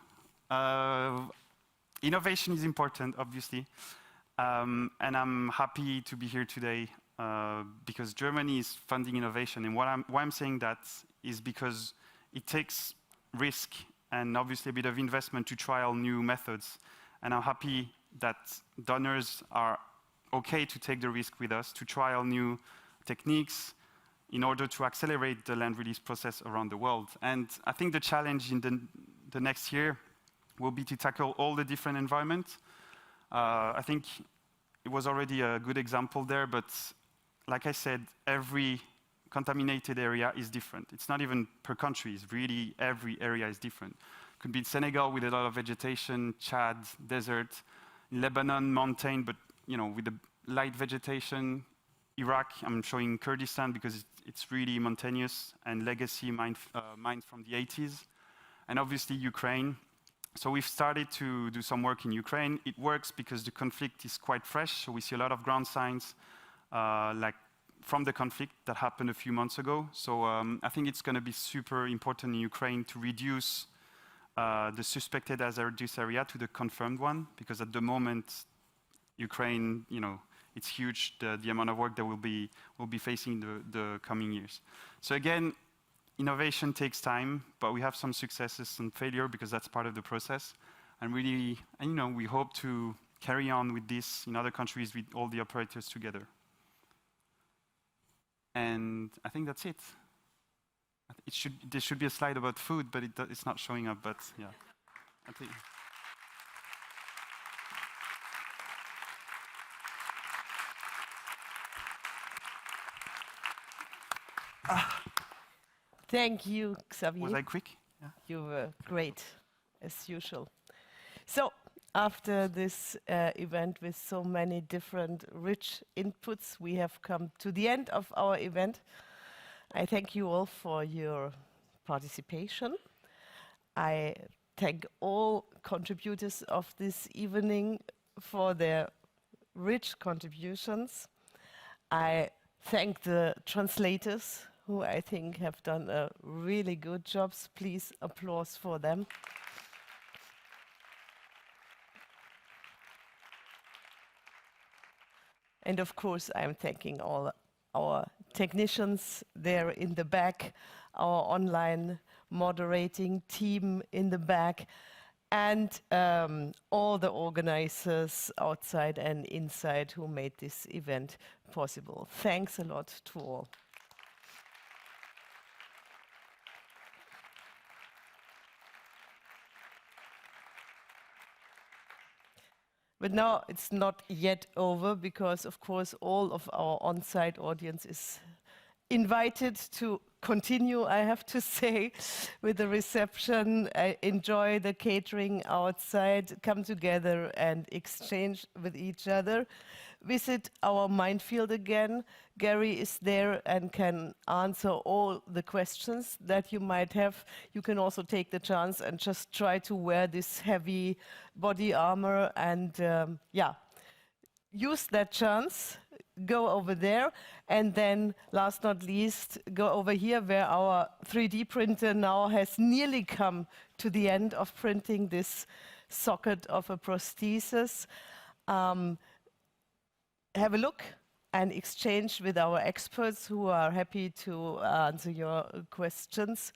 Innovation is important, obviously. And I'm happy to be here today because Germany is funding innovation. And why I'm saying that is because it takes risk and obviously a bit of investment to trial new methods. And I'm happy that donors are okay to take the risk with us, to trial new techniques in order to accelerate the land release process around the world. And I think the challenge in the next year will be to tackle all the different environments. I think it was already a good example there, but like I said, every contaminated area is different. It's not even per country, it's really every area is different. It could be Senegal with a lot of vegetation, Chad, desert, Lebanon, mountain, but with the light vegetation. Iraq, I'm showing Kurdistan because it's really mountainous and legacy mines from the 80s. And obviously Ukraine. So we've started to do some work in Ukraine. It works because the conflict is quite fresh. So we see a lot of ground signs like from the conflict that happened a few months ago. So I think it's going to be super important in Ukraine to reduce the suspected hazardous area to the confirmed one, because at the moment, Ukraine, it's huge, the amount of work that we'll be facing the coming years. So again, innovation takes time, but we have some successes and failure because that's part of the process. And really, and, you know, we hope to carry on with this in other countries with all the operators together. And I think that's it. There should be a slide about food, but it's not showing up, but yeah. I think. Thank you, Xavier. Was I quick? Yeah. You were great, as usual. So, after this event with so many different rich inputs, we have come to the end of our event. I thank you all for your participation. I thank all contributors of this evening for their rich contributions. I thank the translators, who I think have done a really good job. Please applause for them. And of course, I'm thanking all our technicians there in the back, our online moderating team in the back, and all the organizers outside and inside who made this event possible. Thanks a lot to all. But now it's not yet over, because of course all of our on-site audience is invited to continue, I have to say, with the reception. Enjoy the catering outside, come together and exchange with each other. Visit our minefield again. Gary is there and can answer all the questions that you might have. You can also take the chance and just try to wear this heavy body armor and use that chance. Go over there, and then last not least, go over here where our 3D printer now has nearly come to the end of printing this socket of a prosthesis. Have a look and exchange with our experts who are happy to answer your questions.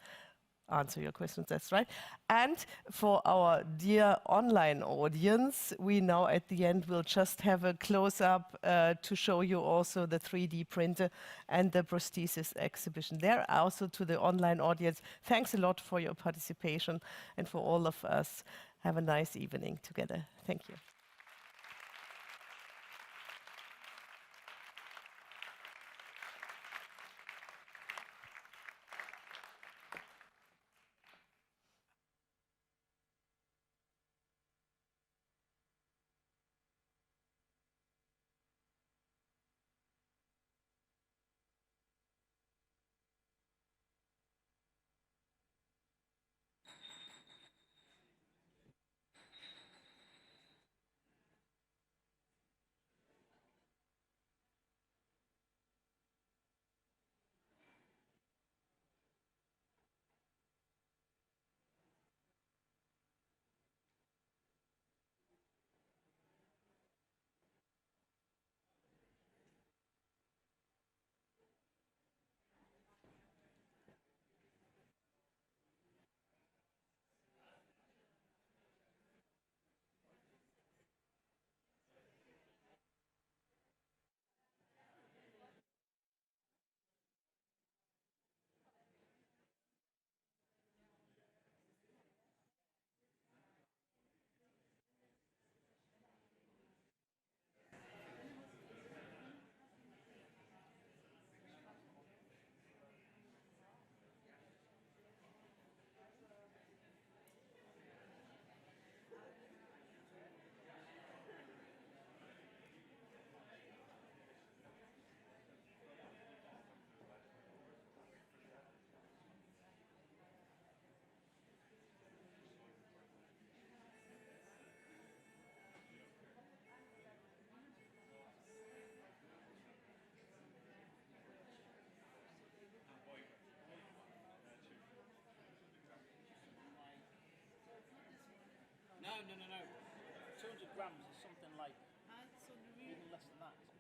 That's right. And for our dear online audience, we now at the end will just have a close-up to show you also the 3D printer and the prosthesis exhibition there. Also to the online audience, thanks a lot for your participation, and for all of us, have a nice evening together. Thank you. No. 200 grams is something like even less than that.